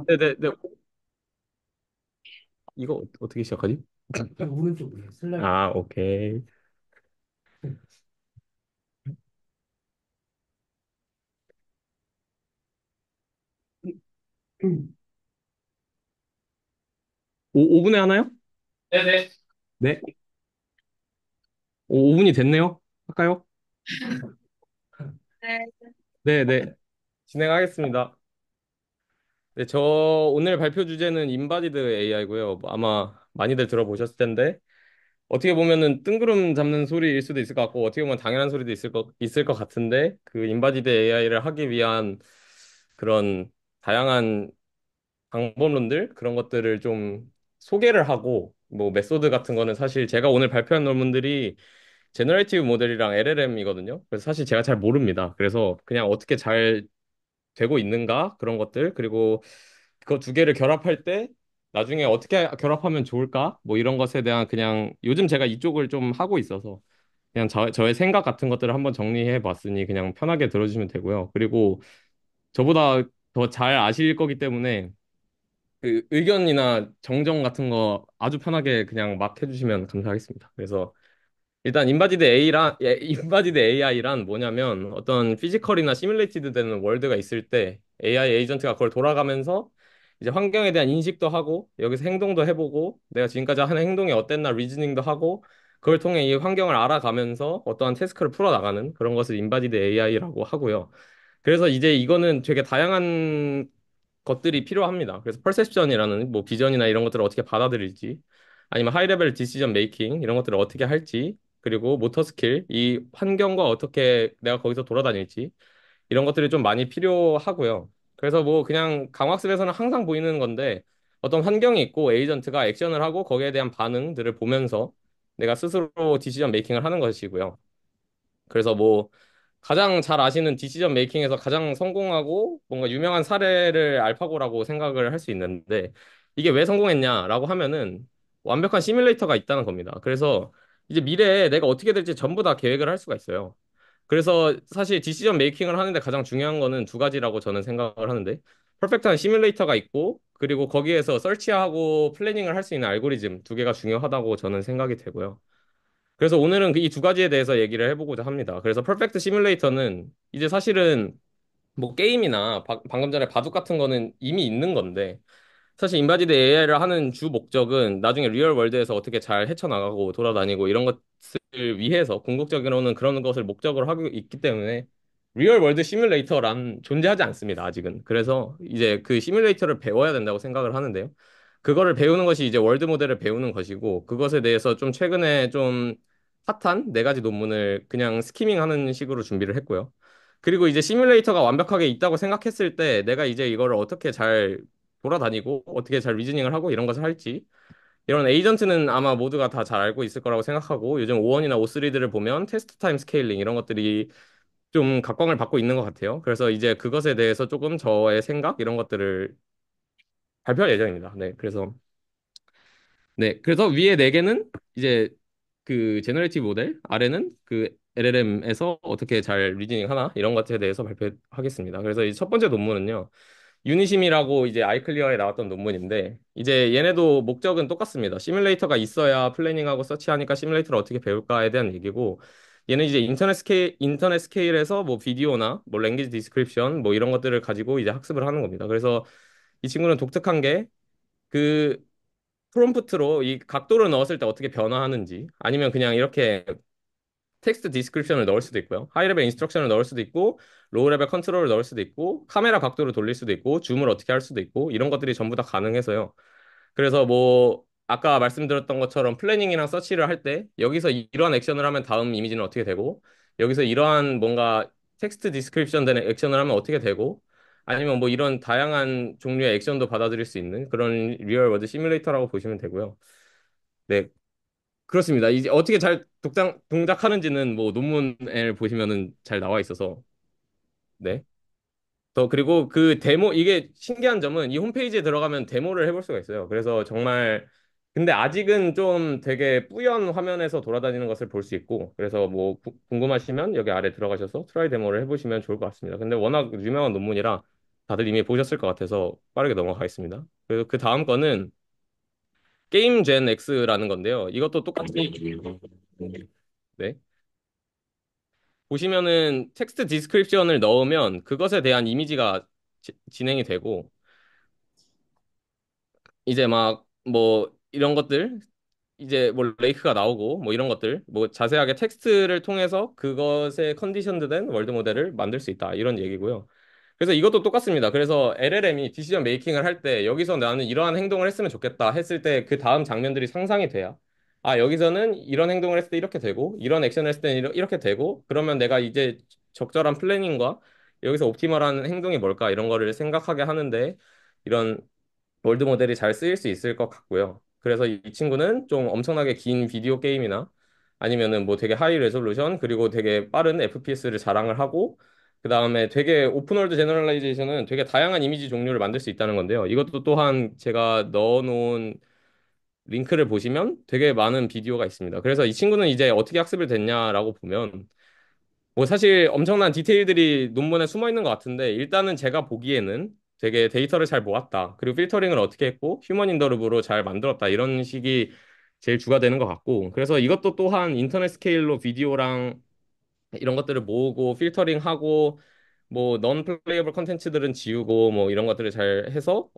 네네네. 이거 어떻게 시작하지? 오른쪽으로 슬라이드. 아, 오케이. 오분에 하나요? 네네. 네. 5분이 됐네요. 할까요? 네네. 진행하겠습니다. 네, 저 오늘 발표 주제는 인바디드 AI고요. 아마 많이들 들어보셨을 텐데, 어떻게 보면은 뜬구름 잡는 소리일 수도 있을 것 같고, 어떻게 보면 당연한 소리도 있을 것 같은데, 그 인바디드 AI를 하기 위한 그런 다양한 방법론들, 그런 것들을 좀 소개를 하고, 뭐 메소드 같은 거는 사실 제가 오늘 발표한 논문들이 제너레이티브 모델이랑 LLM이거든요. 그래서 사실 제가 잘 모릅니다. 그래서 그냥 어떻게 잘 되고 있는가 그런 것들 그리고 그 두 개를 결합할 때 나중에 어떻게 결합하면 좋을까 뭐 이런 것에 대한 그냥 요즘 제가 이쪽을 좀 하고 있어서 그냥 저의 생각 같은 것들을 한번 정리해 봤으니 그냥 편하게 들어주시면 되고요. 그리고 저보다 더 잘 아실 거기 때문에 그 의견이나 정정 같은 거 아주 편하게 그냥 막 해주시면 감사하겠습니다. 그래서 일단 인바디드 AI란 뭐냐면 어떤 피지컬이나 시뮬레이티드 되는 월드가 있을 때 AI 에이전트가 그걸 돌아가면서 이제 환경에 대한 인식도 하고 여기서 행동도 해보고 내가 지금까지 하는 행동이 어땠나 리즈닝도 하고 그걸 통해 이 환경을 알아가면서 어떠한 태스크를 풀어나가는 그런 것을 인바디드 AI라고 하고요. 그래서 이제 이거는 되게 다양한 것들이 필요합니다. 그래서 퍼셉션이라는 뭐 비전이나 이런 것들을 어떻게 받아들일지 아니면 하이 레벨 디시전 메이킹 이런 것들을 어떻게 할지 그리고 모터 스킬 이 환경과 어떻게 내가 거기서 돌아다닐지 이런 것들이 좀 많이 필요하고요. 그래서 뭐 그냥 강학습에서는 항상 보이는 건데 어떤 환경이 있고 에이전트가 액션을 하고 거기에 대한 반응들을 보면서 내가 스스로 디시전 메이킹을 하는 것이고요. 그래서 뭐 가장 잘 아시는 디시전 메이킹에서 가장 성공하고 뭔가 유명한 사례를 알파고라고 생각을 할 수 있는데 이게 왜 성공했냐라고 하면은 완벽한 시뮬레이터가 있다는 겁니다. 그래서 이제 미래에 내가 어떻게 될지 전부 다 계획을 할 수가 있어요. 그래서 사실 디시전 메이킹을 하는데 가장 중요한 거는 두 가지라고 저는 생각을 하는데 퍼펙트한 시뮬레이터가 있고 그리고 거기에서 설치하고 플래닝을 할 수 있는 알고리즘 두 개가 중요하다고 저는 생각이 되고요. 그래서 오늘은 이 두 가지에 대해서 얘기를 해보고자 합니다. 그래서 퍼펙트 시뮬레이터는 이제 사실은 뭐 게임이나 방금 전에 바둑 같은 거는 이미 있는 건데 사실 인바디드 AI를 하는 주 목적은 나중에 리얼 월드에서 어떻게 잘 헤쳐나가고 돌아다니고 이런 것을 위해서 궁극적으로는 그런 것을 목적으로 하고 있기 때문에 리얼 월드 시뮬레이터란 존재하지 않습니다, 아직은. 그래서 이제 그 시뮬레이터를 배워야 된다고 생각을 하는데요. 그거를 배우는 것이 이제 월드 모델을 배우는 것이고 그것에 대해서 좀 최근에 좀 핫한 네 가지 논문을 그냥 스키밍하는 식으로 준비를 했고요. 그리고 이제 시뮬레이터가 완벽하게 있다고 생각했을 때 내가 이제 이거를 어떻게 잘 돌아다니고 어떻게 잘 리즈닝을 하고 이런 것을 할지 이런 에이전트는 아마 모두가 다 잘 알고 있을 거라고 생각하고 요즘 O1이나 O3들을 보면 테스트 타임 스케일링 이런 것들이 좀 각광을 받고 있는 것 같아요. 그래서 이제 그것에 대해서 조금 저의 생각 이런 것들을 발표할 예정입니다. 그래서 위에 네 개는 이제 그 제너레이티브 모델, 아래는 그 LLM에서 어떻게 잘 리즈닝 하나 이런 것에 대해서 발표하겠습니다. 그래서 이 첫 번째 논문은요. 유니심이라고 이제 아이클리어에 나왔던 논문인데 이제 얘네도 목적은 똑같습니다. 시뮬레이터가 있어야 플래닝하고 서치하니까 시뮬레이터를 어떻게 배울까에 대한 얘기고 얘는 이제 인터넷 스케일에서 뭐 비디오나 뭐 랭귀지 디스크립션 뭐 이런 것들을 가지고 이제 학습을 하는 겁니다. 그래서 이 친구는 독특한 게 그 프롬프트로 이 각도를 넣었을 때 어떻게 변화하는지 아니면 그냥 이렇게 텍스트 디스크립션을 넣을 수도 있고요. 하이 레벨 인스트럭션을 넣을 수도 있고, 로우 레벨 컨트롤을 넣을 수도 있고, 카메라 각도를 돌릴 수도 있고, 줌을 어떻게 할 수도 있고, 이런 것들이 전부 다 가능해서요. 그래서 뭐, 아까 말씀드렸던 것처럼 플래닝이랑 서치를 할 때, 여기서 이러한 액션을 하면 다음 이미지는 어떻게 되고, 여기서 이러한 뭔가 텍스트 디스크립션 되는 액션을 하면 어떻게 되고, 아니면 뭐 이런 다양한 종류의 액션도 받아들일 수 있는 그런 리얼 월드 시뮬레이터라고 보시면 되고요. 네, 그렇습니다. 이제 어떻게 잘 동작하는지는 뭐 논문을 보시면은 잘 나와 있어서 네. 더 그리고 그 데모 이게 신기한 점은 이 홈페이지에 들어가면 데모를 해볼 수가 있어요. 그래서 정말 근데 아직은 좀 되게 뿌연 화면에서 돌아다니는 것을 볼 수 있고 그래서 뭐 궁금하시면 여기 아래 들어가셔서 트라이 데모를 해보시면 좋을 것 같습니다. 근데 워낙 유명한 논문이라 다들 이미 보셨을 것 같아서 빠르게 넘어가겠습니다. 그리고 그 다음 거는 게임 젠 X라는 건데요. 이것도 똑같이 네. 보시면은 텍스트 디스크립션을 넣으면 그것에 대한 이미지가 진행이 되고 이제 막 뭐 이런 것들 이제 뭐 레이크가 나오고 뭐 이런 것들 뭐 자세하게 텍스트를 통해서 그것에 컨디션드된 월드 모델을 만들 수 있다 이런 얘기고요. 그래서 이것도 똑같습니다. 그래서 LLM이 디시전 메이킹을 할 때 여기서 나는 이러한 행동을 했으면 좋겠다 했을 때 그 다음 장면들이 상상이 돼야 아 여기서는 이런 행동을 했을 때 이렇게 되고 이런 액션을 했을 때 이렇게 되고 그러면 내가 이제 적절한 플래닝과 여기서 옵티멀한 행동이 뭘까 이런 거를 생각하게 하는데 이런 월드 모델이 잘 쓰일 수 있을 것 같고요. 그래서 이 친구는 좀 엄청나게 긴 비디오 게임이나 아니면은 뭐 되게 하이 레졸루션 그리고 되게 빠른 FPS를 자랑을 하고 그 다음에 되게 오픈월드 제너럴라이제이션은 되게 다양한 이미지 종류를 만들 수 있다는 건데요. 이것도 또한 제가 넣어놓은 링크를 보시면 되게 많은 비디오가 있습니다. 그래서 이 친구는 이제 어떻게 학습을 됐냐라고 보면 뭐 사실 엄청난 디테일들이 논문에 숨어 있는 것 같은데 일단은 제가 보기에는 되게 데이터를 잘 모았다. 그리고 필터링을 어떻게 했고 휴먼 인더루브로 잘 만들었다. 이런 식이 제일 주가 되는 것 같고 그래서 이것도 또한 인터넷 스케일로 비디오랑 이런 것들을 모으고 필터링하고 뭐 넌 플레이어블 컨텐츠들은 지우고 뭐 이런 것들을 잘 해서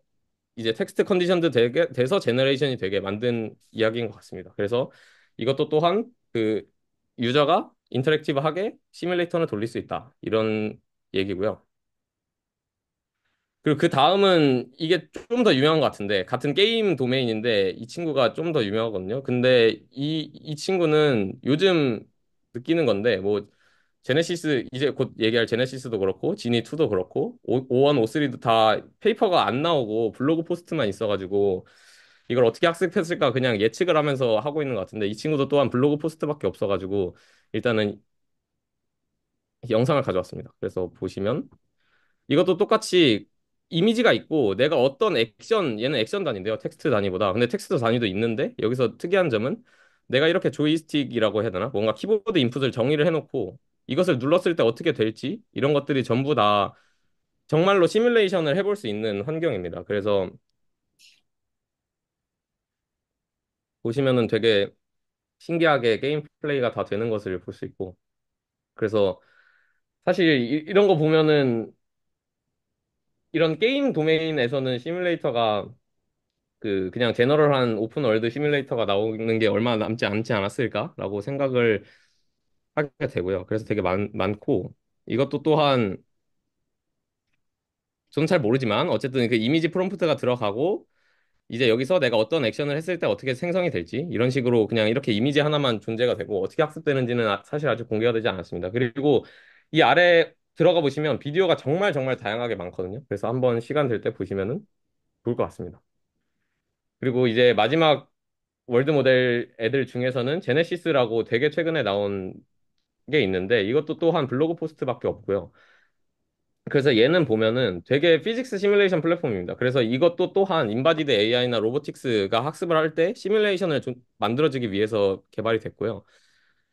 이제 텍스트 컨디션도 되게 돼서 제너레이션이 되게 만든 이야기인 것 같습니다. 그래서 이것도 또한 그 유저가 인터랙티브하게 시뮬레이터를 돌릴 수 있다. 이런 얘기고요. 그리고 그 다음은 이게 좀 더 유명한 것 같은데 같은 게임 도메인인데 이 친구가 좀 더 유명하거든요. 근데 이 친구는 요즘 느끼는 건데 뭐 제네시스 이제 곧 얘기할 제네시스도 그렇고 지니 2도 그렇고 5원 5.3도 다 페이퍼가 안 나오고 블로그 포스트만 있어가지고 이걸 어떻게 학습했을까 그냥 예측을 하면서 하고 있는 것 같은데 이 친구도 또한 블로그 포스트밖에 없어가지고 일단은 영상을 가져왔습니다. 그래서 보시면 이것도 똑같이 이미지가 있고 내가 어떤 액션 얘는 액션 단위인데요. 텍스트 단위보다. 근데 텍스트 단위도 있는데 여기서 특이한 점은 내가 이렇게 조이스틱이라고 해야 되나? 뭔가 키보드 인풋을 정의를 해놓고 이것을 눌렀을 때 어떻게 될지 이런 것들이 전부 다 정말로 시뮬레이션을 해볼 수 있는 환경입니다. 그래서 보시면은 되게 신기하게 게임 플레이가 다 되는 것을 볼 수 있고 그래서 사실 이런 거 보면은 이런 게임 도메인에서는 시뮬레이터가 그 그냥 제너럴한 오픈 월드 시뮬레이터가 나오는 게 얼마 남지 않지 않았을까라고 생각을 하게 되고요. 그래서 되게 많고 이것도 또한 저는 잘 모르지만 어쨌든 그 이미지 프롬프트가 들어가고 이제 여기서 내가 어떤 액션을 했을 때 어떻게 생성이 될지 이런 식으로 그냥 이렇게 이미지 하나만 존재가 되고 어떻게 학습되는지는 사실 아직 공개가 되지 않았습니다. 그리고 이 아래 들어가 보시면 비디오가 정말 정말 다양하게 많거든요. 그래서 한번 시간 될 때 보시면은 좋을 것 같습니다. 그리고 이제 마지막 월드 모델 애들 중에서는 제네시스라고 되게 최근에 나온 게 있는데 이것도 또한 블로그 포스트밖에 없고요. 그래서 얘는 보면은 되게 피직스 시뮬레이션 플랫폼입니다. 그래서 이것도 또한 인바디드 AI나 로보틱스가 학습을 할 때 시뮬레이션을 좀 만들어지기 위해서 개발이 됐고요.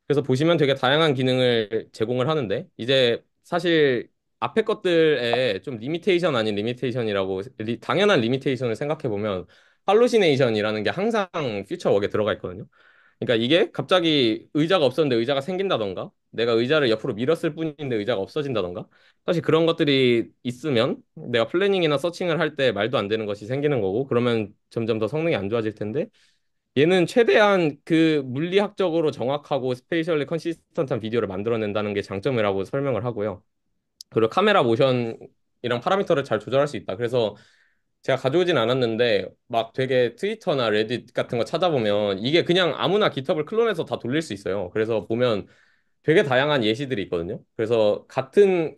그래서 보시면 되게 다양한 기능을 제공을 하는데 이제 사실 앞에 것들에 좀 리미테이션 아닌 리미테이션이라고 당연한 리미테이션을 생각해 보면 할루시네이션이라는 게 항상 퓨처 웍에 들어가 있거든요. 그러니까 이게 갑자기 의자가 없었는데 의자가 생긴다던가 내가 의자를 옆으로 밀었을 뿐인데 의자가 없어진다던가 사실 그런 것들이 있으면 내가 플래닝이나 서칭을 할 때 말도 안 되는 것이 생기는 거고 그러면 점점 더 성능이 안 좋아질 텐데 얘는 최대한 그 물리학적으로 정확하고 스페이셜리 컨시스턴트한 비디오를 만들어낸다는 게 장점이라고 설명을 하고요. 그리고 카메라 모션이랑 파라미터를 잘 조절할 수 있다. 그래서 제가 가져오진 않았는데 막 되게 트위터나 레딧 같은 거 찾아보면 이게 그냥 아무나 깃허브를 클론해서 다 돌릴 수 있어요. 그래서 보면 되게 다양한 예시들이 있거든요. 그래서 같은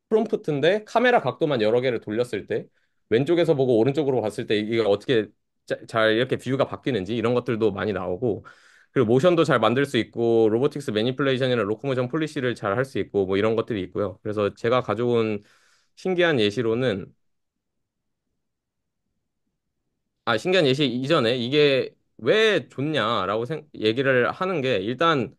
프롬프트인데 카메라 각도만 여러 개를 돌렸을 때 왼쪽에서 보고 오른쪽으로 봤을 때 이게 어떻게 잘 이렇게 뷰가 바뀌는지 이런 것들도 많이 나오고 그리고 모션도 잘 만들 수 있고 로보틱스 매니플레이션이나 로코모션 폴리시를 잘 할 수 있고 뭐 이런 것들이 있고요. 그래서 제가 가져온 신기한 예시로는 신기한 예시 이전에 이게 왜 좋냐라고 얘기를 하는 게 일단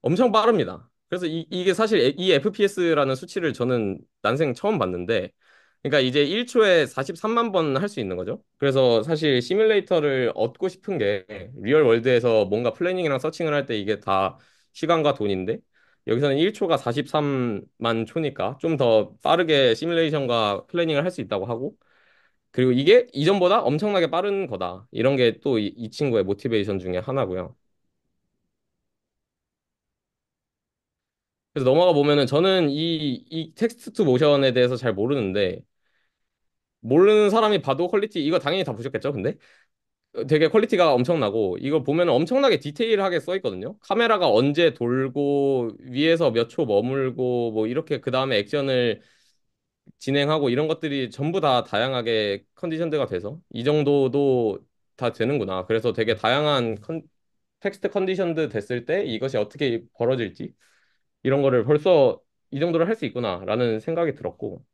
엄청 빠릅니다. 그래서 이게 사실 이 FPS라는 수치를 저는 난생 처음 봤는데 그러니까 이제 1초에 43만 번 할 수 있는 거죠. 그래서 사실 시뮬레이터를 얻고 싶은 게 리얼 월드에서 뭔가 플래닝이랑 서칭을 할 때 이게 다 시간과 돈인데 여기서는 1초가 43만 초니까 좀 더 빠르게 시뮬레이션과 플래닝을 할 수 있다고 하고 그리고 이게 이전보다 엄청나게 빠른 거다. 이런 게 또 이 친구의 모티베이션 중에 하나고요. 그래서 넘어가 보면은 저는 이 텍스트 투 모션에 대해서 잘 모르는데 모르는 사람이 봐도 퀄리티 이거 당연히 다 보셨겠죠, 근데? 되게 퀄리티가 엄청나고 이거 보면 엄청나게 디테일하게 써 있거든요. 카메라가 언제 돌고 위에서 몇 초 머물고 뭐 이렇게 그 다음에 액션을 진행하고 이런 것들이 전부 다 다양하게 컨디션드가 돼서 이 정도도 다 되는구나. 그래서 되게 다양한 텍스트 컨디션드 됐을 때 이것이 어떻게 벌어질지 이런 거를 벌써 이 정도로 할 수 있구나라는 생각이 들었고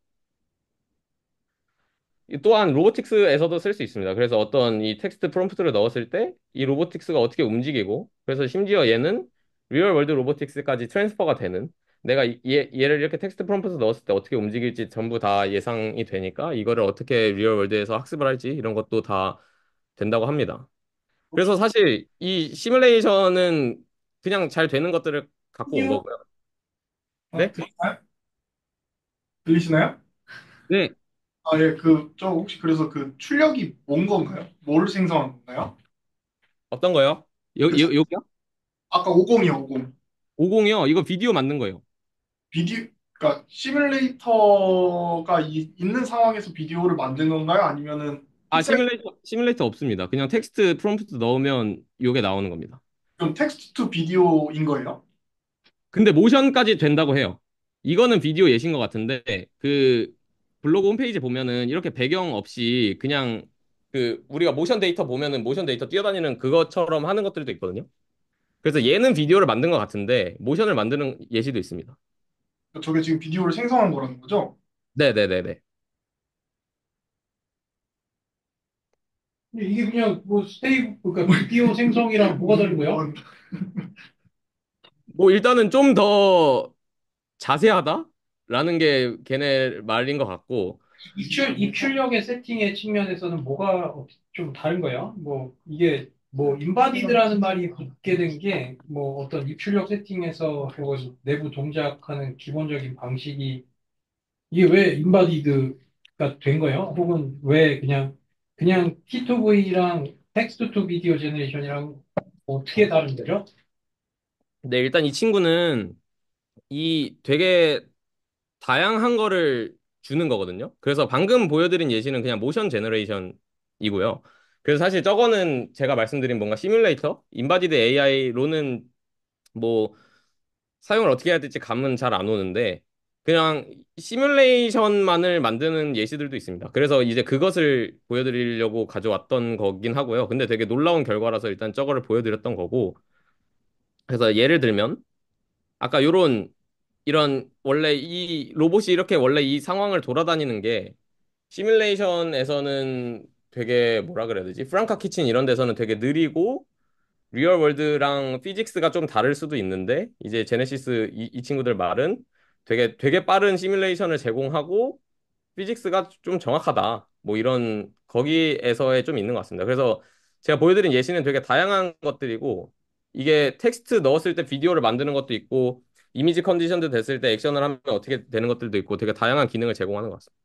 또한 로보틱스에서도 쓸 수 있습니다. 그래서 어떤 이 텍스트 프롬프트를 넣었을 때 이 로보틱스가 어떻게 움직이고 그래서 심지어 얘는 리얼 월드 로보틱스까지 트랜스퍼가 되는 내가 얘를 이렇게 텍스트 프롬프트 넣었을 때 어떻게 움직일지 전부 다 예상이 되니까 이거를 어떻게 리얼 월드에서 학습을 할지 이런 것도 다 된다고 합니다. 혹시 그래서 사실 이 시뮬레이션은 그냥 잘 되는 것들을 갖고 온 요 거고요. 네? 들리나요? 들리시나요? 네. 아, 예, 저 혹시 그래서 그 출력이 뭔 건가요? 뭘 생성한 건가요? 어떤 거요? 여기요? 아까 50이요, 50. 50이요? 이거 비디오 만든 거예요. 비디오, 그러니까 시뮬레이터가 있는 상황에서 비디오를 만든 건가요? 아니면은 아, 픽셀, 시뮬레이터 없습니다. 그냥 텍스트 프롬프트 넣으면 요게 나오는 겁니다. 그럼 텍스트 투 비디오인 거예요? 근데 모션까지 된다고 해요. 이거는 비디오 예신 것 같은데, 그 블로그 홈페이지 보면은 이렇게 배경 없이 그냥 그 우리가 모션 데이터 보면은 모션 데이터 뛰어다니는 그것처럼 하는 것들도 있거든요. 그래서 얘는 비디오를 만든 것 같은데, 모션을 만드는 예시도 있습니다. 저게 지금 비디오를 생성한 거라는 거죠? 네네네네. 근데 이게 그냥 뭐 그러니까 비디오 생성이랑 뭐가 다른 거야? 뭐 일단은 좀 더 자세하다라는 게 걔네 말인 것 같고, 입출력의 세팅의 측면에서는 뭐가 좀 다른 거야? 뭐 이게 뭐 인바디드라는 말이 붙게 된 게 뭐 어떤 입출력 세팅에서 그거 내부 동작하는 기본적인 방식이 이게 왜 인바디드가 된 거예요? 혹은 왜 그냥 T2V랑 텍스트 투 비디오 제너레이션이랑 어떻게 다른 거죠? 네, 일단 이 친구는 이 되게 다양한 거를 주는 거거든요. 그래서 방금 보여드린 예시는 그냥 모션 제너레이션이고요. 그래서 사실 저거는 제가 말씀드린 뭔가 시뮬레이터, 인바디드 AI로는 뭐 사용을 어떻게 해야 될지 감은 잘 안 오는데 그냥 시뮬레이션만을 만드는 예시들도 있습니다. 그래서 이제 그것을 보여드리려고 가져왔던 거긴 하고요. 근데 되게 놀라운 결과라서 일단 저거를 보여드렸던 거고. 그래서 예를 들면 아까 요런 이런 원래 이 로봇이 이렇게 원래 이 상황을 돌아다니는 게 시뮬레이션에서는 되게 뭐라 그래야 되지? 프랑카 키친 이런 데서는 되게 느리고 리얼 월드랑 피직스가 좀 다를 수도 있는데 이제 제네시스 이 친구들 말은 되게 빠른 시뮬레이션을 제공하고 피직스가 좀 정확하다. 뭐 이런 거기에서의 좀 있는 것 같습니다. 그래서 제가 보여드린 예시는 되게 다양한 것들이고 이게 텍스트 넣었을 때 비디오를 만드는 것도 있고 이미지 컨디션도 됐을 때 액션을 하면 어떻게 되는 것들도 있고 되게 다양한 기능을 제공하는 것 같습니다.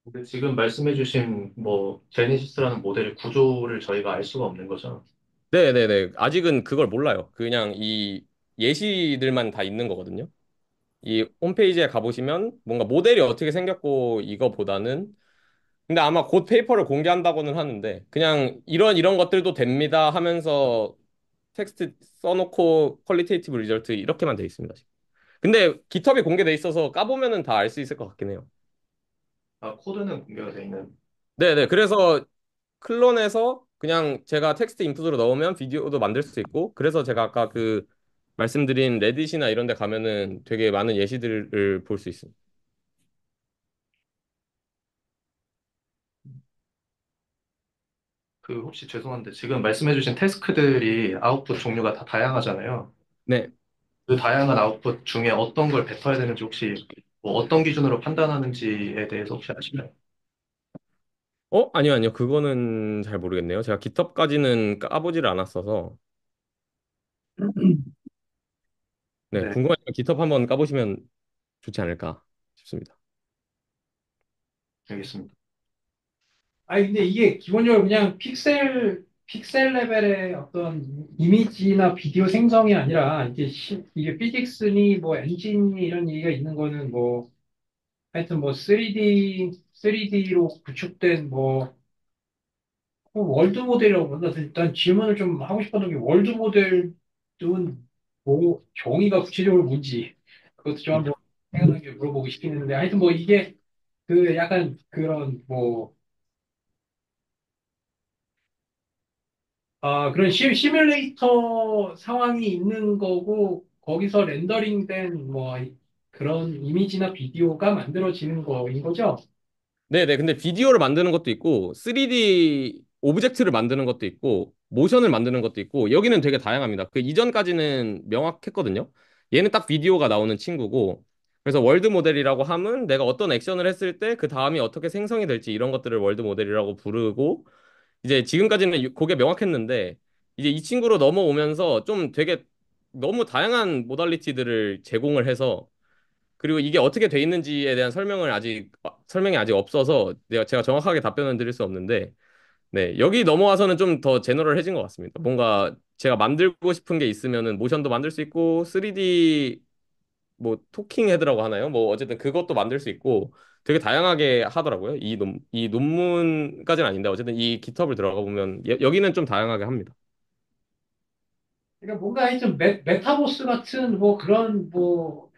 근데 지금 말씀해주신 뭐 제네시스라는 모델의 구조를 저희가 알 수가 없는 거죠. 네네네. 아직은 그걸 몰라요. 그냥 이 예시들만 다 있는 거거든요. 이 홈페이지에 가보시면 뭔가 모델이 어떻게 생겼고 이거보다는 근데 아마 곧 페이퍼를 공개한다고는 하는데 그냥 이런 것들도 됩니다 하면서 텍스트 써놓고 퀄리테이티브 리절트 이렇게만 돼 있습니다. 지금. 근데 깃허브에 공개돼 있어서 까보면은 다 알 수 있을 것 같긴 해요. 아, 코드는 공개가 돼 있는. 네네. 그래서 클론에서 그냥 제가 텍스트 인풋으로 넣으면 비디오도 만들 수 있고 그래서 제가 아까 그 말씀드린 레딧이나 이런 데 가면은 되게 많은 예시들을 볼 수 있습니다. 그 혹시 죄송한데 지금 말씀해주신 태스크들이 아웃풋 종류가 다 다양하잖아요. 네. 그 다양한 아웃풋 중에 어떤 걸 뱉어야 되는지 혹시 뭐 어떤 기준으로 판단하는지에 대해서 혹시 아시나요? 아니요, 아니요. 그거는 잘 모르겠네요. 제가 깃허브까지는 까보지를 않았어서. 네, 네, 궁금하니까 깃허브 한번 까보시면 좋지 않을까 싶습니다. 알겠습니다. 아니, 근데 이게 기본적으로 그냥 픽셀 레벨의 어떤 이미지나 비디오 생성이 아니라, 이게 피직스니 뭐 엔진이 이런 얘기가 있는 거는 뭐, 하여튼 뭐 3D로 구축된 뭐, 월드 모델이라고 그러나? 일단 질문을 좀 하고 싶었던 게, 월드 모델은 뭐, 정의가 구체적으로 뭔지, 그것도 좀 한번 생각나게 물어보고 싶긴 했는데, 하여튼 뭐 이게 그 약간 그런 뭐, 그런 시뮬레이터 상황이 있는 거고, 거기서 렌더링된 뭐, 그런 이미지나 비디오가 만들어지는 거인 거죠? 네네. 근데 비디오를 만드는 것도 있고, 3D 오브젝트를 만드는 것도 있고, 모션을 만드는 것도 있고, 여기는 되게 다양합니다. 그 이전까지는 명확했거든요. 얘는 딱 비디오가 나오는 친구고, 그래서 월드 모델이라고 하면 내가 어떤 액션을 했을 때 그 다음이 어떻게 생성이 될지 이런 것들을 월드 모델이라고 부르고, 이제 지금까지는 그게 명확했는데, 이제 이 친구로 넘어오면서 좀 되게 너무 다양한 모달리티들을 제공을 해서, 그리고 이게 어떻게 돼 있는지에 대한 설명이 아직 없어서 제가 정확하게 답변은 드릴 수 없는데, 네, 여기 넘어와서는 좀 더 제너럴해진 것 같습니다. 뭔가 제가 만들고 싶은 게 있으면은 모션도 만들 수 있고, 3D 뭐 토킹 헤드라고 하나요? 뭐 어쨌든 그것도 만들 수 있고 되게 다양하게 하더라고요. 이 논문까지는 아닌데 어쨌든 이 깃허브를 들어가 보면 여기는 좀 다양하게 합니다. 그러니까 뭔가 하여튼 메타버스 같은 뭐 그런 뭐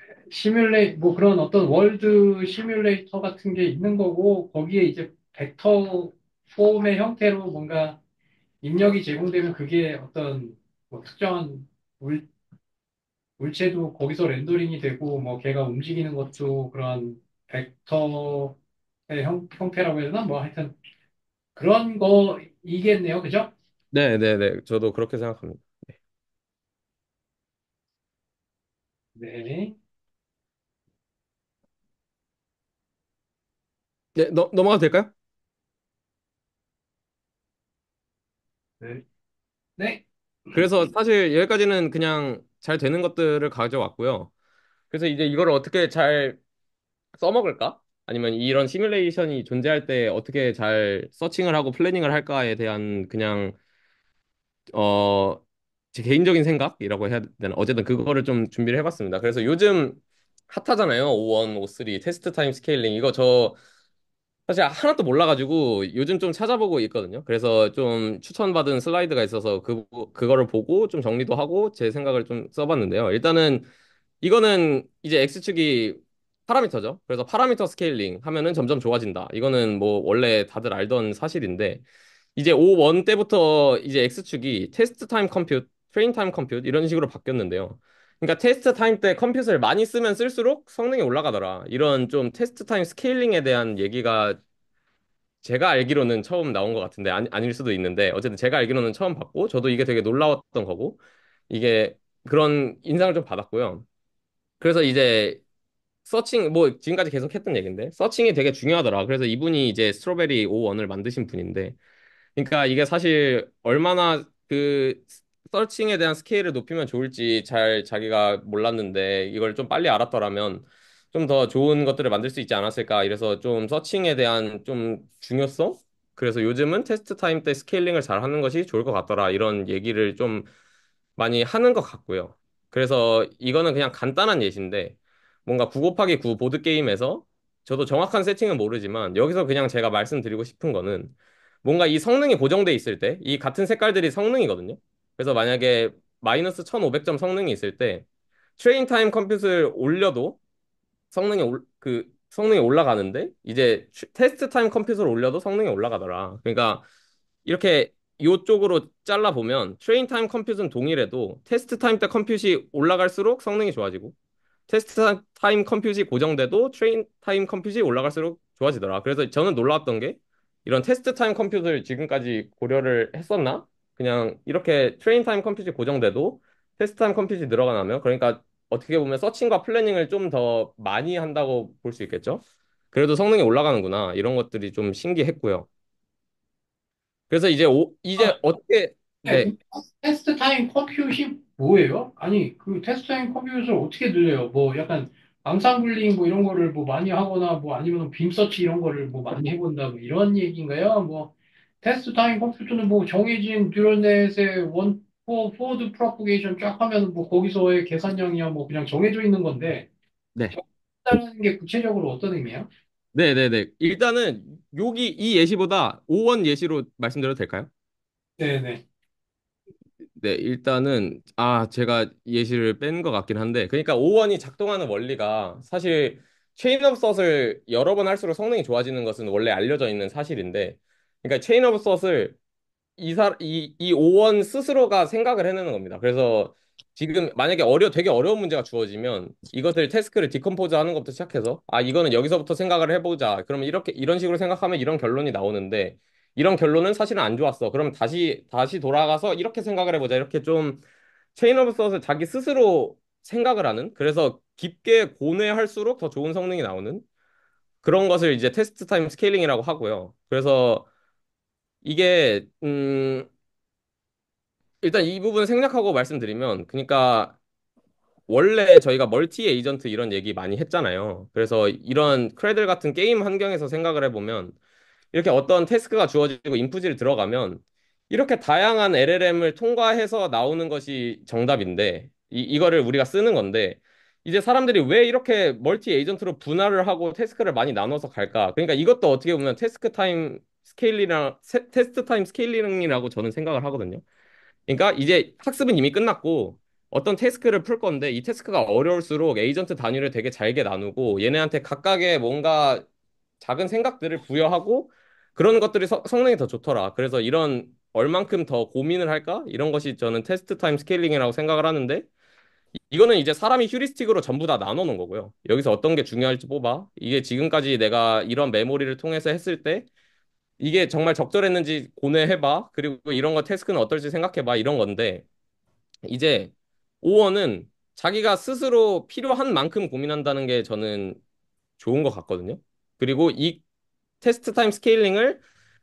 뭐 그런 어떤 월드 시뮬레이터 같은 게 있는 거고, 거기에 이제 벡터 폼의 형태로 뭔가 입력이 제공되면 그게 어떤 뭐 특정한 물, 물체도 거기서 렌더링이 되고, 뭐 걔가 움직이는 것도 그런 벡터의 형태라고 해야 되나? 뭐 하여튼 그런 거이겠네요. 그죠? 네네네. 저도 그렇게 생각합니다. 네. 네, 넘어가도 될까요? 네, 네. 그래서 사실 여기까지는 그냥 잘 되는 것들을 가져왔고요. 그래서 이제 이걸 어떻게 잘 써먹을까? 아니면 이런 시뮬레이션이 존재할 때 어떻게 잘 서칭을 하고 플래닝을 할까에 대한 그냥 어, 제 개인적인 생각이라고 해야 되나? 어쨌든 그거를 좀 준비를 해봤습니다. 그래서 요즘 핫하잖아요. O1, O3, 테스트 타임 스케일링. 이거 저 사실 하나도 몰라가지고 요즘 좀 찾아보고 있거든요. 그래서 좀 추천받은 슬라이드가 있어서 그거를 보고 좀 정리도 하고 제 생각을 좀 써봤는데요. 일단은 이거는 이제 X축이 파라미터죠. 그래서 파라미터 스케일링 하면은 점점 좋아진다. 이거는 뭐 원래 다들 알던 사실인데 이제 O1 때부터 이제 X축이 테스트 타임 컴퓨트, 트레인 타임 컴퓨트 이런 식으로 바뀌었는데요. 그러니까 테스트 타임 때 컴퓨터를 많이 쓰면 쓸수록 성능이 올라가더라. 이런 좀 테스트 타임 스케일링에 대한 얘기가 제가 알기로는 처음 나온 것 같은데 아닐 수도 있는데 어쨌든 제가 알기로는 처음 봤고 저도 이게 되게 놀라웠던 거고 이게 그런 인상을 좀 받았고요. 그래서 이제 서칭 뭐 지금까지 계속 했던 얘기인데 서칭이 되게 중요하더라. 그래서 이분이 이제 스트로베리 O1을 만드신 분인데 그러니까 이게 사실 얼마나 그 서칭에 대한 스케일을 높이면 좋을지 잘 자기가 몰랐는데 이걸 좀 빨리 알았더라면 좀 더 좋은 것들을 만들 수 있지 않았을까. 이래서 좀 서칭에 대한 좀 중요성? 그래서 요즘은 테스트 타임 때 스케일링을 잘 하는 것이 좋을 것 같더라. 이런 얘기를 좀 많이 하는 것 같고요. 그래서 이거는 그냥 간단한 예시인데 뭔가 9 곱하기 9 보드게임에서 저도 정확한 세팅은 모르지만 여기서 그냥 제가 말씀드리고 싶은 거는 뭔가 이 성능이 고정돼 있을 때 이 같은 색깔들이 성능이거든요. 그래서 만약에 마이너스 1500점 성능이 있을 때 트레인 타임 컴퓨트를 올려도 성능이 올라가는데 이제 테스트 타임 컴퓨터를 올려도 성능이 올라가더라. 그러니까 이렇게 이쪽으로 잘라 보면 트레인 타임 컴퓨트는 동일해도 테스트 타임 때 컴퓨트가 올라갈수록 성능이 좋아지고 테스트 타임 컴퓨트가 고정돼도 트레인 타임 컴퓨트가 올라갈수록 좋아지더라. 그래서 저는 놀라웠던 게 이런 테스트 타임 컴퓨터를 지금까지 고려를 했었나? 그냥 이렇게 트레인 타임 컴퓨트가 고정돼도 테스트 타임 컴퓨트가 늘어나면 그러니까 어떻게 보면 서칭과 플래닝을 좀 더 많이 한다고 볼 수 있겠죠? 그래도 성능이 올라가는구나. 이런 것들이 좀 신기했고요. 그래서 아, 이제 어떻게, 네, 네. 그 테스트 타임 컴퓨트이 뭐예요? 아니, 그 테스트 타임 컴퓨트를 어떻게 늘려요? 뭐 약간 암산불링 뭐 이런 거를 뭐 많이 하거나 뭐 아니면 빔 서치 이런 거를 뭐 많이 해본다 뭐 이런 얘기인가요? 뭐 테스트 타임 컴퓨터는 뭐 정해진 뉴럴넷의 포워드 프로포게이션 쫙 하면 뭐 거기서의 계산량이야 뭐 그냥 정해져 있는 건데 네. 정해진다는 게 구체적으로 어떤 의미예요? 네네네. 일단은 이 예시보다 5원 예시로 말씀드려도 될까요? 네네. 네, 일단은 제가 예시를 뺀 것 같긴 한데 그러니까 5원이 작동하는 원리가 사실 체인 오브 섯을 여러 번 할수록 성능이 좋아지는 것은 원래 알려져 있는 사실인데 그러니까 체인 오브 섯을 이 오원 스스로가 생각을 해내는 겁니다. 그래서 지금 만약에 되게 어려운 문제가 주어지면 이것을 태스크를 디컴포즈 하는 것부터 시작해서 이거는 여기서부터 생각을 해보자. 그러면 이런 식으로 생각하면 이런 결론이 나오는데 이런 결론은 사실은 안 좋았어. 그러면 다시 돌아가서 이렇게 생각을 해보자. 이렇게 좀 체인 오브 섯을 자기 스스로 생각을 하는 그래서 깊게 고뇌할수록 더 좋은 성능이 나오는 그런 것을 이제 테스트 타임 스케일링이라고 하고요. 그래서 이게 일단 이 부분 생략하고 말씀드리면, 그러니까 원래 저희가 멀티 에이전트 이런 얘기 많이 했잖아요. 그래서 이런 크래들 같은 게임 환경에서 생각을 해보면, 이렇게 어떤 태스크가 주어지고 인풋이 들어가면, 이렇게 다양한 LLM을 통과해서 나오는 것이 정답인데, 이거를 우리가 쓰는 건데, 이제 사람들이 왜 이렇게 멀티 에이전트로 분할을 하고 태스크를 많이 나눠서 갈까? 그러니까 이것도 어떻게 보면 테스트 타임 스케일링이라고 저는 생각을 하거든요. 그러니까 이제 학습은 이미 끝났고 어떤 태스크를 풀 건데 이 태스크가 어려울수록 에이전트 단위를 되게 잘게 나누고 얘네한테 각각의 뭔가 작은 생각들을 부여하고 그런 것들이 성능이 더 좋더라. 그래서 이런 얼만큼 더 고민을 할까? 이런 것이 저는 테스트 타임 스케일링이라고 생각을 하는데 이거는 이제 사람이 휴리스틱으로 전부 다 나눠 놓은 거고요. 여기서 어떤 게 중요할지 뽑아. 이게 지금까지 내가 이런 메모리를 통해서 했을 때 이게 정말 적절했는지 고뇌해봐. 그리고 이런 거 태스크는 어떨지 생각해봐. 이런 건데 이제 오어는 자기가 스스로 필요한 만큼 고민한다는 게 저는 좋은 것 같거든요. 그리고 이 테스트 타임 스케일링을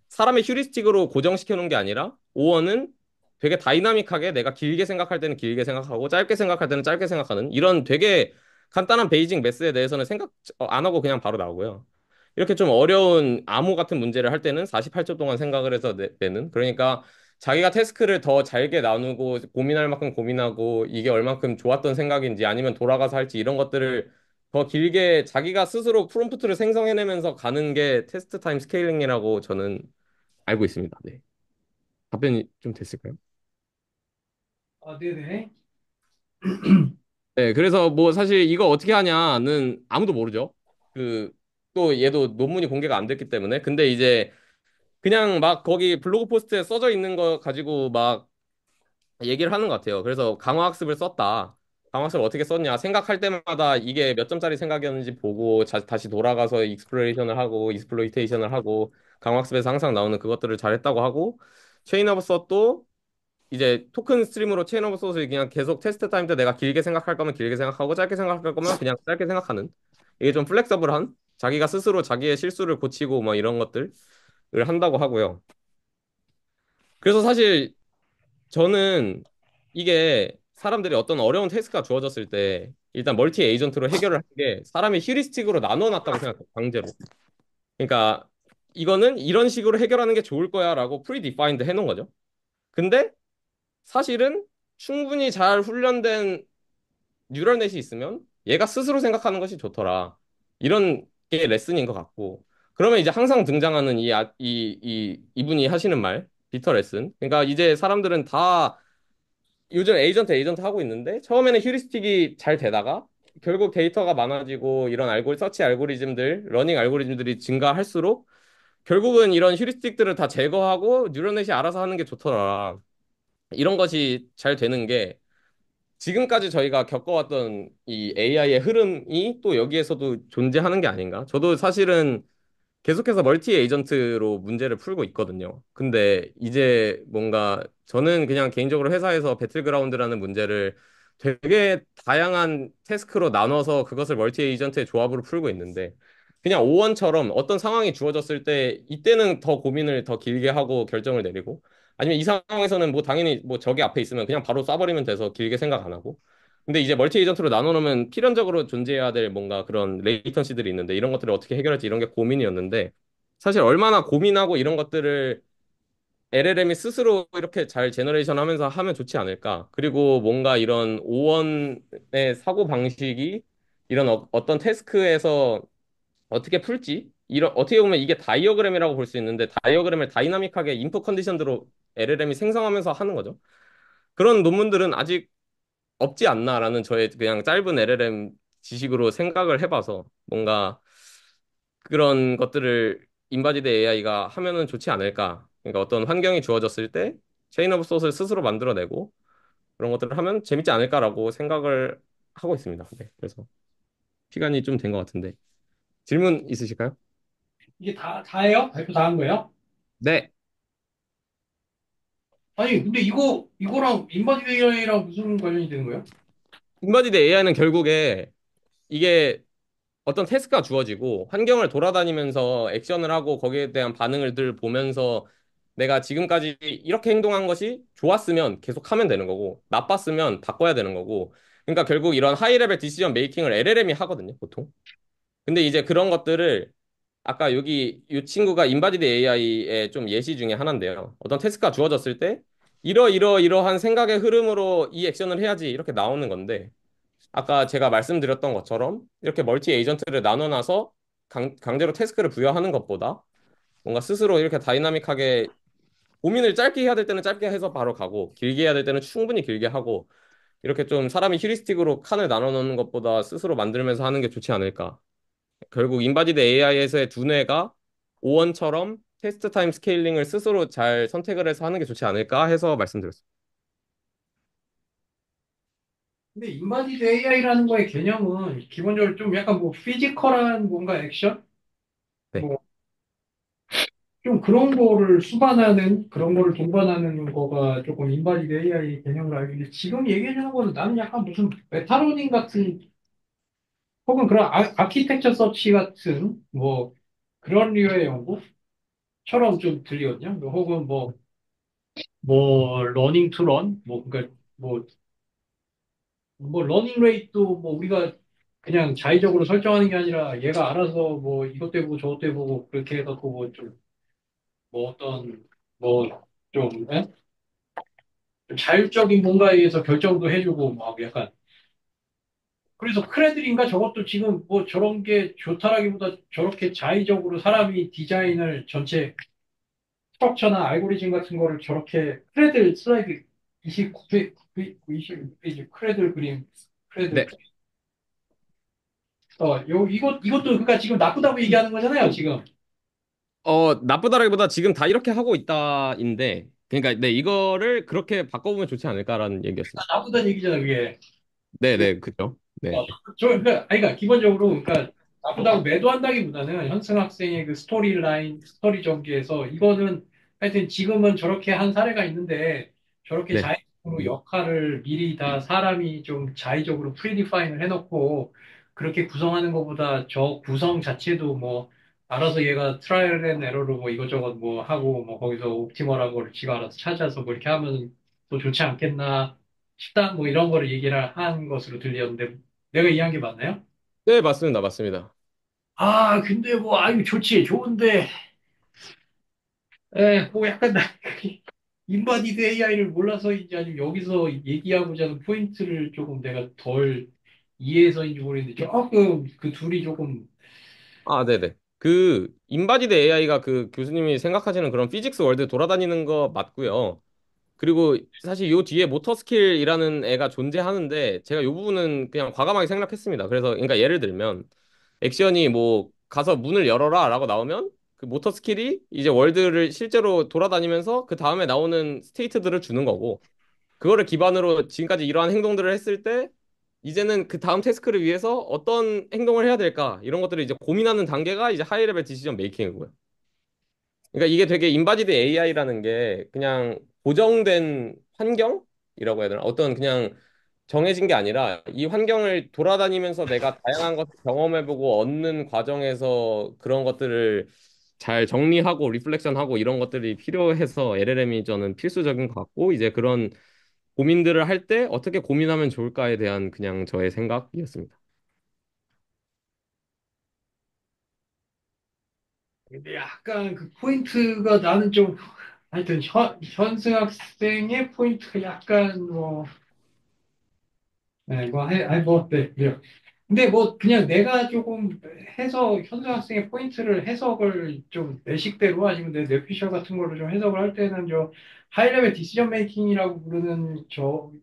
사람의 휴리스틱으로 고정시켜 놓은 게 아니라 오어는 되게 다이나믹하게 내가 길게 생각할 때는 길게 생각하고 짧게 생각할 때는 짧게 생각하는 이런 되게 간단한 베이직 매스에 대해서는 생각 안 하고 그냥 바로 나오고요. 이렇게 좀 어려운 암호 같은 문제를 할 때는 48초 동안 생각을 해서 내는 그러니까 자기가 태스크를 더 잘게 나누고 고민할 만큼 고민하고 이게 얼만큼 좋았던 생각인지 아니면 돌아가서 할지 이런 것들을 더 길게 자기가 스스로 프롬프트를 생성해내면서 가는 게 테스트 타임 스케일링이라고 저는 알고 있습니다. 네. 답변이 좀 됐을까요? 아, 네네. 네, 그래서 뭐 사실 이거 어떻게 하냐는 아무도 모르죠. 또 얘도 논문이 공개가 안 됐기 때문에. 근데 이제 그냥 막 거기 블로그 포스트에 써져 있는 거 가지고 막 얘기를 하는 것 같아요. 그래서 강화학습을 썼다. 강화학습을 어떻게 썼냐? 생각할 때마다 이게 몇 점짜리 생각이었는지 보고 다시 돌아가서 익스플로이테이션을 하고 강화학습에서 항상 나오는 그것들을 잘했다고 하고 체인 오브 숏도 이제 토큰 스트림으로 체인 오브 숏을 그냥 계속 테스트 타임 때 내가 길게 생각할 거면 길게 생각하고 짧게 생각할 거면 그냥 짧게 생각하는 이게 좀 플렉서블한 자기가 스스로 자기의 실수를 고치고 뭐 이런 것들을 한다고 하고요. 그래서 사실 저는 이게 사람들이 어떤 어려운 태스크가 주어졌을 때 일단 멀티 에이전트로 해결을 한 게 사람이 휴리스틱으로 나눠놨다고 생각해요. 강제로. 그러니까 이거는 이런 식으로 해결하는 게 좋을 거야라고 프리디파인드 해놓은 거죠. 근데 사실은 충분히 잘 훈련된 뉴럴넷이 있으면 얘가 스스로 생각하는 것이 좋더라. 이런 게 레슨인 것 같고. 그러면 이제 항상 등장하는 이분이 하시는 말, 비터 레슨. 그러니까 이제 사람들은 다 요즘 에이전트 하고 있는데 처음에는 휴리스틱이 잘 되다가 결국 데이터가 많아지고 이런 서치 알고리즘들, 러닝 알고리즘들이 증가할수록 결국은 이런 휴리스틱들을 다 제거하고 뉴럴넷이 알아서 하는 게 좋더라. 이런 것이 잘 되는 게 지금까지 저희가 겪어왔던 이 AI의 흐름이 또 여기에서도 존재하는 게 아닌가? 저도 사실은 계속해서 멀티 에이전트로 문제를 풀고 있거든요. 근데 이제 뭔가 저는 그냥 개인적으로 회사에서 배틀그라운드라는 문제를 되게 다양한 태스크로 나눠서 그것을 멀티 에이전트의 조합으로 풀고 있는데 그냥 오원처럼 어떤 상황이 주어졌을 때 이때는 더 고민을 더 길게 하고 결정을 내리고 아니면 이 상황에서는 뭐 당연히 뭐 저기 앞에 있으면 그냥 바로 쏴버리면 돼서 길게 생각 안 하고 근데 이제 멀티 에이전트로 나눠놓으면 필연적으로 존재해야 될 뭔가 그런 레이턴시들이 있는데 이런 것들을 어떻게 해결할지 이런 게 고민이었는데 사실 얼마나 고민하고 이런 것들을 LLM이 스스로 이렇게 잘 제너레이션 하면서 하면 좋지 않을까. 그리고 뭔가 이런 오원의 사고 방식이 이런 떤 태스크에서 어떻게 풀지? 어떻게 보면 이게 다이어그램이라고 볼 수 있는데 다이어그램을 다이나믹하게 인풋 컨디션대로 LLM이 생성하면서 하는 거죠. 그런 논문들은 아직 없지 않나라는 저의 그냥 짧은 LLM 지식으로 생각을 해봐서 뭔가 그런 것들을 인바디드 AI가 하면은 좋지 않을까. 그러니까 어떤 환경이 주어졌을 때 체인 오브 솥을 스스로 만들어내고 그런 것들을 하면 재밌지 않을까라고 생각을 하고 있습니다. 네, 그래서 시간이 좀 된 것 같은데 질문 있으실까요? 이게 다예요? 발표 다 한 거예요? 네. 아니, 근데 이거랑 인바디 AI랑 무슨 관련이 되는 거예요? 인바디드 AI는 결국에 이게 어떤 태스크가 주어지고 환경을 돌아다니면서 액션을 하고 거기에 대한 반응을 늘 보면서 내가 지금까지 이렇게 행동한 것이 좋았으면 계속 하면 되는 거고 나빴으면 바꿔야 되는 거고 그러니까 결국 이런 하이 레벨 디시전 메이킹을 LLM이 하거든요, 보통. 근데 이제 그런 것들을 아까 여기 이 친구가 인바디드 AI의 좀 예시 중에 하나인데요. 어떤 태스크가 주어졌을 때 이러한 생각의 흐름으로 이 액션을 해야지 이렇게 나오는 건데 아까 제가 말씀드렸던 것처럼 이렇게 멀티 에이전트를 나눠놔서 강제로 태스크를 부여하는 것보다 뭔가 스스로 이렇게 다이나믹하게 고민을 짧게 해야 될 때는 짧게 해서 바로 가고 길게 해야 될 때는 충분히 길게 하고 이렇게 좀 사람이 휴리스틱으로 칸을 나눠 놓는 것보다 스스로 만들면서 하는 게 좋지 않을까. 결국 인바디드 AI에서의 두뇌가 오원처럼 테스트 타임 스케일링을 스스로 잘 선택을 해서 하는 게 좋지 않을까 해서 말씀드렸습니다. 근데 인바디드 AI라는 거의 개념은 기본적으로 좀 약간 뭐 피지컬한 뭔가 액션? 네. 뭐 좀 그런 거를 수반하는 그런 거를 동반하는 거가 조금 인바디드 AI 개념으로 알고 있는데 지금 얘기해 주는 거는 나는 약간 무슨 메타로닝 같은 혹은 그런 아키텍처 서치 같은 뭐 그런 류의 연구처럼 좀 들리거든요. 뭐 혹은 뭐 러닝 투 런, 뭐 그러니까 뭐 러닝 레이트도 뭐 우리가 그냥 자의적으로 설정하는 게 아니라 얘가 알아서 뭐 이것도 해보고 저것도 해보고 그렇게 해갖고 뭐 좀 뭐 어떤 뭐좀 자율적인 뭔가에 의해서 결정도 해주고 막 약간 그래서 크레들인가 저것도 지금 뭐 저런 게 좋다라기보다 저렇게 자의적으로 사람이 디자인을 전체 스트럭처나 알고리즘 같은 거를 저렇게 크레들 슬라이드 29페이지, 26페이지 크레들 그림 크레들 네. 이것도 그러니까 지금 나쁘다고 얘기하는 거잖아요 지금. 나쁘다라기보다 지금 다 이렇게 하고 있다인데, 그러니까, 네, 이거를 그렇게 바꿔보면 좋지 않을까라는 얘기였습니다. 나쁘다는 얘기잖아 그게. 네네, 그죠. 어, 네. 그러니까 기본적으로 그러니까 나쁘다고 매도한다기보다는 현승 학생의 그 스토리 라인, 스토리 전개에서 이거는 하여튼 지금은 저렇게 한 사례가 있는데 저렇게 네. 자의적으로 역할을 미리 다 사람이 좀 자의적으로 프리디파인을 해놓고 그렇게 구성하는 것보다 저 구성 자체도 뭐 알아서 얘가 트라이얼 앤 에러로 뭐 이것저것 뭐 하고 뭐 거기서 옵티멀한 거를 지가 알아서 찾아서 뭐 이렇게 하면 또 좋지 않겠나 싶다 뭐 이런 거를 얘기를 한 것으로 들렸는데 내가 이해한 게 맞나요? 네, 맞습니다. 맞습니다. 아, 근데 뭐, 아유, 좋지, 좋은데, 뭐 약간 나, 인바디드 AI를 몰라서인지 아니면 여기서 얘기하고자 하는 포인트를 조금 내가 덜 이해해서인지 모르겠는데, 조금 그 둘이 조금, 아, 네네. 그, 인바디드 AI가 그 교수님이 생각하시는 그런 피직스 월드 돌아다니는 거 맞고요. 그리고 사실 요 뒤에 모터 스킬이라는 애가 존재하는데, 제가 요 부분은 그냥 과감하게 생략했습니다. 그래서, 그러니까 예를 들면, 액션이 뭐 가서 문을 열어라 라고 나오면 그 모터 스킬이 이제 월드를 실제로 돌아다니면서 그 다음에 나오는 스테이트들을 주는 거고 그거를 기반으로 지금까지 이러한 행동들을 했을 때 이제는 그 다음 태스크를 위해서 어떤 행동을 해야 될까 이런 것들을 이제 고민하는 단계가 이제 하이 레벨 디시전 메이킹이고요. 그러니까 이게 되게 인바디드 AI라는 게 그냥 고정된 환경이라고 해야 되나? 어떤 그냥 정해진 게 아니라 이 환경을 돌아다니면서 내가 다양한 것을 경험해보고 얻는 과정에서 그런 것들을 잘 정리하고 리플렉션하고 이런 것들이 필요해서 LLM이 저는 필수적인 것 같고 이제 그런 고민들을 할 때 어떻게 고민하면 좋을까에 대한 그냥 저의 생각이었습니다. 근데 약간 그 포인트가 나는 좀 하여튼 현승 학생의 포인트가 약간 뭐 네, 이거 뭐 네, 그래요. 근데 뭐 그냥 내가 조금 해서 현수 학생의 포인트를 해석을 좀 내 식대로 아니면 내 뇌피셜 같은 걸로 좀 해석을 할 때는 저 하이레벨 디시전 메이킹이라고 부르는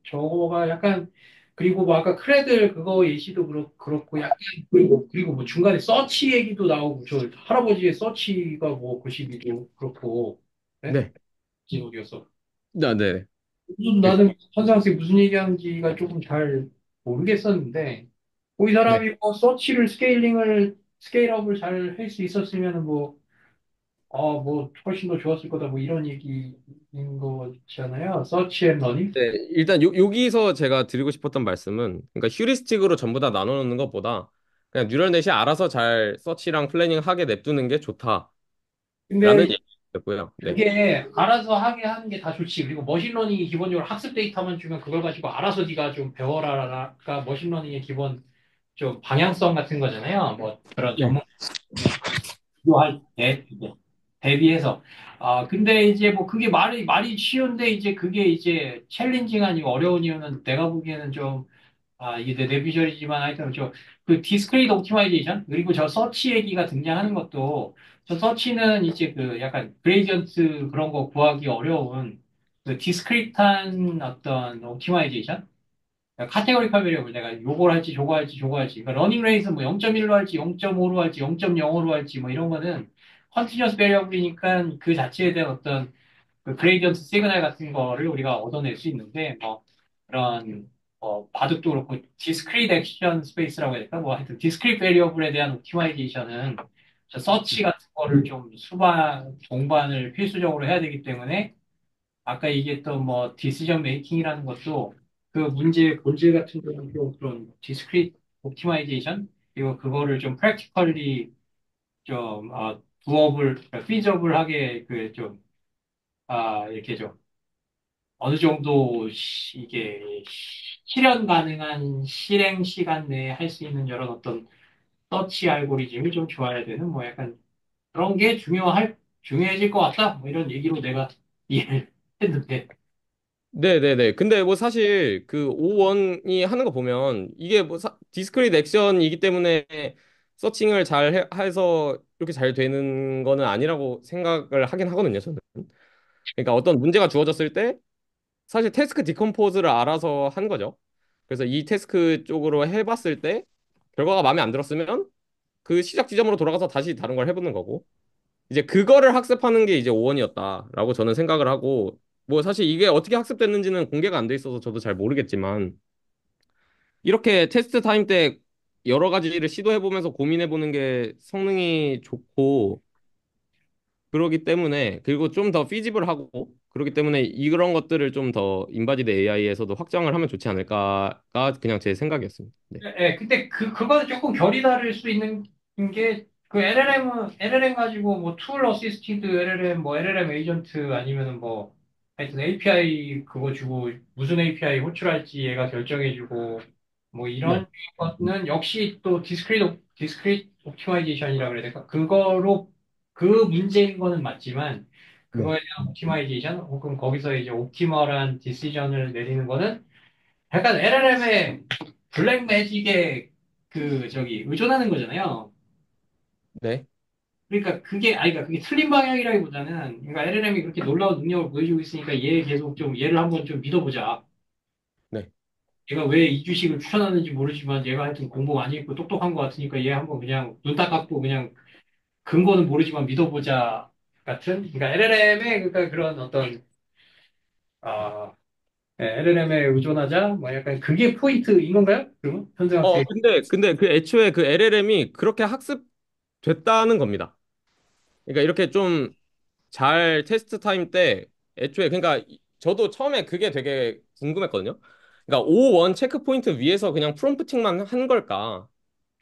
저거가 약간 그리고 뭐 아까 크레들 그거 예시도 그렇고 약간 그리고 뭐 중간에 서치 얘기도 나오고 저 할아버지의 서치가 뭐 그 시기도 그렇고 네? 네. 기록이었어. 네. 무슨 그, 나는 현상학생 무슨 얘기하는지가 조금 잘 모르겠었는데 이 네. 사람이 뭐 서치를 스케일업을 잘 할 수 있었으면 뭐 훨씬 더 좋았을 거다 뭐 이런 얘기인 거잖아요. 서치 앤 러닝. 네, 일단 여기서 제가 드리고 싶었던 말씀은 그러니까 휴리스틱으로 전부 다 나눠놓는 것보다 그냥 뉴럴넷이 알아서 잘 서치랑 플래닝 하게 냅두는 게 좋다라는 근데 얘기였고요. 네. 그게 알아서 하게 하는 게 다 좋지. 그리고 머신러닝이 기본적으로 학습 데이터만 주면 그걸 가지고 알아서 네가 좀 배워라가 머신러닝의 기본 좀 방향성 같은 거잖아요. 뭐 그런 네. 전문 비교할 때 대비해서 근데 이제 뭐 그게 말이 쉬운데 이제 그게 이제 챌린징 아니고 어려운 이유는 내가 보기에는 좀 이게 내 비주얼이지만 하여튼 저그 디스크리트 옵티마이제이션 그리고 저 서치 얘기가 등장하는 것도 저 서치는 이제 그 약간 그레이디언트 그런 거 구하기 어려운 그 디스크리트한 어떤 옵티마이제이션 카테고리컬 베리어블 내가 요걸 할지 저거 할지 저거 할지 그러니까 러닝 레이스 뭐 0.1로 할지 0.5로 할지 0.0으로 할지 뭐 이런 거는 컨티뉴어스 베리어블이니까 그 자체에 대한 어떤 그 그레이디언트 시그널 같은 거를 우리가 얻어낼 수 있는데 뭐 그런 바둑도 그렇고 디스크리트 액션 스페이스라고 해야 될까 뭐 하여튼 디스크리트 베리어블에 대한 옵티마이제이션은 저 서치 같은 거를 좀 수반 동반을 필수적으로 해야 되기 때문에 아까 얘기했던 뭐 디시전 메이킹이라는 것도 그 문제의 본질 같은 경우는 좀 그런 디스크리트 옵티마이제이션 그리고 그거를 좀 프랙티컬리 좀 부업을 피저블하게 그 좀 이렇게 좀 어느 정도 이게 실현 가능한 실행 시간 내에 할 수 있는 이런 어떤 서치 알고리즘이 좀 좋아야 되는 뭐 약간 그런 게 중요해질 것 같다 뭐 이런 얘기로 내가 이해를 했는데 네네네. 근데 뭐 사실 그 O1이 하는 거 보면 이게 뭐 디스크리트 액션이기 때문에 서칭을 잘 해서 이렇게 잘 되는 거는 아니라고 생각을 하긴 하거든요, 저는. 그러니까 어떤 문제가 주어졌을 때 사실 태스크 디컴포즈를 알아서 한 거죠. 그래서 이 태스크 쪽으로 해봤을 때 결과가 마음에 안 들었으면 그 시작 지점으로 돌아가서 다시 다른 걸 해보는 거고 이제 그거를 학습하는 게 이제 오원이었다라고 저는 생각을 하고 뭐 사실 이게 어떻게 학습됐는지는 공개가 안 돼 있어서 저도 잘 모르겠지만 이렇게 테스트 타임 때 여러 가지를 시도해보면서 고민해보는 게 성능이 좋고 그러기 때문에 그리고 좀 더 피지블하고 그러기 때문에 이런 것들을 좀 더 인바디드 AI에서도 확장을 하면 좋지 않을까가 그냥 제 생각이었습니다. 네. 예, 근데 그거는 조금 결이 다를 수 있는 게, 그 LLM 가지고 뭐 툴 어시스티드 LLM, 뭐 LLM 에이전트 아니면은 뭐, 하여튼 API 그거 주고 무슨 API 호출할지 얘가 결정해주고, 뭐 네. 이런 거는 역시 또 디스크리트 옵티마이제이션이라 그래야 될까? 그거로, 그 문제인 거는 맞지만, 네. 그거에 대한 옵티마이제이션, 혹은 거기서 이제 옵티멀한 디시전을 내리는 거는 약간 LLM의 블랙 매직에 의존하는 거잖아요. 네. 그러니까 그러니까 그게 틀린 방향이라기보다는, 그러니까 LLM이 그렇게 놀라운 능력을 보여주고 있으니까 얘 계속 좀, 얘를 한번 좀 믿어보자. 네. 얘가 왜 이 주식을 추천하는지 모르지만 얘가 하여튼 공부 많이 했고 똑똑한 것 같으니까 얘 한번 그냥 눈 딱 감고 그냥 근거는 모르지만 믿어보자 같은, 그러니까 LLM의 그러니까 그런 어떤, LLM에 의존하자, 뭐 약간 그게 포인트인 건가요? 그러면? 현생학생. 근데 그 애초에 그 LLM이 그렇게 학습됐다는 겁니다. 그러니까 이렇게 좀 잘 테스트 타임 때 애초에 그러니까 저도 처음에 그게 되게 궁금했거든요. 그러니까 O1 체크 포인트 위에서 그냥 프롬프팅만 한 걸까?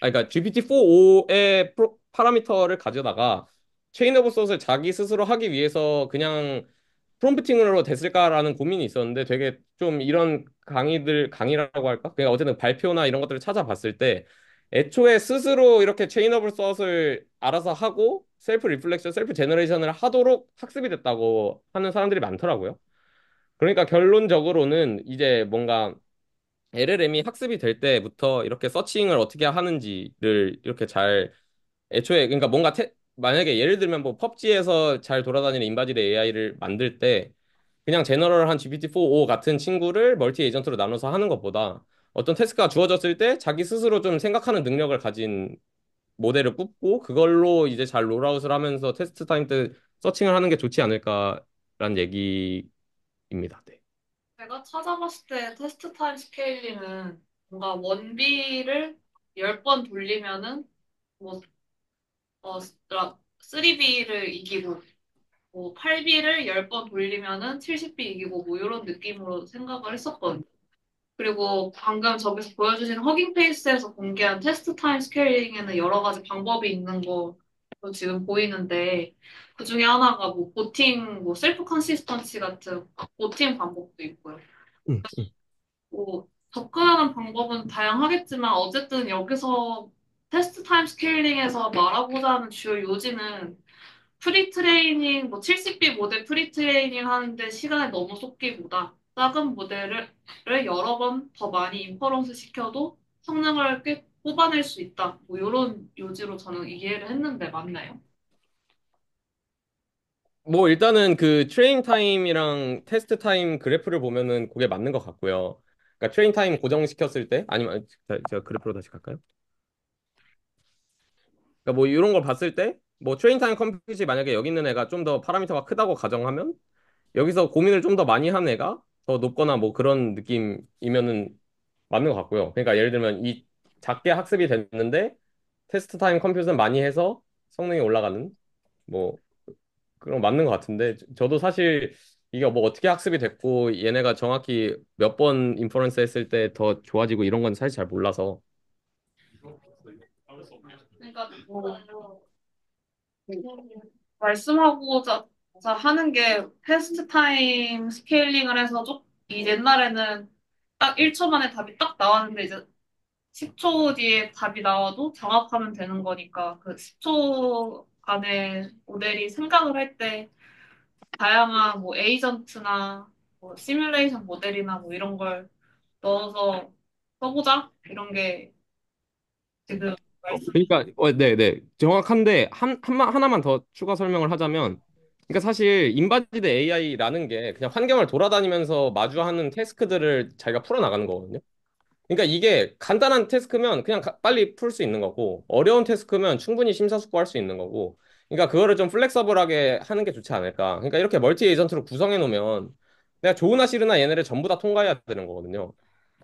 그러니까 GPT-4.5의 파라미터를 가져다가 체인 오브 솥을 자기 스스로 하기 위해서 그냥 프롬프팅으로 됐을까라는 고민이 있었는데 되게 좀 이런 강의라고 할까? 그러니까 어쨌든 발표나 이런 것들을 찾아봤을 때 애초에 스스로 이렇게 체인 오브 솥을 알아서 하고 셀프 리플렉션, 셀프 제너레이션을 하도록 학습이 됐다고 하는 사람들이 많더라고요. 그러니까 결론적으로는 이제 뭔가 LLM이 학습이 될 때부터 이렇게 서칭을 어떻게 하는지를 이렇게 잘 애초에 그러니까 뭔가 만약에 예를 들면 뭐 펍지에서 잘 돌아다니는 인바디드 AI를 만들 때 그냥 제너럴한 GPT-4o 같은 친구를 멀티 에이전트로 나눠서 하는 것보다 어떤 태스크가 주어졌을 때 자기 스스로 좀 생각하는 능력을 가진 모델을 뽑고 그걸로 이제 잘 롤아웃을 하면서 테스트 타임 때 서칭을 하는 게 좋지 않을까라는 얘기입니다. 네. 제가 찾아봤을 때 테스트 타임 스케일링은 뭔가 원비를 10번 돌리면은 뭐, 3B를 이기고, 뭐, 8B를 10번 돌리면은 70B 이기고, 뭐, 이런 느낌으로 생각을 했었거든요. 그리고 방금 저기서 보여주신 허깅 페이스에서 공개한 테스트 타임 스케일링에는 여러 가지 방법이 있는 거 지금 보이는데, 그 중에 하나가 뭐, 보팅, 뭐, 셀프 컨시스턴시 같은 보팅 방법도 있고요. 음, 뭐, 접근하는 방법은 다양하겠지만, 어쨌든 여기서 테스트 타임 스케일링에서 말하고자 하는 주요 요지는 프리 트레이닝, 뭐 70B 모델 프리 트레이닝 하는데 시간을 너무 쏟기보다 작은 모델을 여러 번 더 많이 인퍼런스 시켜도 성능을 꽤 뽑아낼 수 있다. 뭐 이런 요지로 저는 이해를 했는데 맞나요? 뭐 일단은 그 트레인 타임이랑 테스트 타임 그래프를 보면은 그게 맞는 것 같고요. 그러니까 트레인 타임 고정시켰을 때 아니면 제가 그래프로 다시 갈까요? 그러니까 뭐 이런 걸 봤을 때 뭐 트레인 타임 컴퓨트이 만약에 여기 있는 애가 좀 더 파라미터가 크다고 가정하면 여기서 고민을 좀 더 많이 한 애가 더 높거나 뭐 그런 느낌이면은 맞는 것 같고요. 그러니까 예를 들면 이 작게 학습이 됐는데 테스트 타임 컴퓨트는 많이 해서 성능이 올라가는 뭐 그런 거 맞는 것 같은데 저도 사실 이게 뭐 어떻게 학습이 됐고 얘네가 정확히 몇 번 인퍼런스 했을 때 더 좋아지고 이런 건 사실 잘 몰라서 그러니까 뭐 말씀하고자 하는 게 테스트 타임 스케일링을 해서 이 옛날에는 딱 1초 만에 답이 딱 나왔는데 이제 10초 뒤에 답이 나와도 정확하면 되는 거니까 그 10초 안에 모델이 생각을 할 때 다양한 뭐 에이전트나 뭐 시뮬레이션 모델이나 뭐 이런 걸 넣어서 써보자 이런 게 지금 말씀. 그러니까 네네 정확한데 하나만 더 추가 설명을 하자면 그러니까 사실 인바디드 AI라는 게 그냥 환경을 돌아다니면서 마주하는 태스크들을 자기가 풀어나가는 거거든요. 그러니까 이게 간단한 태스크면 그냥 빨리 풀 수 있는 거고 어려운 태스크면 충분히 심사숙고할 수 있는 거고 그러니까 그거를 좀 플렉서블하게 하는 게 좋지 않을까. 그러니까 이렇게 멀티 에이전트로 구성해 놓으면 내가 좋으나 싫으나 얘네를 전부 다 통과해야 되는 거거든요.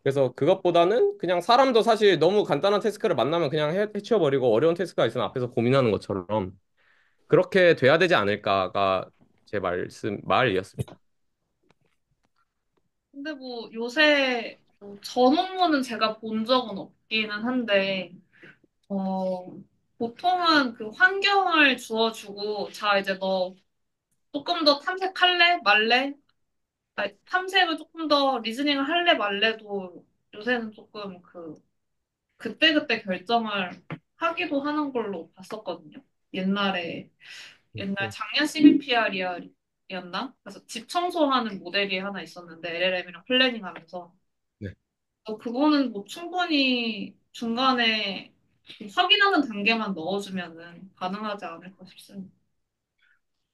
그래서 그것보다는 그냥 사람도 사실 너무 간단한 태스크를 만나면 그냥 해치워버리고 어려운 태스크가 있으면 앞에서 고민하는 것처럼 그렇게 돼야 되지 않을까가 제 말이었습니다. 근데 뭐 요새 뭐 전원문은 제가 본 적은 없기는 한데 어, 보통은 그 환경을 주어주고 자 이제 너 조금 더 탐색할래 말래 아니, 탐색을 조금 더 리즈닝을 할래 말래도 요새는 조금 그때그때 결정을 하기도 하는 걸로 봤었거든요. 옛날에, 옛날 작년 CBPR이었나? 그래서 집 청소하는 모델이 하나 있었는데, LLM이랑 플래닝 하면서. 네. 그거는 뭐 충분히 중간에 확인하는 단계만 넣어주면은 가능하지 않을까 싶습니다.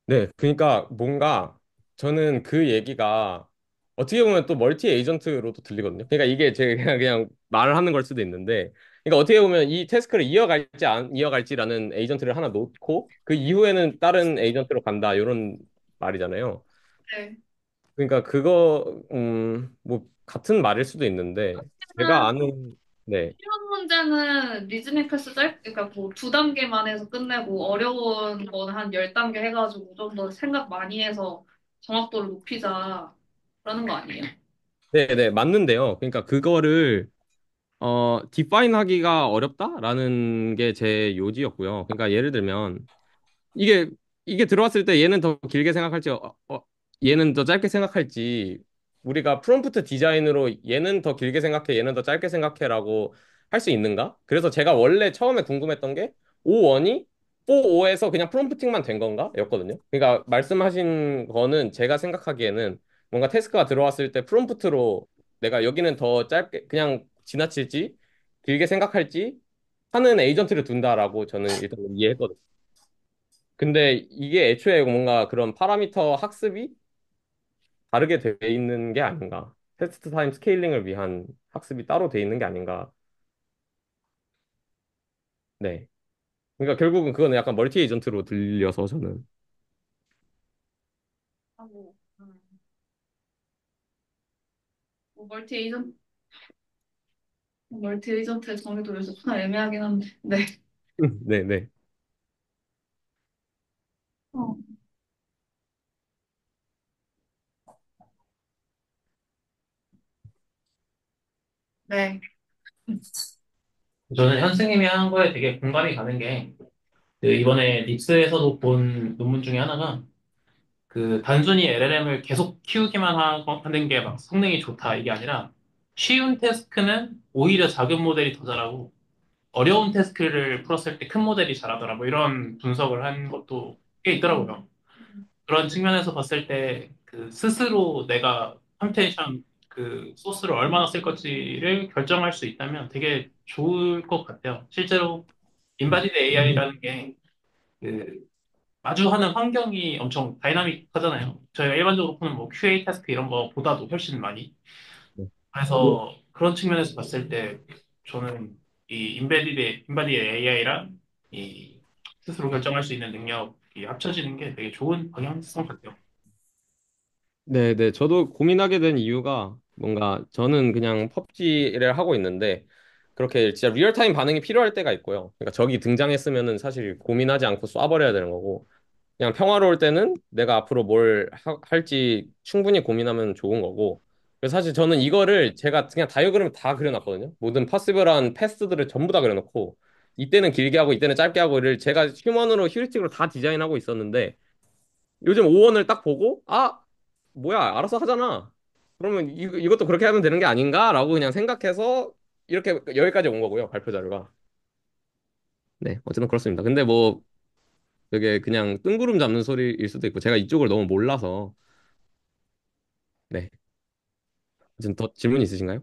네, 그러니까 뭔가 저는 그 얘기가 어떻게 보면 또 멀티 에이전트로도 들리거든요. 그러니까 이게 제가 그냥 말을 하는 걸 수도 있는데, 그러니까 어떻게 보면 이 태스크를 이어갈지 안 이어갈지라는 에이전트를 하나 놓고 그 이후에는 다른 에이전트로 간다 이런 말이잖아요. 네. 그러니까 그거 뭐 같은 말일 수도 있는데 제가 아는 네. 쉬운 문제는 리즈닝 패스 그러니까 뭐 2단계만 해서 끝내고 어려운 거는 한 10단계 해가지고 좀 더 생각 많이 해서 정확도를 높이자라는 거 아니에요? 네네, 맞는데요. 그러니까 그거를 디파인 하기가 어렵다라는 게 제 요지였고요. 그러니까 예를 들면 이게 이게 들어왔을 때 얘는 더 길게 생각할지 얘는 더 짧게 생각할지 우리가 프롬프트 디자인으로 얘는 더 길게 생각해 얘는 더 짧게 생각해라고 할 수 있는가? 그래서 제가 원래 처음에 궁금했던 게 5원이 4.5에서 그냥 프롬프팅만 된 건가? 였거든요. 그러니까 말씀하신 거는 제가 생각하기에는 뭔가 태스크가 들어왔을 때 프롬프트로 내가 여기는 더 짧게 그냥 지나칠지 길게 생각할지 하는 에이전트를 둔다라고 저는 일단 이해했거든요. 근데 이게 애초에 뭔가 그런 파라미터 학습이 다르게 돼 있는 게 아닌가. 테스트 타임 스케일링을 위한 학습이 따로 돼 있는 게 아닌가. 네. 그러니까 결국은 그거는 약간 멀티 에이전트로 들려서 저는. 하고, 뭐 멀티 에이전트의 정의도 요새 참 애매하긴 한데. 네. 네네. 어, 네. 저는 현승님이 하는 거에 되게 공감이 가는 게, 그 이번에 닉스에서도 본 논문 중에 하나가, 그 단순히 LLM을 계속 키우기만 하는 게 막 성능이 좋다 이게 아니라, 쉬운 태스크는 오히려 작은 모델이 더 잘하고, 어려운 태스크를 풀었을 때 큰 모델이 잘하더라. 뭐 이런 분석을 한 것도 꽤 있더라고요. 그런 측면에서 봤을 때 그 스스로 내가 컴퓨테이션 그 소스를 얼마나 쓸 건지를 결정할 수 있다면 되게 좋을 것 같아요. 실제로 인바디드 AI라는 게 그 마주하는 환경이 엄청 다이나믹하잖아요. 저희가 일반적으로 푸는 뭐 QA 태스크 이런 거보다도 훨씬 많이. 그래서 그런 측면에서 봤을 때 저는 이 인바디드 AI랑 이 스스로 결정할 수 있는 능력이 합쳐지는 게 되게 좋은 방향성 같아요. 네네. 저도 고민하게 된 이유가 뭔가 저는 그냥 펍지를 하고 있는데 그렇게 진짜 리얼타임 반응이 필요할 때가 있고요. 그러니까 적이 등장했으면은 사실 고민하지 않고 쏴버려야 되는 거고 그냥 평화로울 때는 내가 앞으로 뭘 할지 충분히 고민하면 좋은 거고. 그래서 사실 저는 이거를 제가 그냥 다이어그램 다 그려놨거든요. 모든 퍼시블한 패스들을 전부 다 그려놓고 이때는 길게 하고 이때는 짧게 하고를 제가 휴먼으로 휴리스틱으로 다 디자인하고 있었는데 요즘 5원을 딱 보고 뭐야 알아서 하잖아. 그러면 이것도 그렇게 하면 되는 게 아닌가라고 그냥 생각해서 이렇게 여기까지 온 거고요. 발표 자료가. 네, 어쨌든 그렇습니다. 근데 뭐 되게 그냥 뜬구름 잡는 소리일 수도 있고 제가 이쪽을 너무 몰라서 네. 지금 더 질문 있으신가요?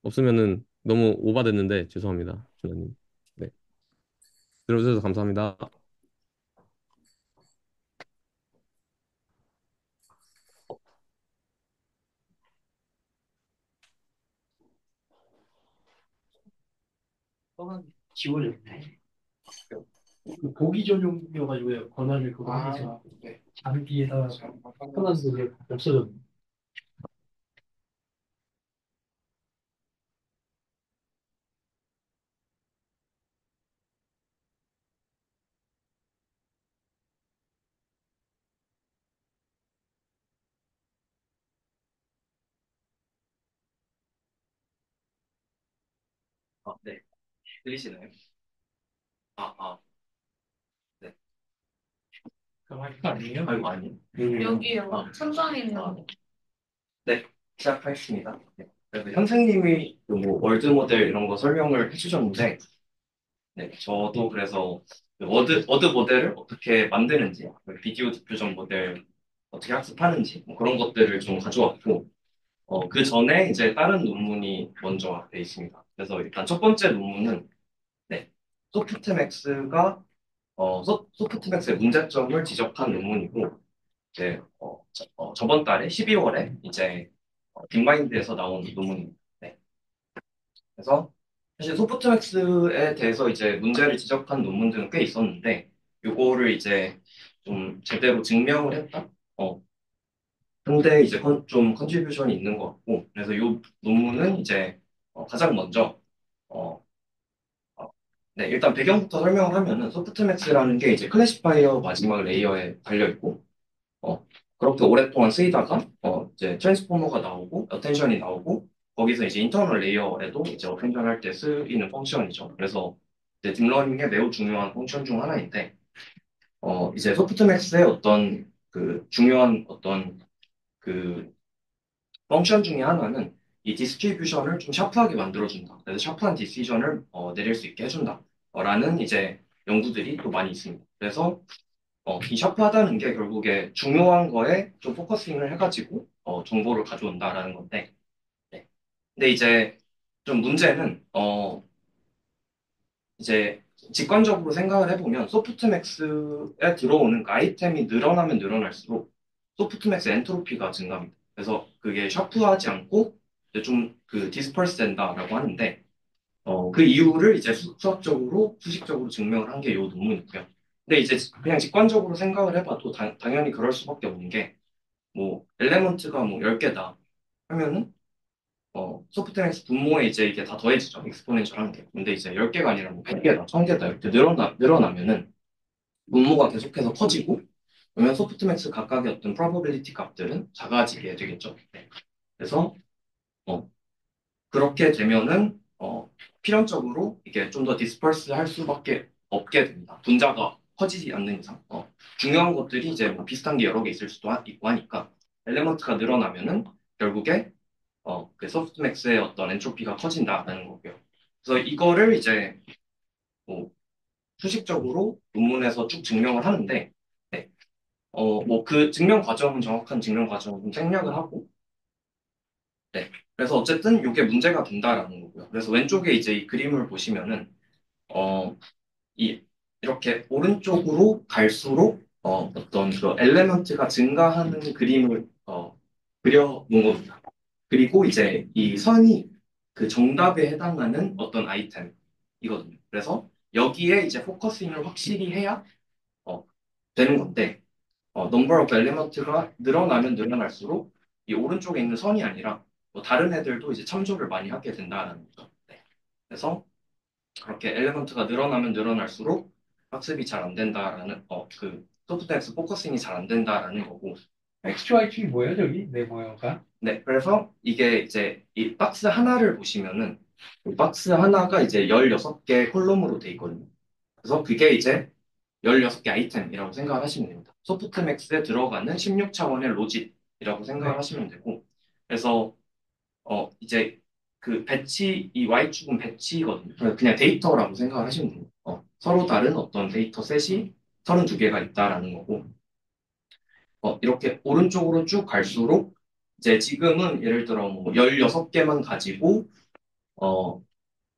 없으면은 너무 오바됐는데 죄송합니다. 준호님. 네. 들어주셔서 감사합니다. 지원이 없네. 그 보기 전용이어가지고 권한을 그거 하면서 잠기에다 편한데 왜 없어졌네. 네. 들리시나요? 아, 아, 네. 그 마이크 아니에요? 아이고, 아니. 여기요. 아, 천장에 있는 거. 네. 시작하겠습니다. 네. 그래서 현생님이 그뭐 월드 모델 이런 거 설명을 해주셨는데, 네. 저도 그래서 그 워드 모델을 어떻게 만드는지, 그 비디오 디퓨전 모델 어떻게 학습하는지, 뭐 그런 것들을 좀 가져왔고, 그 전에 이제 다른 논문이 먼저 돼 있습니다. 그래서 일단 첫 번째 논문은, 네. 소프트맥스가 소프트맥스의 문제점을 지적한 논문이고, 이제 저번 달에 12월에 이제 빅마인드에서 나온 논문입니다. 네. 그래서 사실 소프트맥스에 대해서 이제 문제를 지적한 논문들은 꽤 있었는데, 요거를 이제 좀 제대로 증명을 했다. 근데 이제 좀 컨트리뷰션이 있는 것 같고, 그래서 요 논문은 이제 가장 먼저 어, 네, 일단 배경부터 설명을 하면은 소프트맥스라는 게 이제 클래시파이어 마지막 레이어에 달려 있고, 어, 그렇게 오랫동안 쓰이다가 이제 트랜스포머가 나오고 어텐션이 나오고 거기서 이제 인터널 레이어에도 이제 어텐션 할 때 쓰이는 펑션이죠. 그래서 이제 딥러닝의 매우 중요한 펑션 중 하나인데, 이제 소프트맥스의 어떤 그 중요한 어떤 그 펑션 중에 하나는 이 디스트리뷰션을 좀 샤프하게 만들어준다. 그래서 샤프한 디시전을 내릴 수 있게 해준다. 라는 이제 연구들이 또 많이 있습니다. 그래서 이 샤프하다는 게 결국에 중요한 거에 좀 포커싱을 해가지고 정보를 가져온다라는 건데, 네. 근데 이제 좀 문제는 이제 직관적으로 생각을 해보면 소프트맥스에 들어오는 그 아이템이 늘어나면 늘어날수록 소프트맥스 엔트로피가 증가합니다. 그래서 그게 샤프하지 않고 좀 그 디스퍼스 된다라고 하는데 그 이유를 이제 수학적으로 수식적으로 증명을 한 게 이 논문이고요. 근데 이제 그냥 직관적으로 생각을 해봐도 당연히 그럴 수밖에 없는 게 뭐 엘레먼트가 뭐 10개다 하면은 소프트맥스 분모에 이제 이게 다 더해지죠. 익스포넨셜한 게. 근데 이제 10개가 아니라 뭐 100개다, 1000개다 이렇게 늘어나면은 분모가 계속해서 커지고 그러면 소프트맥스 각각의 어떤 probability 값들은 작아지게 되겠죠. 네. 그래서 어, 그렇게 되면은 필연적으로 이게 좀 더 디스퍼스 할 수밖에 없게 됩니다. 분자가 커지지 않는 이상. 중요한 것들이 이제 뭐 비슷한 게 여러 개 있을 수도 있고 하니까 엘레먼트가 늘어나면은 결국에 그 소프트맥스의 어떤 엔트로피가 커진다라는 거고요. 그래서 이거를 이제 뭐 수식적으로 논문에서 쭉 증명을 하는데, 네. 뭐 그 증명 과정은 정확한 증명 과정은 좀 생략을 하고, 네. 그래서 어쨌든 이게 문제가 된다라는 거고요. 그래서 왼쪽에 이제 이 그림을 보시면은, 어, 이, 이렇게 오른쪽으로 갈수록, 어떤 그 엘레먼트가 증가하는 그림을, 그려 놓은 겁니다. 그리고 이제 이 선이 그 정답에 해당하는 어떤 아이템이거든요. 그래서 여기에 이제 포커싱을 확실히 해야, 어, 되는 건데, number of element가 늘어나면 늘어날수록 이 오른쪽에 있는 선이 아니라 뭐 다른 애들도 이제 참조를 많이 하게 된다는 거죠. 네. 그래서 그렇게 엘리먼트가 늘어나면 늘어날수록 학습이 잘 안 된다라는 그 소프트엑스 포커싱이 잘 안 된다라는 거고. XY축이 뭐예요, 저기? 네, 모양가? 네, 그래서 이게 이제 이 박스 하나를 보시면은 이 박스 하나가 이제 16개 콜롬으로 돼 있거든요. 그래서 그게 이제 16개 아이템이라고 생각을 하시면 됩니다. 소프트맥스에 들어가는 16차원의 로직이라고 생각을 네. 하시면 되고, 그래서 이제 그 배치, 이 Y축은 배치거든요. 그냥 데이터라고 생각을 하시면 돼요. 서로 다른 어떤 데이터 셋이 32개가 있다라는 거고, 이렇게 오른쪽으로 쭉 갈수록, 이제 지금은 예를 들어 뭐 16개만 가지고, 어,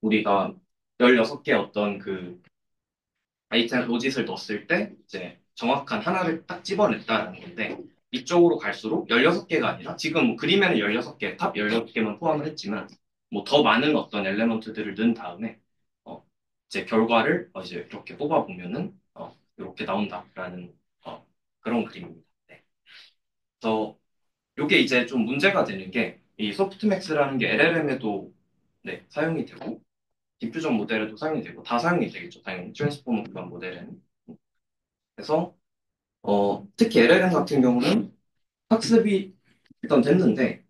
우리가 16개 어떤 그 아이템 로짓을 넣었을 때, 이제 정확한 하나를 딱 집어냈다라는 건데, 이쪽으로 갈수록 16개가 아니라, 지금 뭐 그림에는 16개, 탑 16개만 포함을 했지만, 뭐 더 많은 어떤 엘레먼트들을 넣은 다음에, 이제 결과를 이제 이렇게 뽑아보면은, 이렇게 나온다라는, 그런 그림입니다. 네. 그래서 이게 이제 좀 문제가 되는 게, 이 소프트맥스라는 게 LLM에도 네, 사용이 되고, 디퓨전 모델에도 사용이 되고, 다 사용이 되겠죠. 당연히 트랜스포머 기반 모델에는. 그래서 특히 LLM 같은 경우는 학습이 일단 됐는데,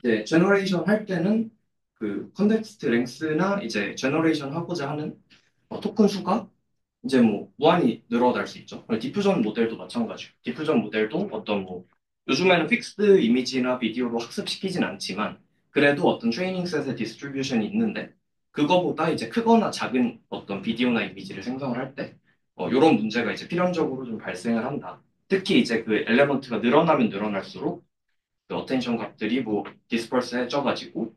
이제 제너레이션 할 때는 그 컨텍스트 랭스나 이제 제너레이션 하고자 하는 토큰 수가 이제 뭐 무한히 늘어날 수 있죠. 디퓨전 모델도 마찬가지고, 디퓨전 모델도 어떤 뭐 요즘에는 픽스드 이미지나 비디오로 학습시키진 않지만 그래도 어떤 트레이닝 셋의 디스트리뷰션이 있는데 그거보다 이제 크거나 작은 어떤 비디오나 이미지를 생성을 할 때 이런 문제가 이제 필연적으로 좀 발생을 한다. 특히 이제 그 엘레먼트가 늘어나면 늘어날수록 그 어텐션 값들이 뭐 디스퍼스해져가지고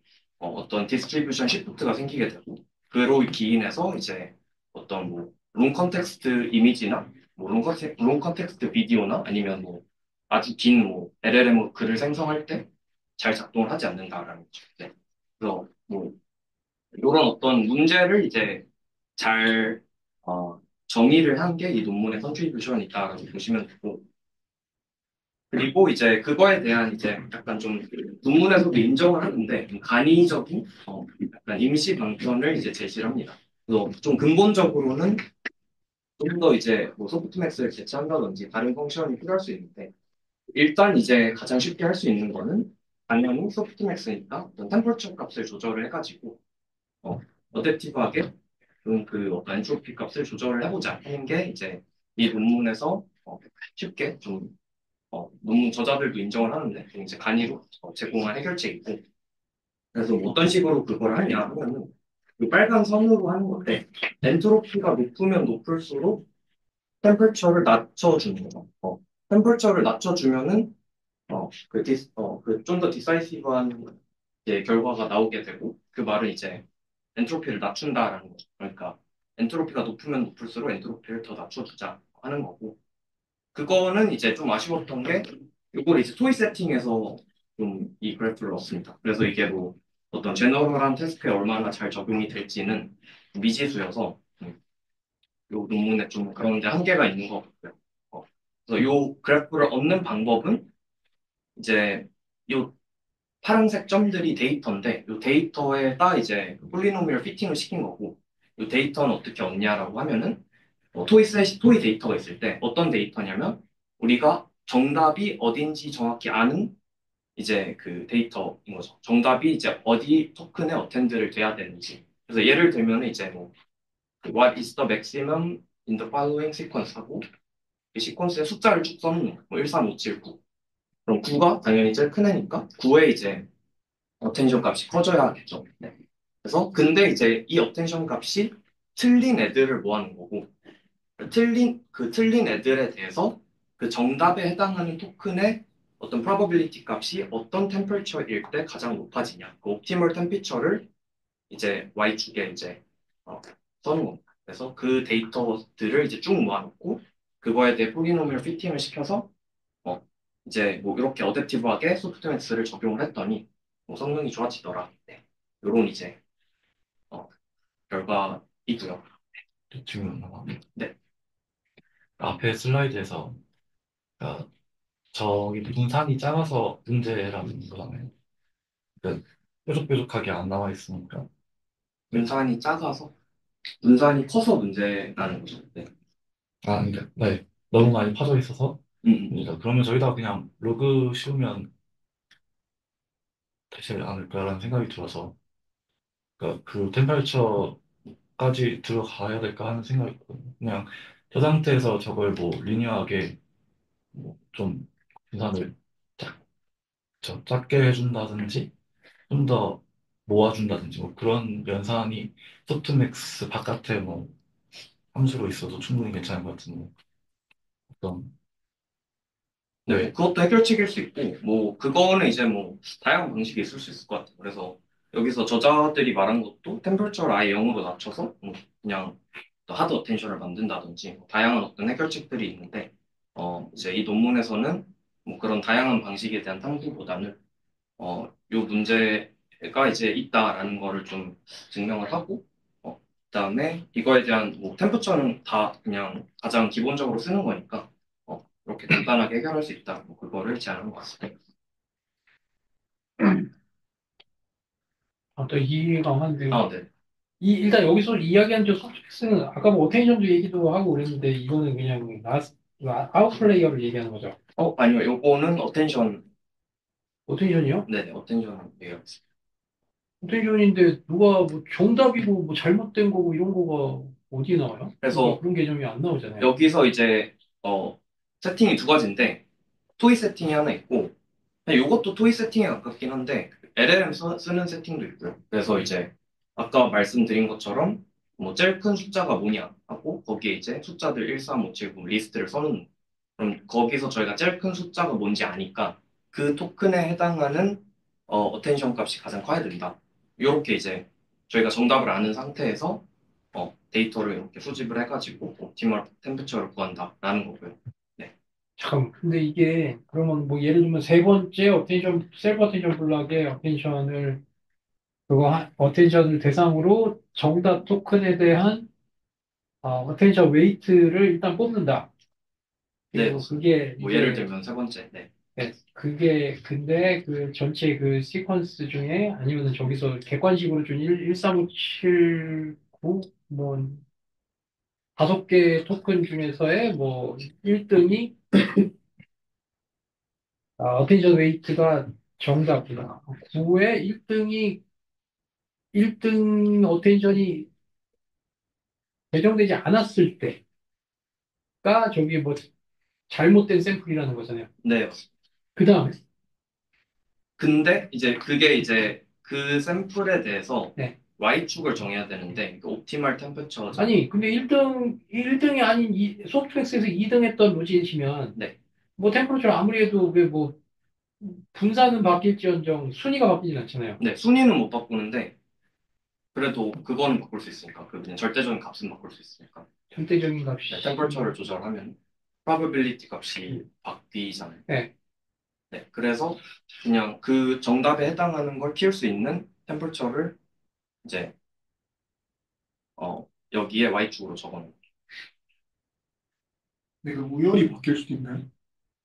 떤 디스트리뷰션 시프트가 생기게 되고 그로 기인해서 이제 어떤 뭐 롱 컨텍스트 이미지나 뭐 롱 컨텍스트 비디오나 아니면 뭐 아주 긴 뭐 LLM으로 글을 생성할 때 잘 작동을 하지 않는다라는 거죠. 네. 그래서 뭐 이런 어떤 문제를 이제 잘 정의를 한 게 이 논문의 컨트리뷰션이다라고 보시면 되고 그리고 이제 그거에 대한 이제 약간 좀 논문에서도 인정을 하는데 좀 간이적인 약간 임시 방편을 이제 제시를 합니다. 그래서 좀 근본적으로는 좀 더 이제 뭐 소프트맥스를 대체한다든지 다른 펑션이 필요할 수 있는데 일단 이제 가장 쉽게 할 수 있는 거는 당연히 소프트맥스니까 어떤 템퍼처 값을 조절을 해가지고 어, 어댑티브하게 그 어떤 엔트로피 값을 조절을 해보자 하는 게 이제 이 논문에서 쉽게 좀 논문 저자들도 인정을 하는데 좀 이제 간이로 제공한 해결책이고 그래서 뭐 어떤 식으로 그걸 하냐 하면은 그 빨간 선으로 하는 건데 엔트로피가 높으면 높을수록 템퍼처를 낮춰주는 거. 템퍼처를 낮춰주면은 좀 더 디사이시브한 결과가 나오게 되고 그 말은 이제 엔트로피를 낮춘다라는 거죠. 그러니까 엔트로피가 높으면 높을수록 엔트로피를 더 낮춰주자 하는 거고 그거는 이제 좀 아쉬웠던 게 이걸 이제 토이 세팅에서 좀 이 그래프를 넣었습니다. 그래서 이게 뭐 어떤 제너럴한 태스크에 얼마나 잘 적용이 될지는 미지수여서 요 논문에 좀 그런 데 한계가 있는 것 같고요. 그래서 요 그래프를 얻는 방법은 이제 요 파란색 점들이 데이터인데 이 데이터에다 이제 폴리노미얼 피팅을 시킨 거고 이 데이터는 어떻게 얻냐라고 하면은 토이 데이터가 있을 때 어떤 데이터냐면 우리가 정답이 어딘지 정확히 아는 이제 그 데이터인 거죠. 정답이 이제 어디 토큰에 어텐드를 돼야 되는지. 그래서 예를 들면 이제 뭐 What is the maximum in the following sequence 하고 이 시퀀스에 숫자를 쭉 써놓는 거예요. 뭐 13579. 그럼 9가 당연히 제일 큰 애니까 9에 이제 어텐션 값이 커져야겠죠. 네. 그래서 근데 이제 이 어텐션 값이 틀린 애들을 모아는 거고 틀린 애들에 대해서 그 정답에 해당하는 토큰의 어떤 probability 값이 어떤 템퍼처일 때 가장 높아지냐 그 옵티멀 템피처를 이제 y축에 이제 써는 겁니다. 그래서 그 데이터들을 이제 쭉 모아놓고 그거에 대해 폴리노미얼 피팅을 시켜서 어, 이제 뭐 이렇게 어댑티브하게 소프트맥스를 적용을 했더니 뭐 성능이 좋아지더라. 네. 요런 이제 어, 결과이고요. 질문 하나. 네. 앞에 슬라이드에서 그러니까 저기 분산이 작아서 문제라는 거잖아요. 그러니까 뾰족뾰족하게 안 나와 있으니까. 분산이 작아서 분산이 커서 문제라는 거죠. 네. 그러니까 네, 너무 많이 파져 있어서. 음, 음. 그러니까 그러면 저희가 그냥 로그 씌우면 되지 않을까라는 생각이 들어서 그러니까 그 템퍼처까지 들어가야 될까 하는 생각이 있거든요. 그냥 저 상태에서 저걸 뭐 리니어하게 뭐좀 분산을 작, 작게 해준다든지 좀 더 모아준다든지 뭐 그런 연산이 소프트맥스 바깥에 뭐 함수로 있어도 충분히 괜찮은 것 같은데 어떤 네, 뭐 네, 그것도 해결책일 수 있고, 뭐, 그거는 이제 뭐, 다양한 방식이 있을 수 있을 것 같아요. 그래서, 여기서 저자들이 말한 것도 템퍼처를 아예 0으로 낮춰서, 그냥, 하드 어텐션을 만든다든지, 뭐 다양한 어떤 해결책들이 있는데, 이제 이 논문에서는, 뭐 그런 다양한 방식에 대한 탐구보다는, 요 문제가 이제 있다라는 거를 좀 증명을 하고, 그다음에 이거에 대한 뭐 템퍼처는 다 그냥 가장 기본적으로 쓰는 거니까, 이렇게 간단하게 해결할 수 있다. 뭐 그거를 제안한 것 같습니다. 또 이해가 한데 아, 네. 일단 여기서 이야기한 저 소프트웨어는 아까 뭐 어테인션도 얘기도 하고 그랬는데 이거는 그냥 아웃플레이어를 얘기하는 거죠. 아니요. 요거는 어텐션, 어테인션이요? 네네, 어텐션 얘기하겠습니다. 어테인션인데 누가 뭐 정답이고 뭐 잘못된 거고 이런 거가 어디에 나와요? 그러니까 그래서 그런 개념이 안 나오잖아요. 여기서 이제, 세팅이 두 가지인데, 토이 세팅이 하나 있고, 이것도 토이 세팅에 가깝긴 한데 LLM 쓰는 세팅도 있고요. 그래서 이제 아까 말씀드린 것처럼 뭐 제일 큰 숫자가 뭐냐 하고 거기에 이제 숫자들 1, 3, 5, 7, 9 리스트를 써놓는 그럼 거기서 저희가 제일 큰 숫자가 뭔지 아니까 그 토큰에 해당하는 어텐션 값이 가장 커야 된다. 이렇게 이제 저희가 정답을 아는 상태에서 데이터를 이렇게 수집을 해가지고 옵티멀 템퍼처를 구한다라는 거고요. 네. 참, 근데 이게 그러면 뭐 예를 들면 세 번째 어텐션 셀프 어텐션 블락의 어텐션을 대상으로 정답 토큰에 대한 어텐션 웨이트를 일단 뽑는다. 네, 그리고 그게 뭐 예를 이제 들면 세 번째, 네. 그게 근데 그 전체 그 시퀀스 중에 아니면 저기서 객관식으로 준 1, 3, 5, 7, 9 뭐 5개 토큰 중에서의 뭐 1등이 어텐션 웨이트가 정답이다. 9에 1등 어텐션이 배정되지 않았을 때가 저기 뭐 잘못된 샘플이라는 거잖아요. 네. 그 다음에 근데 이제 그게 이제 그 샘플에 대해서 네. Y축을 정해야 되는데 그 옵티멀 템퍼처 아니 근데 1등이 아닌 소프트맥스에서 2등 했던 로지시면 네. 뭐 템퍼처를 아무리 해도 왜 뭐 분산은 바뀔지언정 순위가 바뀌진 않잖아요. 네, 순위는 못 바꾸는데 그래도 그거는 바꿀 수 있으니까 그 그냥 절대적인 값은 바꿀 수 있으니까 절대적인 값이. 네, 템퍼처를 조절하면 probability 값이 바뀌잖아요. 네. 네, 그래서 그냥 그 정답에 해당하는 걸 키울 수 있는 템퍼처를 이제 여기에 Y축으로 적어놓은 거죠. 근데 그 우열이 바뀔 수도 있나요?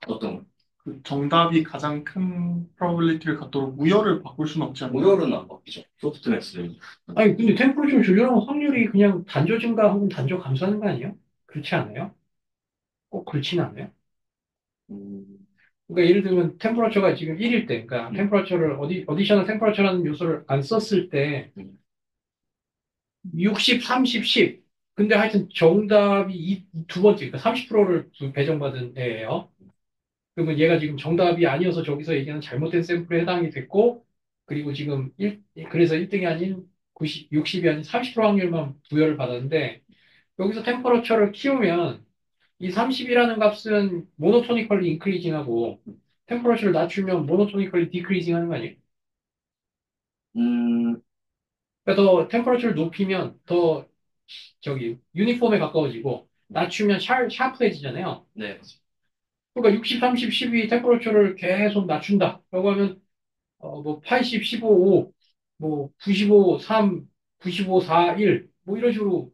어떤 거? 그 정답이 가장 큰 probability를 갖도록 우열을 바꿀 수는 없지 않나요? 무열은 안 바뀌죠. 소프트맥스는. 아니 근데 템퍼처를 조절하면 확률이 그냥 단조 증가 혹은 단조 감소하는 거 아니에요? 그렇지 않아요? 꼭 그렇지는 않아요? 음, 그러니까 예를 들면 템퍼러처가 지금 1일 때, 그러니까 템퍼러처를 어디셔널 템퍼러처라는 요소를 안 썼을 때 음. 60, 30, 10. 근데 하여튼 정답이 두 번째, 그러니까 30%를 배정받은 애예요. 그러면 얘가 지금 정답이 아니어서 저기서 얘기하는 잘못된 샘플에 해당이 됐고, 그리고 지금 그래서 1등이 아닌 90, 60이 아닌 30% 확률만 부여를 받았는데, 여기서 템퍼러처를 키우면 이 30이라는 값은 모노토니컬리 인크리징하고 템퍼러처를 낮추면 모노토니컬리 디크리징 하는 거 아니에요? 음, 그러니까 더 템퍼러처를 높이면 더 저기 유니폼에 가까워지고 낮추면 샤프해지잖아요. 네. 그러니까 60, 30, 12 템퍼러처를 계속 낮춘다라고 하면 뭐 80, 15, 5, 뭐 95, 3, 95, 4, 1, 뭐 이런 식으로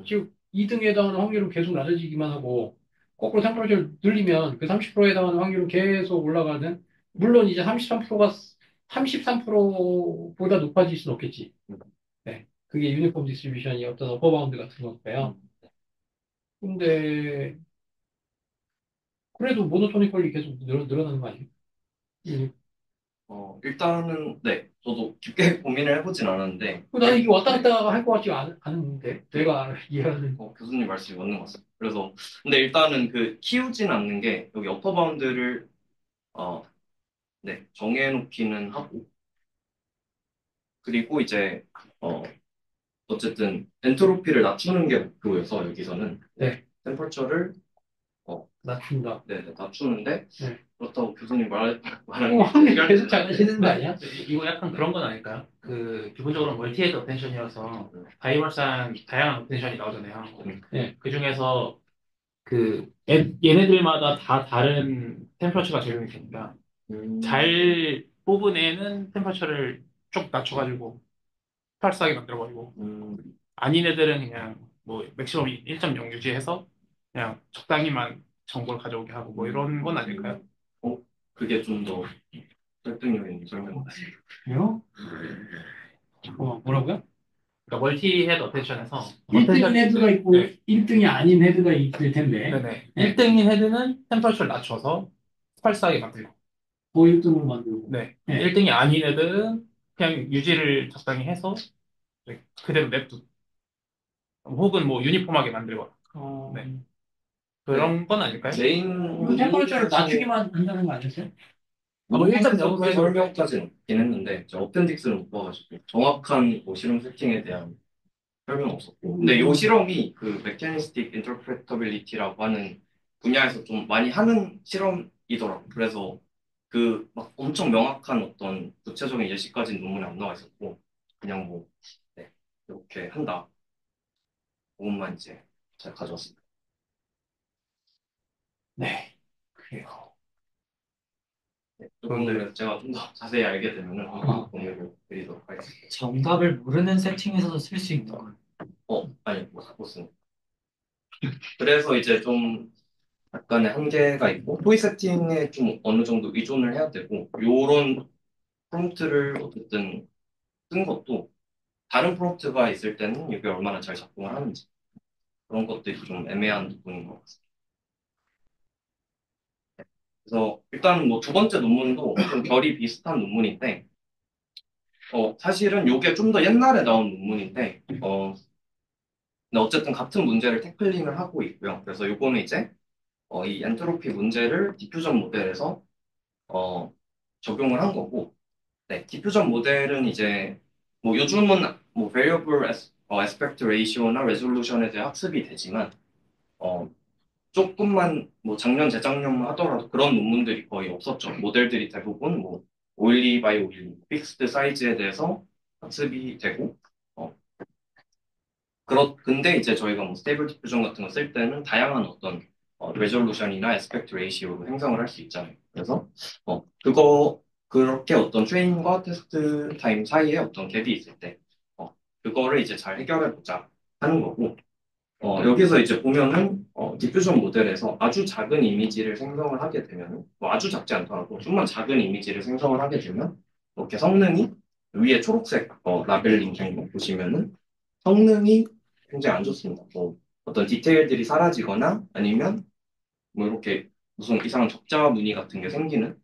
즉 2등에 해당하는 확률은 계속 낮아지기만 하고 거꾸로 템퍼러처를 늘리면 그 30%에 해당하는 확률은 계속 올라가는 물론 이제 33%보다 높아질 수는 없겠지. 네. 그게 유니폼 디스트리뷰션이 어떤 어퍼 바운드 같은 건가요? 근데 그래도 모노토니컬리 계속 늘어나는 거 아니에요? 음. 일단은 네. 저도 깊게 고민을 해보진 않았는데 나는 이게 왔다 갔다 할 것 같지 않은데 내가 이해하는 교수님 말씀이 맞는 것 같습니다. 그래서 근데 일단은 그 키우진 않는 게 여기 어퍼 바운드를 어, 네, 정해놓기는 하고 그리고 이제 어쨌든 엔트로피를 낮추는 게 목표여서 여기서는 네. 템퍼처를 낮춘다. 네, 낮추는데 네. 그렇다고 교수님 확률 계속 작아지는 거 아니야? 이거 약간 그런 건 아닐까요? 그 기본적으로 멀티헤드 어텐션이어서 다이버스한 다양한 어텐션이 나오잖아요. 네. 그 중에서 얘네들마다 다 다른 템퍼처가 적용이 되니까 잘 뽑은 애는 템퍼처를 쭉 낮춰가지고 팔싸게 만들어버리고 아닌 애들은 그냥 뭐 맥시멈 1.0 유지해서 그냥 적당히만 정보를 가져오게 하고 뭐 이런 건 아닐까요? 그게 좀 더 설득력 있는 설명 그래요? 뭐라고요? 그러니까 멀티헤드 어텐션에서 1등인 헤드가 있고 네. 1등이 아닌 헤드가 있을 텐데 네네. 네. 1등인 헤드는 템퍼처를 낮춰서 스팔스하게 만들고 그 1등으로 만들고 네. 네. 1등이 아닌 애들은 그냥 유지를 적당히 해서 그대로 냅두고 혹은 뭐 유니폼하게 만들거나 네. 그런 건 아닐까요? 메인 템퍼러처를 낮추기만 한다는 거 아니었어요? 뭐 1.0으로 해서 설명까지는 없긴 했는데 어펜딕스를 못 봐가지고 정확한 뭐 실험 세팅에 대한 설명 없었고 근데 이 실험이 그 메커니스틱 인터프레터빌리티라고 하는 분야에서 좀 많이 하는 실험이더라고 그래서 그 막 엄청 명확한 어떤 구체적인 예시까지는 논문에 안 나와 있었고 그냥 뭐 네, 이렇게 한다 그것만 이제 잘 가져왔습니다. 네. 그래요. 네, 조금 제가 좀 더 자세히 알게 되면은 공유를 드리도록 하겠습니다. 정답을 모르는 세팅에서도 쓸 수 있는 거예요. 아니 못 쓰는. 그래서 이제 좀 약간의 한계가 있고 토의 세팅에 좀 어느 정도 의존을 해야 되고 요런 프롬프트를 어쨌든 쓴 것도 다른 프롬프트가 있을 때는 이게 얼마나 잘 작동을 하는지 그런 것들이 좀 애매한 부분인 것 같습니다. 그래서 일단 뭐 두 번째 논문도 좀 결이 비슷한 논문인데 사실은 이게 좀 더 옛날에 나온 논문인데 근데 어쨌든 같은 문제를 태클링을 하고 있고요. 그래서 요거는 이제 이 엔트로피 문제를 디퓨전 모델에서 어, 적용을 한 거고, 네, 디퓨전 모델은 이제 뭐 요즘은 뭐 variable aspect ratio나 resolution에 대해 학습이 되지만 어, 조금만 뭐 작년 재작년만 하더라도 그런 논문들이 거의 없었죠. 모델들이 대부분 뭐 오일리 바이 오일리, 픽스드 사이즈에 대해서 학습이 되고 근데 이제 저희가 뭐 스테이블 디퓨전 같은 거 쓸 때는 다양한 어떤 레졸루션이나 에스펙트 레이시오로 생성을 할 수 있잖아요. 그래서 그렇게 어떤 트레이닝과 테스트 타임 사이에 어떤 갭이 있을 때 그거를 이제 잘 해결해 보자 하는 거고 여기서 이제 보면은 디퓨전 모델에서 아주 작은 이미지를 생성을 하게 되면 뭐 아주 작지 않더라도 좀만 작은 이미지를 생성을 하게 되면 이렇게 성능이 위에 초록색 라벨링 된 거 보시면은 성능이 굉장히 안 좋습니다. 뭐 어떤 디테일들이 사라지거나 아니면 뭐 이렇게 무슨 이상한 적자 무늬 같은 게 생기는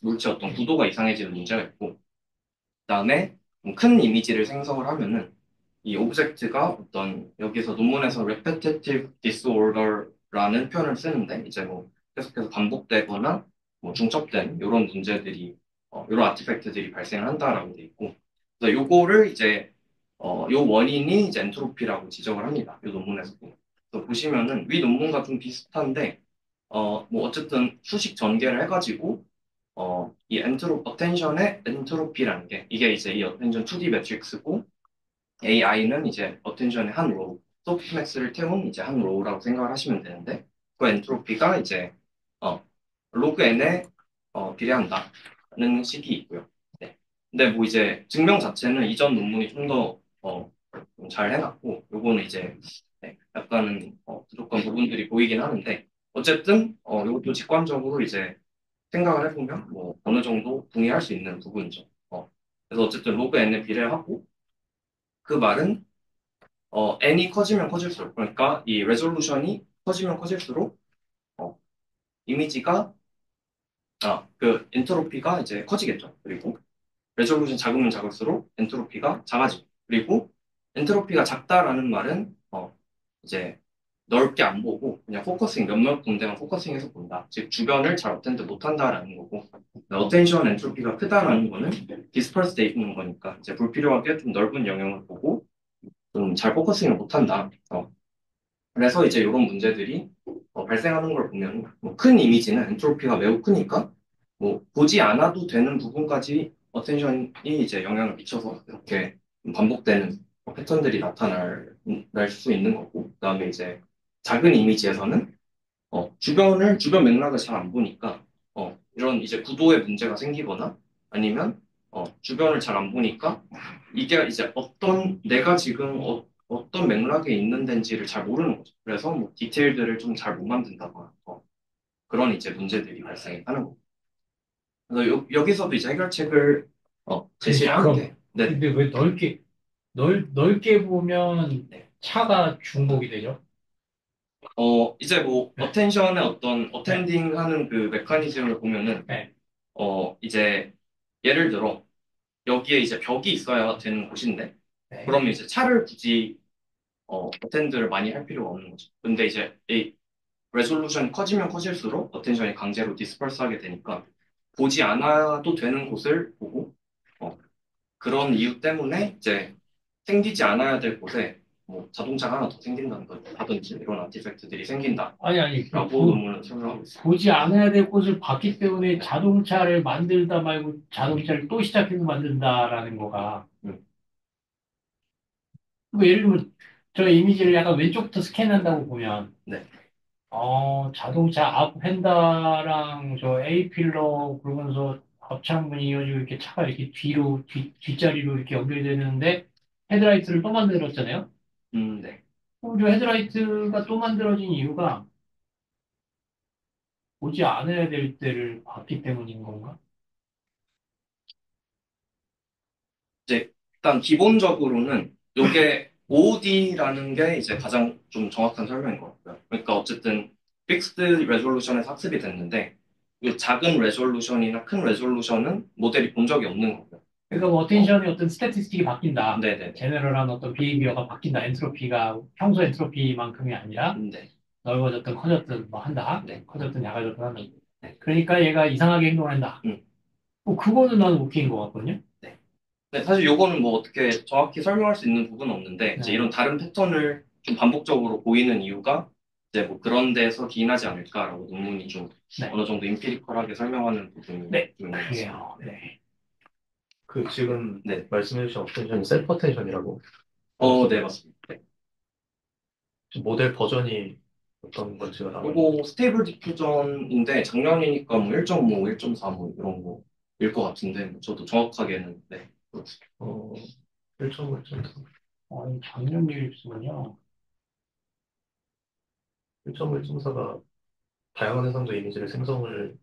물체 어떤 구도가 이상해지는 문제가 있고 그다음에 큰 이미지를 생성을 하면은 이 오브젝트가 어떤 여기서 논문에서 repetitive disorder라는 표현을 쓰는데 이제 뭐 계속해서 반복되거나 뭐 중첩된 이런 문제들이 이런 아티팩트들이 발생을 한다라고 돼 있고 그래서 요거를 이제 요 원인이 이제 엔트로피라고 지적을 합니다. 이 논문에서 그래서 보시면은 위 논문과 좀 비슷한데 뭐 어쨌든 수식 전개를 해가지고 이 어텐션의 엔트로피라는 게 이게 이제 이 어텐션 2D 매트릭스고 AI는 이제 어텐션의 한 로우, 소프트맥스를 태운 이제 한 로우라고 생각을 하시면 되는데 그 엔트로피가 이제 어, 로그 n에 비례한다는 식이 있고요. 네. 근데 뭐 이제 증명 자체는 이전 논문이 좀 더 잘 해놨고 요거는 이제 약간은 부족한 부분들이 보이긴 하는데 어쨌든 이것도 직관적으로 이제 생각을 해보면 뭐 어느 정도 동의할 수 있는 부분이죠. 그래서 어쨌든 로그 n에 비례하고 그 말은 n이 커지면 커질수록 그러니까 이 레졸루션이 커지면 커질수록 어, 이미지가 그 엔트로피가 이제 커지겠죠. 그리고 레졸루션 작으면 작을수록 엔트로피가 작아지고 그리고 엔트로피가 작다라는 말은 이제 넓게 안 보고 그냥 포커싱 몇몇 군데만 포커싱해서 본다. 즉 주변을 잘 어텐드 못한다라는 거고 어텐션 엔트로피가 크다라는 거는 디스퍼스 돼 있는 거니까 이제 불필요하게 좀 넓은 영역을 보고 좀 잘 포커싱을 못한다. 그래서 이제 이런 문제들이 발생하는 걸 보면 뭐큰 이미지는 엔트로피가 매우 크니까 뭐 보지 않아도 되는 부분까지 어텐션이 이제 영향을 미쳐서 이렇게 반복되는 패턴들이 날 수 있는 거고 그다음에 이제 작은 이미지에서는 주변 맥락을 잘 안 보니까 이런 이제 구도에 문제가 생기거나 아니면 주변을 잘 안 보니까 이게 이제 내가 지금 어떤 맥락에 있는 데인지를 잘 모르는 거죠. 그래서 뭐 디테일들을 좀 잘 못 만든다거나 그런 이제 문제들이 발생하는 거고. 그래서 여기서도 이제 해결책을 제시를 하는 게 네. 근데 왜 넓게 보면 네. 차가 중복이 되죠? 이제 뭐 네. 어텐션의 어떤 어텐딩 하는 그 메커니즘을 보면은 네. 이제 예를 들어 여기에 이제 벽이 있어야 되는 곳인데 네. 그러면 이제 차를 굳이 어텐드를 많이 할 필요가 없는 거죠. 근데 이제 이 레솔루션이 커지면 커질수록 어텐션이 강제로 디스퍼스하게 되니까 보지 않아도 되는 곳을 보고 어, 그런 이유 때문에 이제 생기지 않아야 될 곳에 뭐 자동차가 하나 더 생긴다든지 이런 아티팩트들이 생긴다라고 아니, 논문을 설명하고 있어요. 보지 않아야 될 곳을 봤기 때문에 자동차를 만들다 말고 자동차를 또 시작해서 만든다라는 거가. 음, 뭐 예를 들면 저 이미지를 약간 왼쪽부터 스캔한다고 보면 네. 자동차 앞 휀다랑 저 A 필러 그러면서 앞창문이 이어지고 이렇게 차가 이렇게 뒷자리로 이렇게 연결되는데 헤드라이트를 또 만들었잖아요. 네. 그럼 저 헤드라이트가 또 만들어진 이유가 보지 않아야 될 때를 봤기 때문인 건가? 이제 일단 기본적으로는 이게 OOD라는 게 이제 가장 좀 정확한 설명인 것 같고요. 그러니까 어쨌든 픽스드 레졸루션에서 학습이 됐는데 이 작은 레졸루션이나 큰 레졸루션은 모델이 본 적이 없는 거고요. 그러니까 뭐 어텐션의 어떤 스태티스틱이 바뀐다. 네네. 제너럴한 어떤 비헤이비어가 바뀐다. 엔트로피가 평소 엔트로피만큼이 아니라 네. 넓어졌든 커졌든 뭐 한다. 네. 커졌든 작아졌든 한다. 네. 그러니까 얘가 이상하게 행동을 한다. 뭐 그거는 나는 오케이인 것 같거든요. 네. 네, 사실 요거는 뭐 어떻게 정확히 설명할 수 있는 부분은 없는데 이제 네. 이런 다른 패턴을 좀 반복적으로 보이는 이유가 이제 뭐 그런 데서 기인하지 않을까라고 논문이 좀 네. 어느 정도 임피리컬하게 설명하는 부분이 네. 좀 있는 것 같습니다. 그래요. 네. 그 지금 네. 말씀해주신 어텐션이 셀프 어텐션이라고 네, 맞습니다. 네. 지금 모델 버전이 어떤 건지가 나와요? 요거 스테이블 디퓨전인데 작년이니까 뭐 1.5, 1.4 뭐 이런 거일 것 같은데 뭐 저도 정확하게는 네. 그렇습니다. 1.5, 1.4. 작년 일이 있으면요. 1.5, 1.4가 다양한 해상도 이미지를 생성을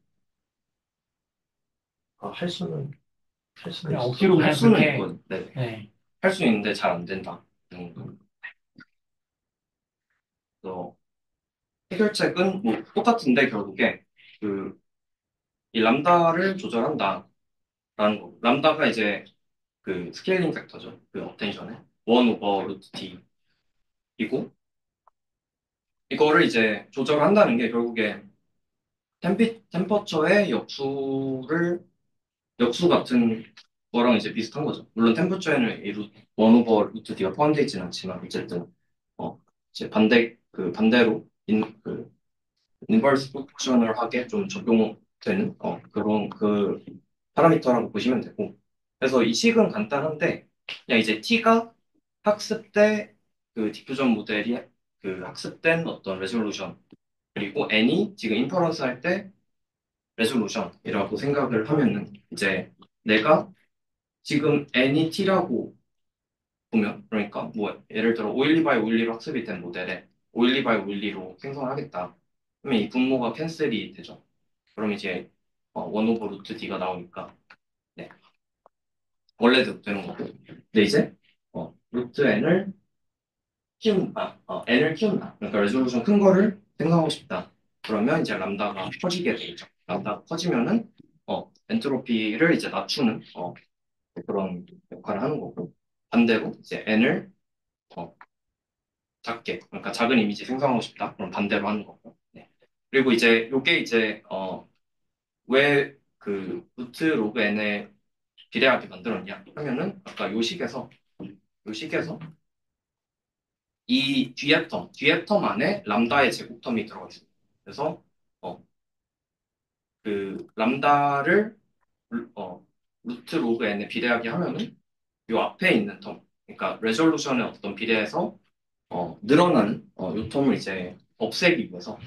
할 수는 그냥 있어. 억지로 할 그냥 수는 그렇게. 있거든. 네. 네. 할 수 있는데 잘 안 된다. 그래서 해결책은 뭐 똑같은데 결국에 그 이 람다를 조절한다라는 거. 람다가 이제 그 스케일링 팩터죠. 그 어텐션의 1 오버 루트 t이고 이거를 이제 조절한다는 게 결국에 템퍼처의 역수 같은 거랑 이제 비슷한 거죠. 물론 템퍼처에는 이 1 오버 루트 t가 포함되어 있지는 않지만 어쨌든 이제 반대로 인버스 프로포셔널하게 좀 적용되는 그런 그 파라미터라고 보시면 되고 그래서 이 식은 간단한데 그냥 이제 t가 학습 때 그 디퓨전 모델이 그 학습된 어떤 레졸루션 그리고 n이 지금 인퍼런스 할 때 레졸루션이라고 생각을 하면은 이제 내가 지금 n이 t라고 보면 그러니까 뭐 예를 들어 512 by 512로 학습이 된 모델에 512 by 512로 생성을 하겠다. 그러면 이 분모가 캔슬이 되죠. 그럼 이제 1 오버 루트 d가 나오니까 네. 원래대로 되는 거고. 근데 이제 루트 n을 n을 키운다. 그러니까 레졸루션 큰 거를 생성하고 싶다. 그러면 이제 람다가 커지게 되죠. 람다가 커지면은 엔트로피를 이제 낮추는 그런 역할을 하는 거고 반대로 이제 n을 작게 그러니까 작은 이미지 생성하고 싶다. 그럼 반대로 하는 거고. 네. 그리고 이제 요게 이제 왜 그 루트 로그 n에 비례하게 만들었냐 하면은 아까 요 식에서 이 뒤에 텀 안에 람다의 제곱텀이 들어가 있습니다. 그래서 그 람다를 루트 로그 n에 비례하게 하면은 요 앞에 있는 텀 그러니까 레졸루션의 어떤 비례해서 늘어나는 요 텀을 이제 없애기 위해서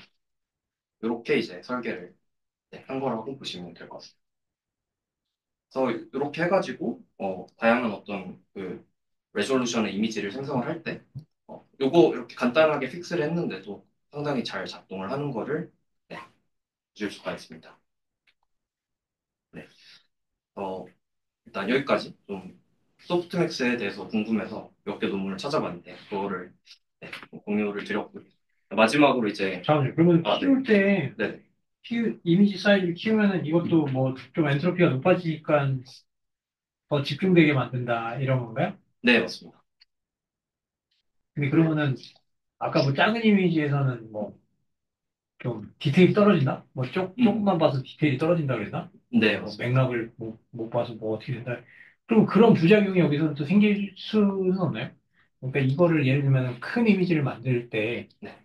이렇게 이제 설계를 한 거라고 보시면 될 것 같습니다. 그래서 이렇게 해가지고 다양한 어떤 그 레졸루션의 이미지를 생성을 할 때 요거 이렇게 간단하게 픽스를 했는데도 상당히 잘 작동을 하는 거를 네, 줄 수가 있습니다. 네. 일단 여기까지 좀 소프트맥스에 대해서 궁금해서 몇 개 논문을 찾아봤는데 그거를 네, 공유를 드렸고요. 마지막으로 이제 잠깐만요. 그러면 네. 키울 때 네. 이미지 사이즈를 키우면은 이것도 뭐 좀 엔트로피가 높아지니까 더 집중되게 만든다 이런 건가요? 네, 맞습니다. 근데 그러면은 아까 뭐 작은 이미지에서는 뭐 좀 디테일이 떨어진다? 뭐 조금만 봐서 디테일이 떨어진다 그랬나? 네, 뭐 맞습니다. 맥락을 못 봐서 뭐 어떻게 된다. 그럼 그런 부작용이 여기서는 또 생길 수는 없나요? 그러니까 이거를 예를 들면 큰 이미지를 만들 때 네.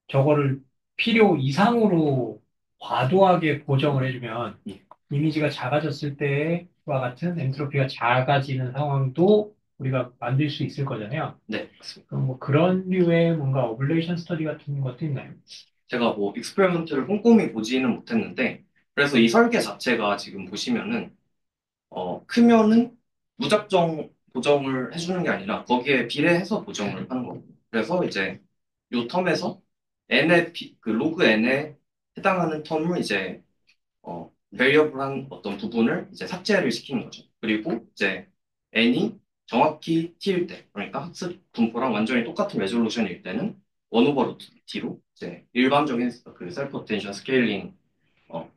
저거를 필요 이상으로 과도하게 고정을 해주면 예. 이미지가 작아졌을 때와 같은 엔트로피가 작아지는 상황도 우리가 만들 수 있을 거잖아요. 네, 맞습니다. 그럼 뭐 그런 류의 뭔가 어블레이션 스터디 같은 것도 있나요? 제가 뭐 익스페리먼트를 꼼꼼히 보지는 못했는데 그래서 이 설계 자체가 지금 보시면은 크면은 무작정 보정을 해주는 게 아니라 거기에 비례해서 보정을 하는 거고 그래서 이제 요 텀에서 그 로그 n에 해당하는 텀을 이제 베리어블한 어떤 부분을 이제 삭제를 시키는 거죠. 그리고 이제 n이 정확히 t일 때, 그러니까 학습 분포랑 완전히 똑같은 레졸루션일 때는 1 오버 루트 t로 이제 일반적인 그 셀프 어텐션 스케일링 어,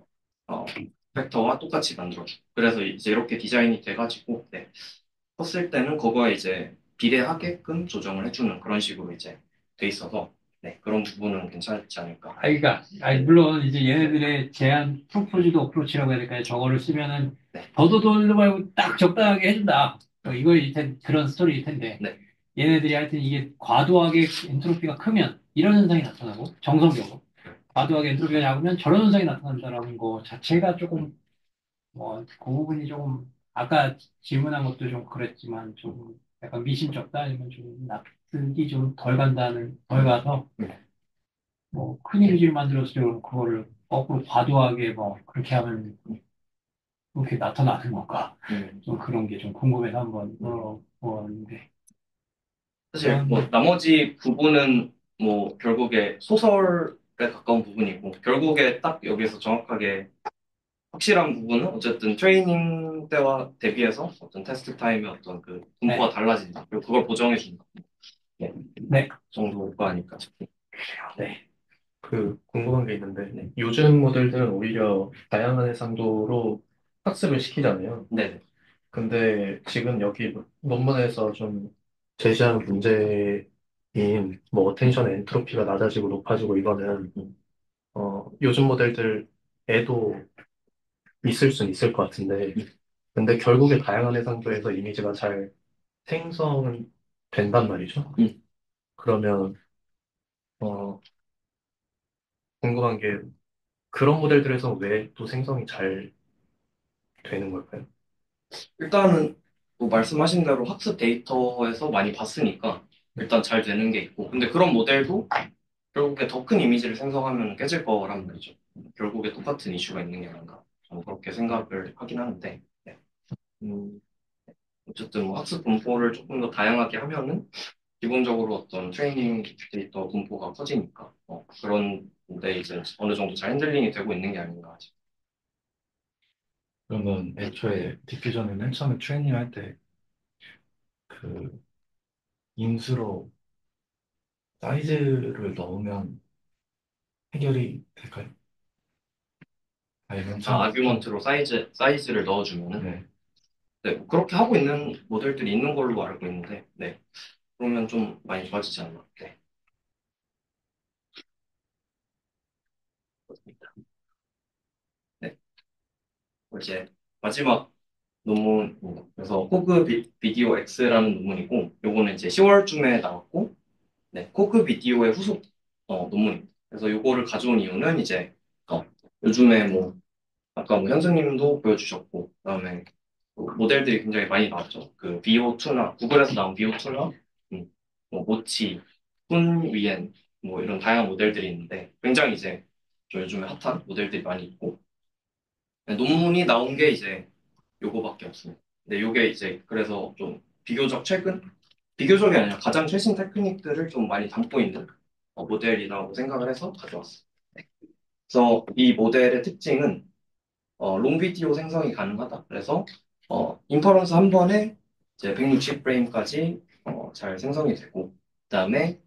어, 팩터와 똑같이 만들어주고 그래서 이제 이렇게 디자인이 돼가지고 네, 컸을 때는 그거에 이제 비례하게끔 조정을 해주는 그런 식으로 이제 돼 있어서 네, 그런 부분은 괜찮지 않을까. 그러니까, 물론 이제 얘네들의 제한 프로포즈드 어프로치라고 해야 될까요? 저거를 쓰면은 네. 더도 돌도 말고 딱 적당하게 해준다. 이거일 텐 그런 스토리일 텐데. 네. 얘네들이 하여튼 이게 과도하게 엔트로피가 크면 이런 현상이 나타나고 정성적으로 과도하게 엔트로피가 작으면 저런 현상이 나타난다라는 거 자체가 조금 뭐 그 부분이 조금 아까 질문한 것도 좀 그랬지만 좀 약간 미심쩍다 아니면 좀 납득이 좀 덜 가서 뭐 큰 이미지를 만들어서 좀 그거를 거꾸로 과도하게 뭐 그렇게 하면 그렇게 나타나는 건가 좀 그런 게 좀 궁금해서 한번 물어보는데 사실 뭐 나머지 부분은 뭐 결국에 소설에 가까운 부분이고 결국에 딱 여기서 정확하게 확실한 부분은 어쨌든 트레이닝 때와 대비해서 어떤 테스트 타임의 어떤 그 분포가 달라진다. 그리고 그걸 보정해 준다. 네. 네. 그 정도가 아닐까 싶습니다. 네. 그 궁금한 게 있는데 요즘 모델들은 오히려 다양한 해상도로 학습을 시키잖아요. 네. 근데 지금 여기 논문에서 좀 제시한 문제인 뭐 어텐션 엔트로피가 낮아지고 높아지고 이거는 요즘 모델들에도 있을 수는 있을 것 같은데 근데 결국에 다양한 해상도에서 이미지가 잘 생성은 된단 말이죠. 그러면 어, 궁금한 게 그런 모델들에서 왜 또 생성이 잘 되는 걸까요? 일단은 뭐 말씀하신 대로 학습 데이터에서 많이 봤으니까 일단 잘 되는 게 있고 근데 그런 모델도 결국에 더 큰 이미지를 생성하면 깨질 거란 말이죠. 결국에 똑같은 이슈가 있는 게 아닌가 저는 그렇게 생각을 하긴 하는데 네. 음, 어쨌든 뭐 학습 분포를 조금 더 다양하게 하면은 기본적으로 어떤 트레이닝 데이터 분포가 커지니까 그런데 이제 어느 정도 잘 핸들링이 되고 있는 게 아닌가 싶어요. 그러면 애초에 디퓨전을 맨 처음에 트레이닝 할 때 그 인수로 사이즈를 넣으면 해결이 될까요? 아니, 맨 처음에 아규먼트로 사이즈를 넣어주면은 네. 네, 뭐 그렇게 하고 있는 모델들이 있는 걸로 알고 있는데 네, 그러면 좀 많이 좋아지지 않나. 네. 그렇습니다. 네. 이제 마지막 논문입니다. 그래서 코그 비디오 X라는 논문이고 요거는 이제 10월쯤에 나왔고 네, 코그 비디오의 후속 논문입니다. 그래서 요거를 가져온 이유는 이제 요즘에 뭐 아까 뭐 현수님도 보여주셨고 그다음에 모델들이 굉장히 많이 나왔죠. 그 BO2나 구글에서 나온 BO2나 뭐 모치, 훈위엔 뭐 이런 다양한 모델들이 있는데 굉장히 이제 저 요즘에 핫한 모델들이 많이 있고 네, 논문이 나온 게 이제 요거밖에 없습니다. 근데 요게 이제 그래서 좀 비교적이 아니라 가장 최신 테크닉들을 좀 많이 담고 있는 모델이라고 생각을 해서 가져왔습니다. 네. 그래서 이 모델의 특징은 롱 비디오 생성이 가능하다. 그래서 인퍼런스 한 번에 이제 160프레임까지 잘 생성이 되고 그다음에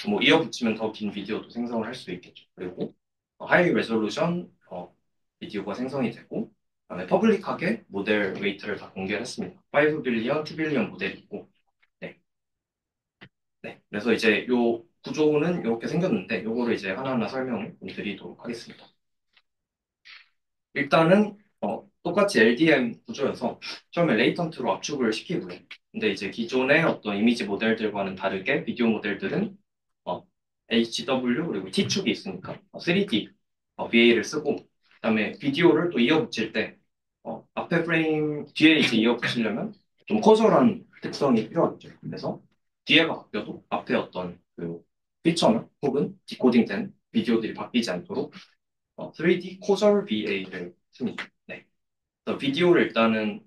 뭐 이어붙이면 더 긴 비디오도 생성을 할 수 있겠죠. 그리고 하이 레졸루션 비디오가 생성이 되고 그다음에 퍼블릭하게 모델 웨이트를 다 공개했습니다. 5 빌리언, 2 빌리언 모델이 있고 네. 네. 그래서 이제 요 구조는 이렇게 생겼는데 요거를 이제 하나하나 설명을 드리도록 하겠습니다. 일단은 똑같이 LDM 구조여서 처음에 레이턴트로 압축을 시키고요. 근데 이제 기존의 어떤 이미지 모델들과는 다르게 비디오 모델들은 HW 그리고 T축이 있으니까 3D VA를 쓰고 그다음에 비디오를 또 이어붙일 때 앞에 프레임 뒤에 이제 이어붙이려면 좀 커저한 특성이 필요하겠죠. 그래서 뒤에가 바뀌어도 앞에 어떤 그 피처나 혹은 디코딩된 비디오들이 바뀌지 않도록 3D 코절 VA를 씁니다. 네. 그래서 비디오를 일단은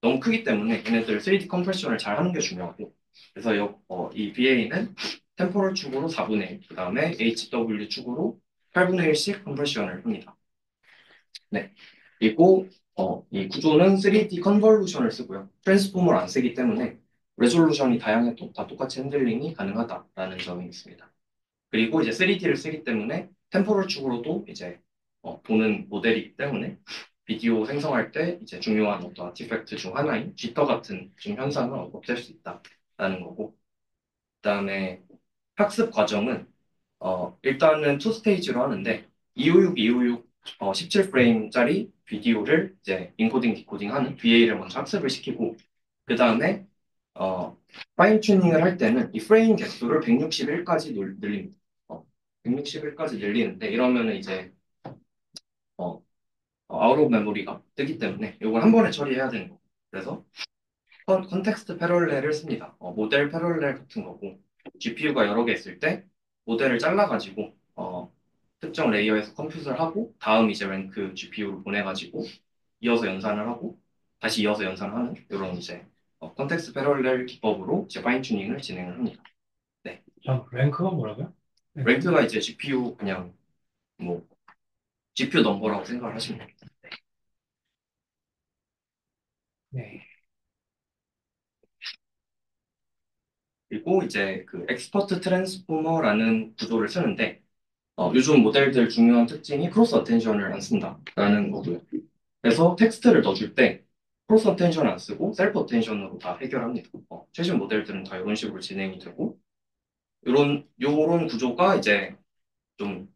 너무 크기 때문에 얘네들 3D 컴프레션을 잘 하는 게 중요하고 그래서 이 VA는 템포럴 축으로 4분의 1, 그 다음에 HW 축으로 8분의 1씩 컴프레션을 합니다. 네. 그리고 이 구조는 3D 컨볼루션을 쓰고요. 트랜스포머를 안 쓰기 때문에 레졸루션이 다양해도 다 똑같이 핸들링이 가능하다라는 점이 있습니다. 그리고 이제 3D를 쓰기 때문에 템포럴 축으로도 이제 보는 모델이기 때문에 비디오 생성할 때 이제 중요한 어떤 아티팩트 중 하나인 지터 같은 좀 현상을 없앨 수 있다라는 거고, 그다음에 학습 과정은 일단은 투 스테이지로 하는데 256 17프레임짜리 비디오를 이제 인코딩 디코딩 하는 VA를 먼저 학습을 시키고, 그 다음에 파인 튜닝을 할 때는 이 프레임 개수를 161까지 늘립니다. 161까지 늘리는데 이러면은 이제 아웃 오브 메모리가 뜨기 때문에 이걸 한 번에 처리해야 되는 거고, 그래서 컨텍스트 패럴렐을 씁니다. 모델 패럴렐 같은 거고, GPU가 여러 개 있을 때 모델을 잘라가지고 특정 레이어에서 컴퓨트를 하고 다음 이제 랭크 GPU를 보내가지고 이어서 연산을 하고 다시 이어서 연산을 하는 이런 이제 컨텍스트 패럴렐 기법으로 이제 파인 튜닝을 진행을 합니다. 네. 자, 랭크가 뭐라고요? 랭크가 이제 GPU 그냥 뭐 GPU 넘버라고 생각을 하시면 됩니다. 네. 그리고 이제 그 엑스퍼트 트랜스포머라는 구조를 쓰는데 요즘 모델들 중요한 특징이 크로스 어텐션을 안 쓴다라는 거고요. 그래서 텍스트를 넣어줄 때 크로스 어텐션 안 쓰고 셀프 어텐션으로 다 해결합니다. 최신 모델들은 다 이런 식으로 진행이 되고, 요런 구조가 이제 좀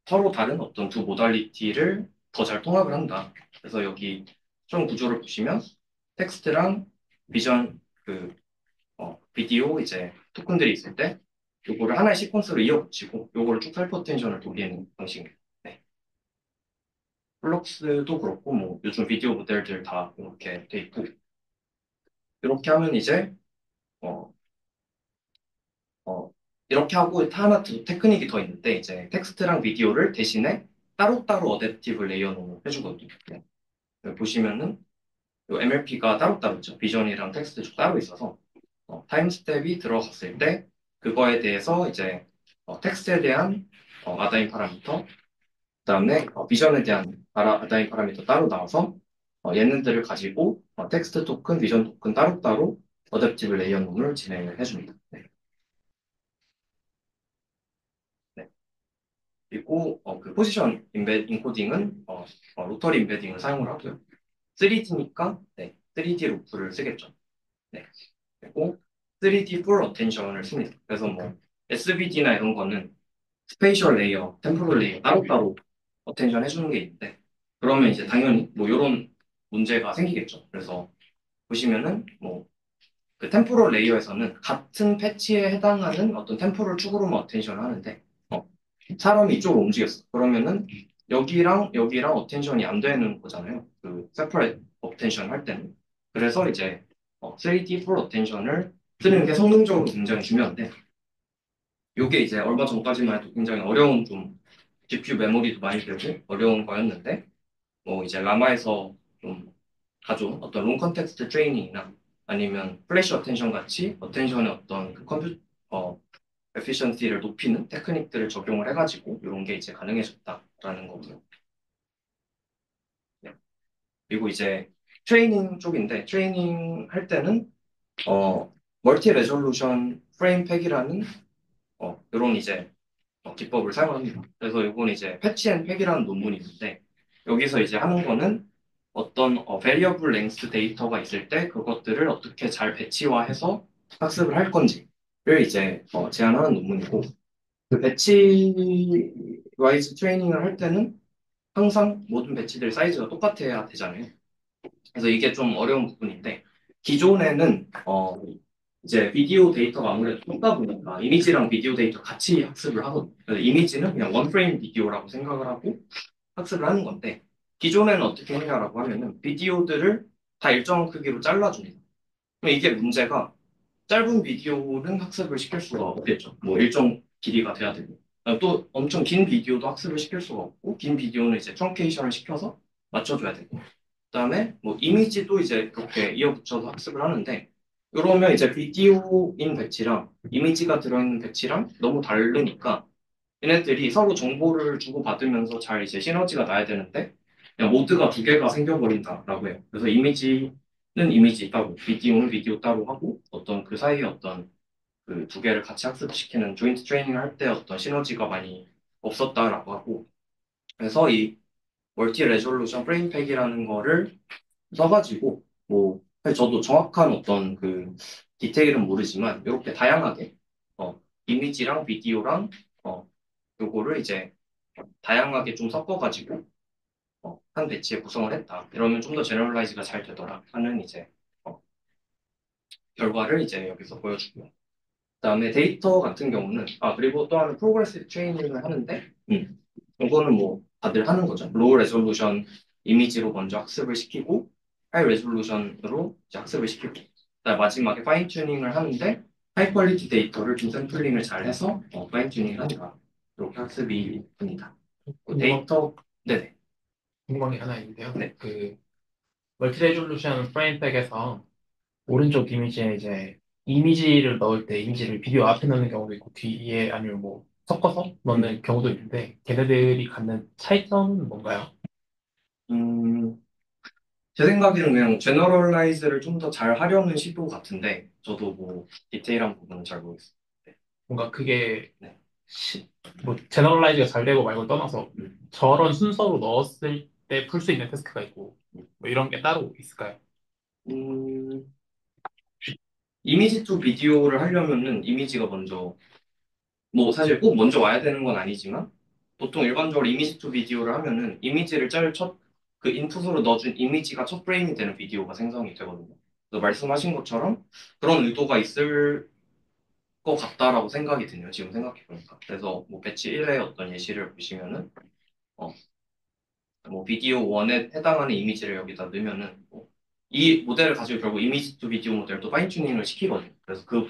서로 다른 어떤 두 모달리티를 더 잘 통합을 한다. 그래서 여기 좀 구조를 보시면 텍스트랑 비전 비디오 이제 토큰들이 있을 때 요거를 하나의 시퀀스로 이어붙이고 요거를 쭉 셀프 어텐션을 돌리는 방식입니다. 네. 플럭스도 그렇고 뭐 요즘 비디오 모델들 다 이렇게 돼 있고, 이렇게 하면 이제 어, 이렇게 하고 하나 더 테크닉이 더 있는데 이제 텍스트랑 비디오를 대신에 따로따로 어댑티브 레이어로 해주거든요. 네. 보시면은 MLP가 따로따로 있죠. 비전이랑 텍스트 쭉 따로 있어서 타임 스텝이 들어갔을 때 그거에 대해서 이제 텍스트에 대한 아다인 파라미터, 그다음에 비전에 대한 아다인 파라미터 따로 나와서 얘네들을 가지고 텍스트 토큰, 비전 토큰 따로따로 어댑티브 레이어 놈을 진행을 해줍니다. 네. 네. 그리고 그 포지션 인코딩은 로터리 임베딩을 사용을 하고요. 3D니까 3D 루프를 쓰겠죠. 네. 그리고 3D full attention을 씁니다. 그래서 뭐 SVD나 이런 거는 스페이셜 레이어, 템포럴 레이어 따로따로 어텐션 해주는 게 있는데, 그러면 이제 당연히 뭐 이런 문제가 생기겠죠. 그래서 보시면은 뭐 그 템포럴 레이어에서는 같은 패치에 해당하는 어떤 템포럴 축으로만 어텐션을 하는데 사람이 이쪽으로 움직였어. 그러면은 여기랑 여기랑 어텐션이 안 되는 거잖아요. 그 세퍼레이트 어텐션 할 때는. 그래서 이제 3D 풀 어텐션을 쓰는 게 성능적으로 굉장히 중요한데, 이게 이제 얼마 전까지만 해도 굉장히 어려운 좀 GPU 메모리도 많이 들고 어려운 거였는데, 뭐 이제 라마에서 좀 가져온 어떤 롱 컨텍스트 트레이닝이나 아니면 플래시 어텐션 같이 어텐션의 어떤 그 에피션시를 높이는 테크닉들을 적용을 해가지고 이런 게 이제 가능해졌다라는 거고요. 네. 그리고 이제 트레이닝 쪽인데, 트레이닝 할 때는 멀티 레졸루션 프레임 팩이라는 이런 이제 기법을 사용합니다. 그래서 이건 이제 패치 앤 팩이라는 논문이 있는데, 여기서 이제 하는 거는 어떤 variable length 데이터가 있을 때 그것들을 어떻게 잘 배치화해서 학습을 할 건지를 이제 제안하는 논문이고, 그 배치 와이즈 트레이닝을 할 때는 항상 모든 배치들 사이즈가 똑같아야 되잖아요. 그래서 이게 좀 어려운 부분인데, 기존에는 이제 비디오 데이터가 아무래도 똑다 보니까 이미지랑 비디오 데이터 같이 학습을 하거든요. 그래서 이미지는 그냥 원 프레임 비디오라고 생각을 하고 학습을 하는 건데, 기존에는 어떻게 했냐라고 하면은 비디오들을 다 일정한 크기로 잘라줍니다. 그럼 이게 문제가, 짧은 비디오는 학습을 시킬 수가 없겠죠. 뭐 일정 길이가 돼야 되고. 또 엄청 긴 비디오도 학습을 시킬 수가 없고, 긴 비디오는 이제 트렁케이션을 시켜서 맞춰줘야 되고. 그다음에 뭐 이미지도 이제 그렇게 이어붙여서 학습을 하는데, 그러면 이제 비디오인 배치랑 이미지가 들어있는 배치랑 너무 다르니까 얘네들이 서로 정보를 주고받으면서 잘 이제 시너지가 나야 되는데, 그냥 모드가 두 개가 생겨버린다라고 해요. 그래서 이미지는 이미지 따로, 비디오는 비디오 따로 하고 어떤 그 사이에 어떤 그 두 개를 같이 학습시키는 조인트 트레이닝을 할 때 어떤 시너지가 많이 없었다라고 하고 그래서 이 멀티 레졸루션 프레임팩이라는 거를 써가지고 뭐 사실 저도 정확한 어떤 그 디테일은 모르지만 이렇게 다양하게 이미지랑 비디오랑 요거를 이제 다양하게 좀 섞어가지고 한 배치에 구성을 했다. 이러면 좀 더 제너럴라이즈가 잘 되더라 하는 이제 어, 결과를 이제 여기서 보여주고요. 그다음에 데이터 같은 경우는 그리고 또 하나 프로그레시브 트레이닝을 하는데 이거는 뭐 다들 하는 거죠. 로우 레졸루션 이미지로 먼저 학습을 시키고 하이 레졸루션으로 이제 학습을 시키고 그다음 마지막에 파인 튜닝을 하는데 하이 퀄리티 데이터를 좀 샘플링을 잘 해서 파인 튜닝을 한다. 이렇게 학습이 됩니다. 그 궁금한, 데이터 네네 궁금한 게 하나 있는데요. 네. 그 멀티 레졸루션 프레임팩에서 오른쪽 이미지에 이제 이미지를 넣을 때 이미지를 비디오 앞에 넣는 경우도 있고 뒤에 아니면 뭐 섞어서 넣는 경우도 있는데 걔네들이 갖는 차이점은 뭔가요? 음, 제 생각에는 그냥 제너럴라이즈를 좀 더 잘 하려는 시도 같은데 저도 뭐 디테일한 부분은 잘 모르겠어요. 네. 뭔가 그게 네. 뭐 제너럴라이즈가 잘 되고 말고 떠나서 음. 저런 순서로 넣었을 때 풀 수 있는 테스트가 있고 뭐 이런 게 따로 있을까요? 음, 이미지 투 비디오를 하려면은 이미지가 먼저 뭐 사실 꼭 먼저 와야 되는 건 아니지만 보통 일반적으로 이미지 투 비디오를 하면은 이미지를 짤 첫 그 인풋으로 넣어준 이미지가 첫 프레임이 되는 비디오가 생성이 되거든요. 그래서 말씀하신 것처럼 그런 의도가 있을 것 같다라고 생각이 드네요. 지금 생각해 보니까. 그래서 뭐 배치 1의 어떤 예시를 보시면은 어, 뭐 비디오 1에 해당하는 이미지를 여기다 넣으면은 이 모델을 가지고 결국 이미지 투 비디오 모델도 파인 튜닝을 시키거든요. 그래서 그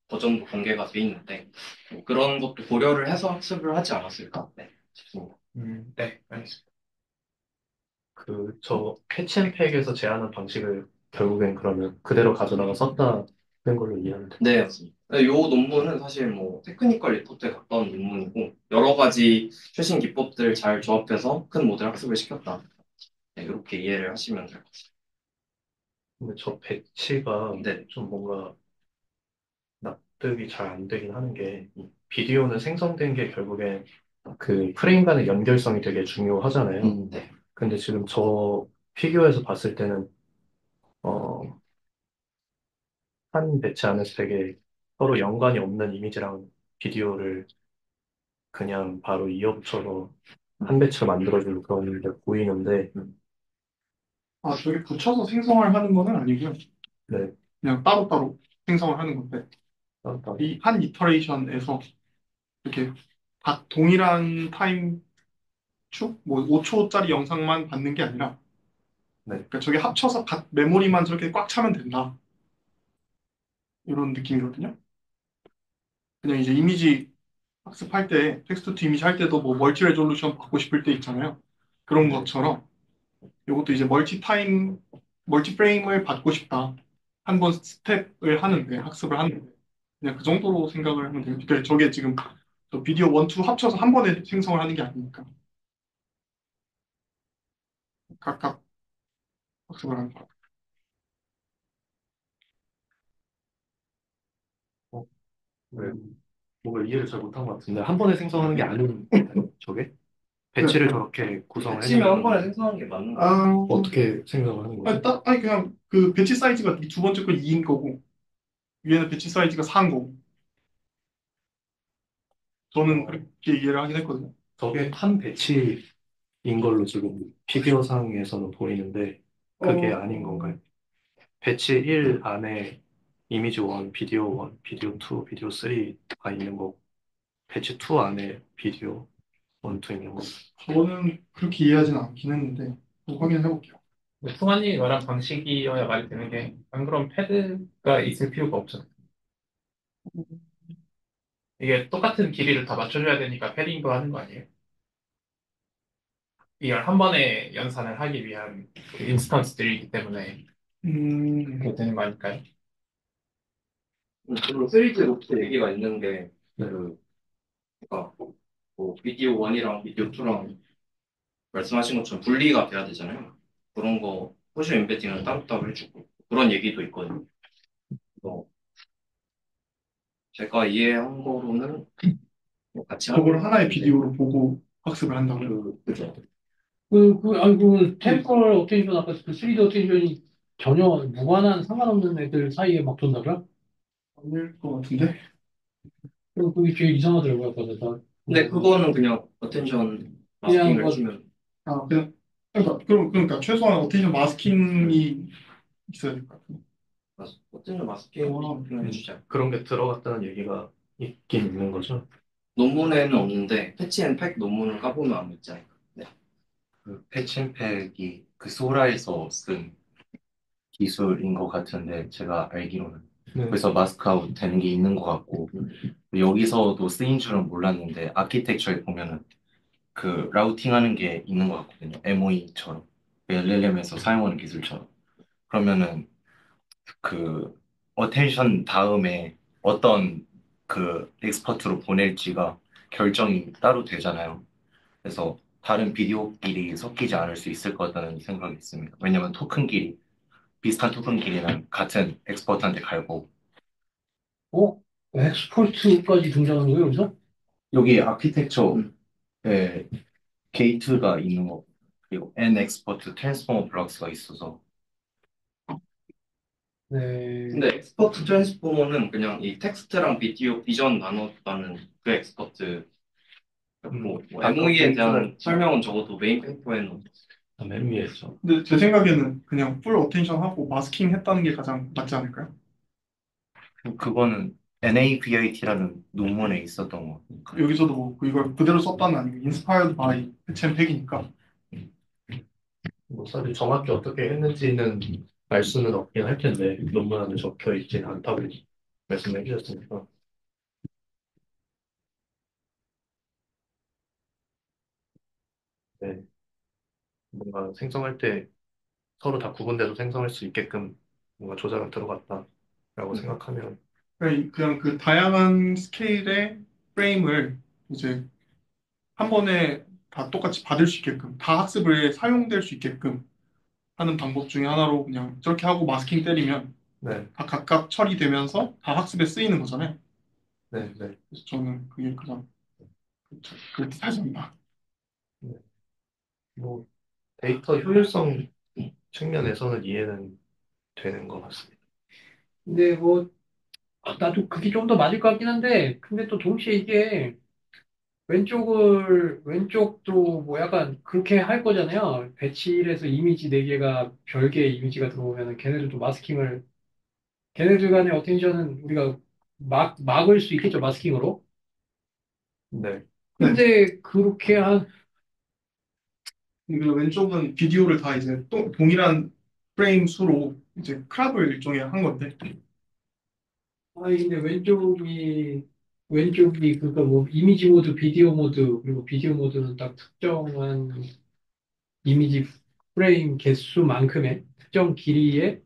버전도 공개가 돼 있는데 뭐 그런 것도 고려를 해서 학습을 하지 않았을까 네, 싶습니다. 네, 알겠습니다. 저 패치앤팩에서 제안한 방식을 결국엔 그러면 그대로 가져다가 썼다는 걸로 이해하면 돼요. 네, 맞습니다. 이 논문은 사실 뭐 테크니컬 리포트에 가까운 논문이고 여러 가지 최신 기법들 잘 조합해서 큰 모델 학습을 시켰다. 네, 이렇게 이해를 하시면 될 것 근데 저 배치가 같습니다. 네. 좀 뭔가 납득이 잘 안 되긴 하는 게 비디오는 생성된 게 결국엔 그 프레임 간의 연결성이 되게 중요하잖아요. 네. 근데 지금 저 피규어에서 봤을 때는 어, 한 배치 안에서 되게 서로 연관이 없는 이미지랑 비디오를 그냥 바로 이어붙여서 한 배치로 만들어주는 그런 게 보이는데 저게 붙여서 생성을 하는 거는 아니고요. 네, 그냥 따로따로 생성을 하는 건데 따로 이 한 이터레이션에서 이렇게 각 동일한 타임 축, 뭐 5초짜리 영상만 받는 게 아니라 네. 그러니까 저게 합쳐서 각 메모리만 저렇게 꽉 차면 된다. 이런 느낌이거든요. 그냥 이제 이미지 학습할 때 텍스트 투 이미지 할 때도 뭐 멀티 레졸루션 받고 싶을 때 있잖아요. 그런 것처럼 이것도 이제 멀티 프레임을 받고 싶다. 한 번 스텝을 하는데 학습을 하는데 그냥 그 정도로 생각을 하면 돼요. 그러니까 저게 지금 저 비디오 원, 투 합쳐서 한 번에 생성을 하는 게 아니니까 각각 학습을 하는 거예요. 네. 뭔가 이해를 잘 못한 것 같은데 한 번에 생성하는 게 아닌 저게 그, 배치를 저렇게 구성을 배치면 한 번에 해놓으면 생성하는 게 맞는 거 같아요. 어떻게 생성을 하는 거지? 아니 그냥 그 배치 사이즈가 두 번째 거 2인 거고 위에는 배치 사이즈가 4인 거고 저는 그렇게 이해를 하긴 했거든요. 저게 한 배치인 걸로 지금 피규어상에서는 보이는데 그게 아닌 건가요? 배치 1 안에 이미지 1, 비디오 1, 비디오 2, 비디오 3가 있는 거고 배치 2 안에 비디오 1, 2 있는 거. 저는 그렇게 이해하지는 않긴 했는데 확인해 볼게요. 승환님이 말한 방식이어야 말이 되는 게 안 그럼 패드가 있을 필요가 없잖아요. 이게 똑같은 길이를 다 맞춰줘야 되니까 패딩도 하는 거 아니에요? 이걸 한 번에 연산을 하기 위한 그 인스턴스들이기 때문에 그렇게 되는 거 아닐까요? 그리고 3D 로트 얘기가 있는 게 그러니까 뭐 비디오 1이랑 비디오 2랑 말씀하신 것처럼 분리가 돼야 되잖아요. 그런 거 포션 임베딩을 따로따로 해주고 그런 얘기도 있거든요. 그래서 제가 이해한 거로는 뭐 같이 그걸 하나의 비디오로 보고 학습을 한다고요? 그죠. 아이고, 템포럴 어테인션, 아까 그 3D 어테인션이 전혀 무관한 상관없는 애들 사이에 막 둔다고요? 아닐 것 같은데? 그럼 그게 제일 이상하더라고요, 아까. 근데 그거는 그냥 어텐션 그냥 마스킹을 뭐, 해주면 아, 그냥, 그러니까 최소한 어테인션 마스킹이 있어야 될 것 같아요. 어텐션 마스킹을 해주자. 그런 게 들어갔다는 얘기가 있긴 있는 거죠. 논문에는 없는데 패치 앤 팩 논문을 까보면 아마 있지 않을까. 네. 그 패친팩이 그 소라에서 쓴 기술인 것 같은데 제가 알기로는 네. 그래서 마스크아웃 되는 게 있는 것 같고 여기서도 쓰인 줄은 몰랐는데 아키텍처에 보면은 그 라우팅하는 게 있는 것 같거든요. MOE처럼 LLM에서 사용하는 기술처럼 그러면은 그 어텐션 다음에 어떤 그 엑스퍼트로 보낼지가 결정이 따로 되잖아요. 그래서 다른 비디오끼리 섞이지 않을 수 있을 거라는 생각이 있습니다. 왜냐면 토큰끼리 비슷한 토큰끼리는 같은 엑스퍼트한테 갈고 어? 엑스포트까지 등장하는 거예요, 여기서? 여기 아키텍처에 게이트가 있는 거 그리고 N 엑스퍼트 트랜스포머 블럭스가 있어서 네. 근데 엑스퍼트 트랜스포머는 그냥 이 텍스트랑 비디오 비전 나눴다는 그 엑스퍼트 뭐 MOE에 대한 설명은 적어도 메인 페이퍼에는 맨 위에서. 근데 제 생각에는 그냥 풀 어텐션 하고 마스킹 했다는 게 가장 맞지 않을까요? 그거는 NAVIT라는 논문에 있었던 거. 여기서도 뭐 이걸 그대로 썼다는 아니고 인스파이어드 바이 패치앤팩이니까 뭐 사실 정확히 어떻게 했는지는 알 수는 없긴 할 텐데 논문 안에 적혀 있진 않다고 말씀해 주셨으니까. 네. 뭔가 생성할 때 서로 다 구분돼서 생성할 수 있게끔 뭔가 조작은 들어갔다라고 생각하면 그냥 그 다양한 스케일의 프레임을 이제 한 번에 다 똑같이 받을 수 있게끔 다 학습에 사용될 수 있게끔 하는 방법 중에 하나로 그냥 저렇게 하고 마스킹 때리면 네, 다 각각 처리되면서 다 학습에 쓰이는 거잖아요. 네, 네. 그래서 저는 그게 가장 그렇듯하지 않나. 네. 뭐 데이터 효율성 측면에서는 이해는 되는 것 같습니다. 근데 뭐, 나도 그게 좀 더 맞을 것 같긴 한데, 근데 또 동시에 이게 왼쪽도 뭐 약간 그렇게 할 거잖아요. 배치일에서 이미지 4개가 별개의 이미지가 들어오면은 걔네들도 마스킹을, 걔네들 간의 어텐션은 우리가 막을 수 있겠죠, 마스킹으로. 네, 근데 그렇게 그 왼쪽은 비디오를 다 이제 또 동일한 프레임 수로 이제 크랍을 일종의 한 건데 아니, 근데 왼쪽이, 그니까 뭐, 이미지 모드, 비디오 모드, 그리고 비디오 모드는 딱 특정한 이미지 프레임 개수만큼의 특정 길이의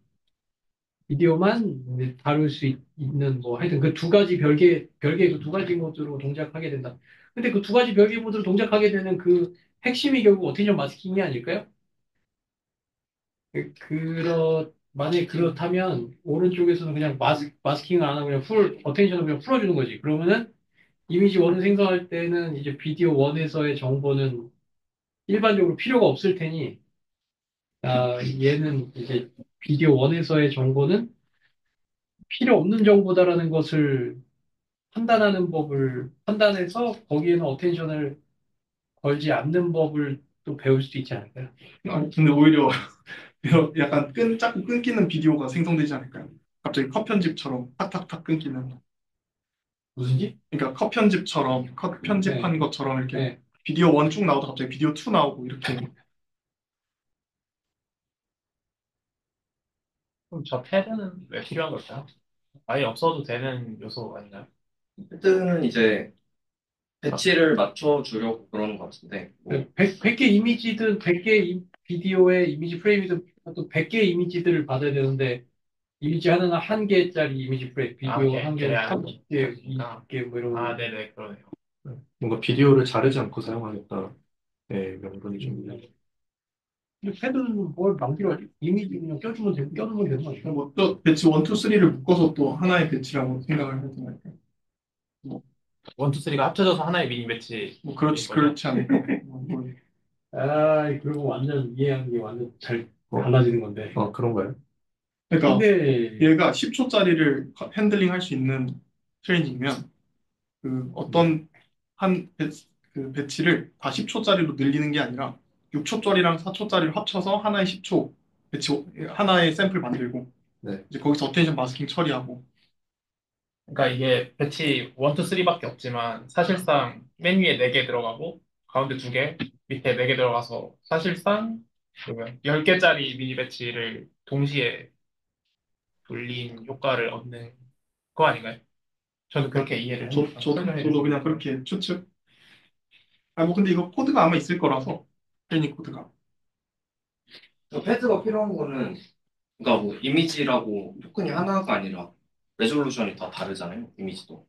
비디오만 이제 다룰 수 있는 뭐, 하여튼 그 두 가지 별개의 그 두 가지 모드로 동작하게 된다. 근데 그 두 가지 별개 모드로 동작하게 되는 그 핵심이 결국 어텐션 마스킹이 아닐까요? 만약에 그렇다면, 오른쪽에서는 그냥 마스킹을 안 하고 그냥 어텐션을 그냥 풀어주는 거지. 그러면은, 이미지 원을 생성할 때는 이제 비디오 원에서의 정보는 일반적으로 필요가 없을 테니, 얘는 이제 비디오 원에서의 정보는 필요 없는 정보다라는 것을 판단해서 거기에는 어텐션을 걸지 않는 법을 또 배울 수도 있지 않을까요? 근데 오히려 약간 자꾸 끊기는 비디오가 생성되지 않을까요? 갑자기 컷 편집처럼 탁탁탁 끊기는 무슨지? 그러니까 컷 편집처럼 컷 편집한 네. 것처럼 이렇게 네. 비디오 원 쭉 나오다 갑자기 비디오 2 나오고 이렇게 그럼 저 패드는 왜 필요한 걸까요? 아예 없어도 되는 요소 아닌가요? 패드는 이제 배치를 맞춰주려고 그러는 것 같은데 뭐 100개 이미지든 100개 비디오의 이미지 프레임이든 또 100개의 이미지들을 받아야 되는데 이미지 하나는 한 개짜리 이미지 프레임, 비디오 한 개는 걔야. 30개, 20개 뭐 이런 아, 네네, 그러네요. 뭔가 비디오를 자르지 않고 사용하겠다 명분이 좀 있는. 근데 패드는 뭘 만들어 이미지 그냥 껴주면 되고 껴두면 되는 거죠. 뭐또 배치 1, 2, 3를 묶어서 또 하나의 배치라고 생각을 하든 말까. 뭐, 1, 2, 3가 합쳐져서 하나의 미니 배치. 뭐 그렇지 않을까. 아, 그리고 완전 이해하는 게 완전 잘 어? 달라지는 건데. 그런가요? 그러니까 근데 얘가 10초짜리를 핸들링 할 수 있는 트레이닝이면 그 어떤 그 배치를 다 10초짜리로 늘리는 게 아니라 6초짜리랑 4초짜리를 합쳐서 하나의 10초 배치 하나의 샘플 만들고 네. 이제 거기서 어텐션 마스킹 처리하고. 그러니까 이게 배치 1, 2, 3밖에 없지만 사실상 맨 위에 4개 들어가고 가운데 2개, 밑에 4개 들어가서 사실상 그러면 10개짜리 미니 배치를 동시에 돌린 효과를 얻는 거 아닌가요? 저도 그렇게 이해를 설명해 저도 주시면. 그냥 그렇게 추측. 아, 뭐 근데 이거 코드가 아마 있을 거라서 트레이닝 코드가. 그 패드가 필요한 거는 그러니까 뭐 이미지라고 토큰이 하나가 아니라 레졸루션이 다 다르잖아요. 이미지도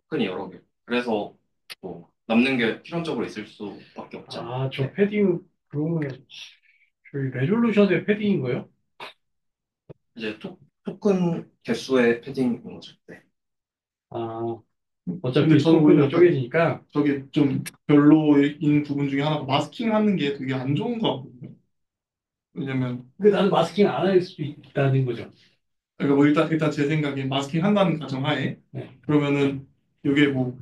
토큰이 여러 개. 그래서 뭐 남는 게 필연적으로 있을 수밖에 없잖아요. 아, 저 패딩 그러면 저희 레졸루션의 패딩인 거예요? 이제 토큰 개수의 패딩인 거죠. 네. 아, 근데 어차피 저는 오히려 토큰이 쪼개지니까. 저게 좀 별로인 부분 중에 하나가 마스킹 하는 게 되게 안 좋은 것 같거든요. 왜냐면 근데 나는 마스킹 안 할 수 있다는 거죠. 그러니까 뭐 일단 제 생각에 마스킹 한다는 가정하에 네. 그러면은 이게 뭐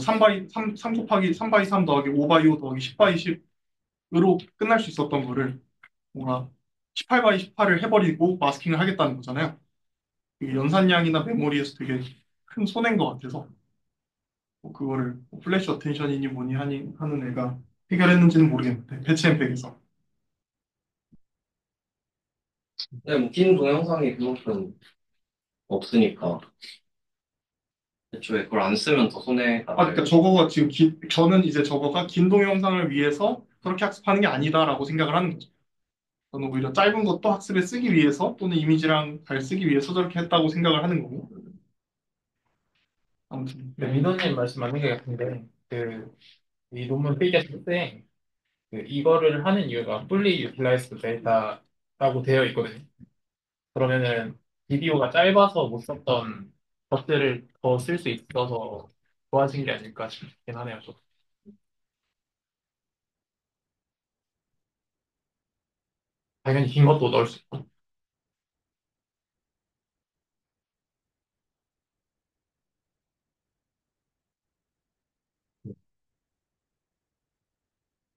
3 곱하기 3 바이 3 더하기 5 바이 5 더하기 10 바이 10으로 끝날 수 있었던 거를 뭔가 18 바이 18을 해버리고 마스킹을 하겠다는 거잖아요. 이게 연산량이나 메모리에서 되게 큰 손해인 것 같아서 뭐 그거를 뭐 플래시 어텐션이니 뭐니 하는 애가 해결했는지는 모르겠는데 배치앤팩에서. 네, 뭐긴 동영상이 그만큼 없으니까 애초에 그걸 안 쓰면 더 손해가 그러니까 저거가 지금 저는 이제 저거가 긴 동영상을 위해서 그렇게 학습하는 게 아니다라고 생각을 하는 거죠. 저는 오히려 짧은 것도 학습에 쓰기 위해서 또는 이미지랑 잘 쓰기 위해서 저렇게 했다고 생각을 하는 거고. 아무튼 민호님 말씀 맞는 게 같은데 이 논문 필기했을 때 이거를 하는 이유가 fully utilized data라고 되어 있거든요. 그러면은 비디오가 짧아서 못 썼던 것들을 더 쓸 수 있어서 좋아진 게 아닐까 싶긴 하네요. 저. 당연히 긴 것도 넣을 수 있고.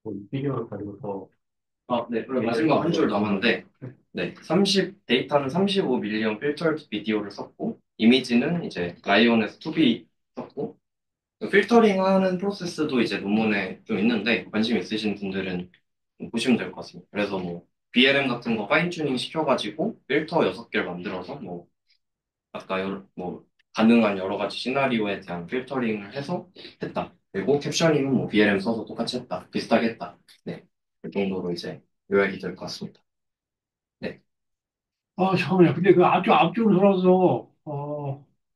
뭐 비디오를 가지고서 네, 그럼 마지막 한 줄 남았는데, 네, 데이터는 35 밀리언 필터드 비디오를 썼고, 이미지는 이제 라이온에서 2B 썼고, 필터링 하는 프로세스도 이제 논문에 좀 있는데, 관심 있으신 분들은 좀 보시면 될 것 같습니다. 그래서 뭐, BLM 같은 거 파인 튜닝 시켜가지고, 필터 6개를 만들어서, 뭐, 아까 뭐, 가능한 여러 가지 시나리오에 대한 필터링을 해서 했다. 그리고 캡셔닝은 뭐, BLM 써서 똑같이 했다. 비슷하게 했다. 네, 그 정도로 이제 요약이 될 것 같습니다. 네. 잠깐만요. 근데 그 아주 앞쪽으로 돌아서,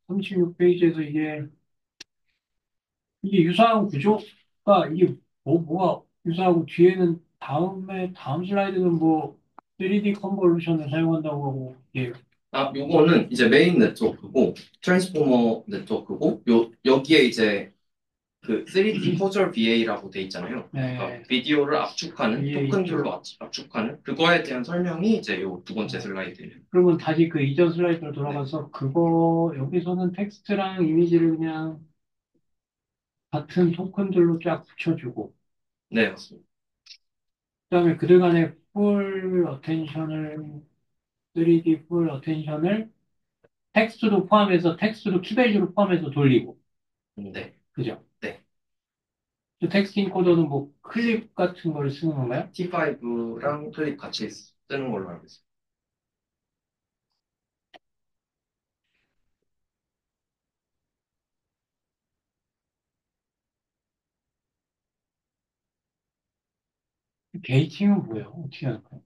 36페이지에서 이게 유사한 구조가, 이게 뭐가 유사하고, 뒤에는 다음 슬라이드는 뭐, 3D 컨볼루션을 사용한다고 하고, 예. 요거는 이제 메인 네트워크고, 트랜스포머 네트워크고, 여기에 이제 그 3D Causal BA라고 돼 있잖아요. 그러니까 네. 비디오를 압축하는, BA 토큰들로 압축하는, 그거에 대한 설명이 이제 요 두 번째 슬라이드예요. 그러면 다시 그 이전 슬라이드로 돌아가서, 여기서는 텍스트랑 이미지를 그냥 같은 토큰들로 쫙 붙여주고, 네, 맞습니다. 그다음에 그들 간의 풀 어텐션을 3D 풀 어텐션을 텍스트도 키밸류로 포함해서 돌리고 네. 그죠? 네. 또 텍스트 인코더는 뭐 클립 같은 걸 쓰는 건가요? T5랑 클립 같이 쓰는 걸로 알고 있습니다. 게이팅은 뭐예요? 어떻게 할까요?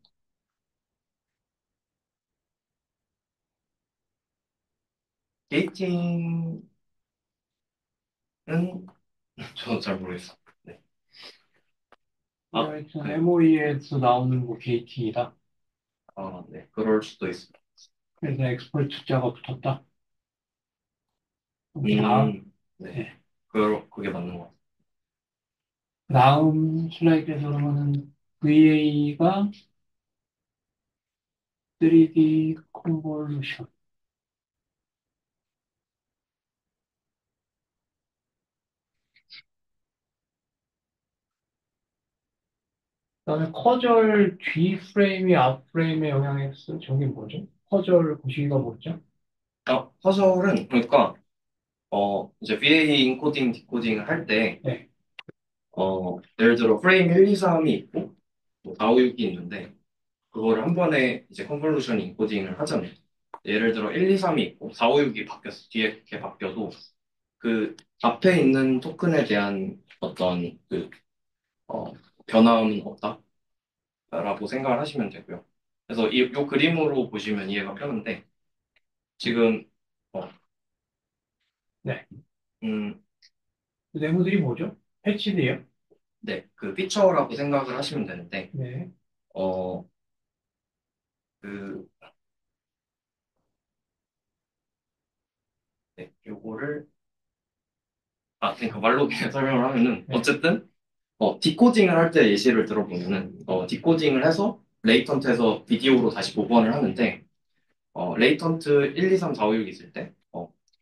게이팅은 저도 잘 모르겠어요. 네. 아, 하여튼 네. MOE에서 나오는 뭐 게이팅이다. 네. 그럴 수도 있습니다. 그래서 엑스퍼트 자가 붙었다. 다음, 네. 네. 그게 맞는 것 같아요. 다음 슬라이드에서 그러면은 VA가 3D 컨볼루션. 그다음에 커절 뒤 프레임이 앞 프레임에 영향을 했어. 저게 뭐죠? 커절 구시가 뭐죠? 퍼즐은, 그러니까, 이제 VA 인코딩, 디코딩을 할 때, 네. 예를 들어 프레임 1, 2, 3이 있고, 뭐 4, 5, 6이 있는데, 그거를 한 번에 이제 컨볼루션 인코딩을 하잖아요. 예를 들어 1, 2, 3이 있고, 4, 5, 6이 바뀌었어. 뒤에 이렇게 바뀌어도, 그 앞에 있는 토큰에 대한 어떤 어, 변화는 없다라고 생각을 하시면 되고요. 그래서 요 그림으로 보시면 이해가 편한데, 지금, 어, 네. 음, 그 네모들이 뭐죠? 패치드예요? 네, 그 피처라고 생각을 하시면 되는데, 네. 어, 그, 네, 요거를, 그러니까 말로 그냥 설명을 하면은, 네. 어쨌든, 디코딩을 할 때 예시를 들어보면은, 디코딩을 해서, 레이턴트에서 비디오로 다시 복원을 하는데, 레이턴트 1, 2, 3, 4, 5, 6 있을 때,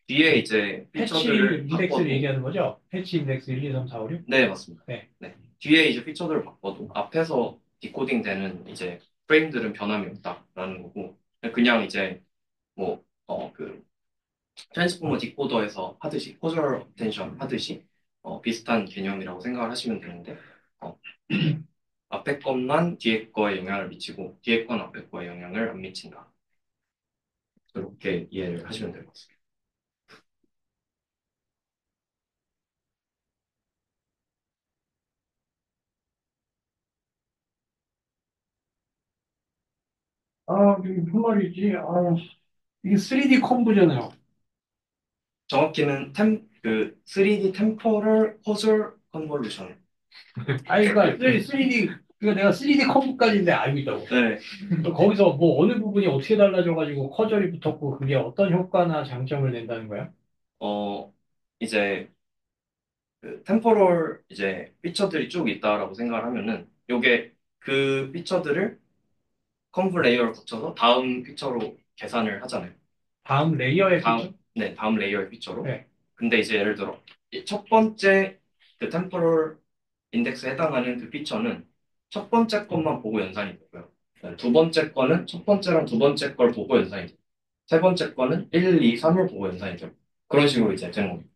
뒤에 이제 패치 피처들을 인덱스를 바꿔도, 얘기하는 거죠? 패치 인덱스 1, 2, 3, 4, 5, 6? 네, 맞습니다. 네. 네. 뒤에 이제 피처들을 바꿔도, 앞에서 디코딩 되는 이제 프레임들은 변함이 없다라는 거고, 그냥 이제, 뭐, 트랜스포머 디코더에서 하듯이, 포절 어텐션 하듯이, 비슷한 개념이라고 생각을 하시면 되는데, 어, 앞에 것만 뒤에 거에 영향을 미치고, 뒤에 건 앞에 거에 영향을 안 미친다. 그렇게 이해를 하시면 될 것 같습니다. 이게 무슨 말이지? 이게 3D 컴보잖아요. 정확히는 3D 템포럴 퍼즐 컨볼루션. 그러니까 3D, 그러니까 내가 3D 컴보까지인데 알고 있다고. 네. 거기서 뭐 어느 부분이 어떻게 달라져가지고 커절이 붙었고 그게 어떤 효과나 장점을 낸다는 거야? 이제 템포럴 이제 피처들이 쭉 있다라고 생각을 하면은 요게 그 피처들을 컨브 레이어를 거쳐서 다음 피처로 계산을 하잖아요. 다음 레이어의 피처? 네, 다음 레이어의 피처로. 네. 근데 이제 예를 들어 이첫 번째 그 템포럴 인덱스에 해당하는 그 피처는 첫 번째 것만 보고 연산이 되고요. 두 번째 거는 첫 번째랑 두 번째 걸 보고 연산이 되고, 세 번째 거는 1, 2, 3을 보고 연산이 되고, 그런 식으로 이제 되는 겁니다.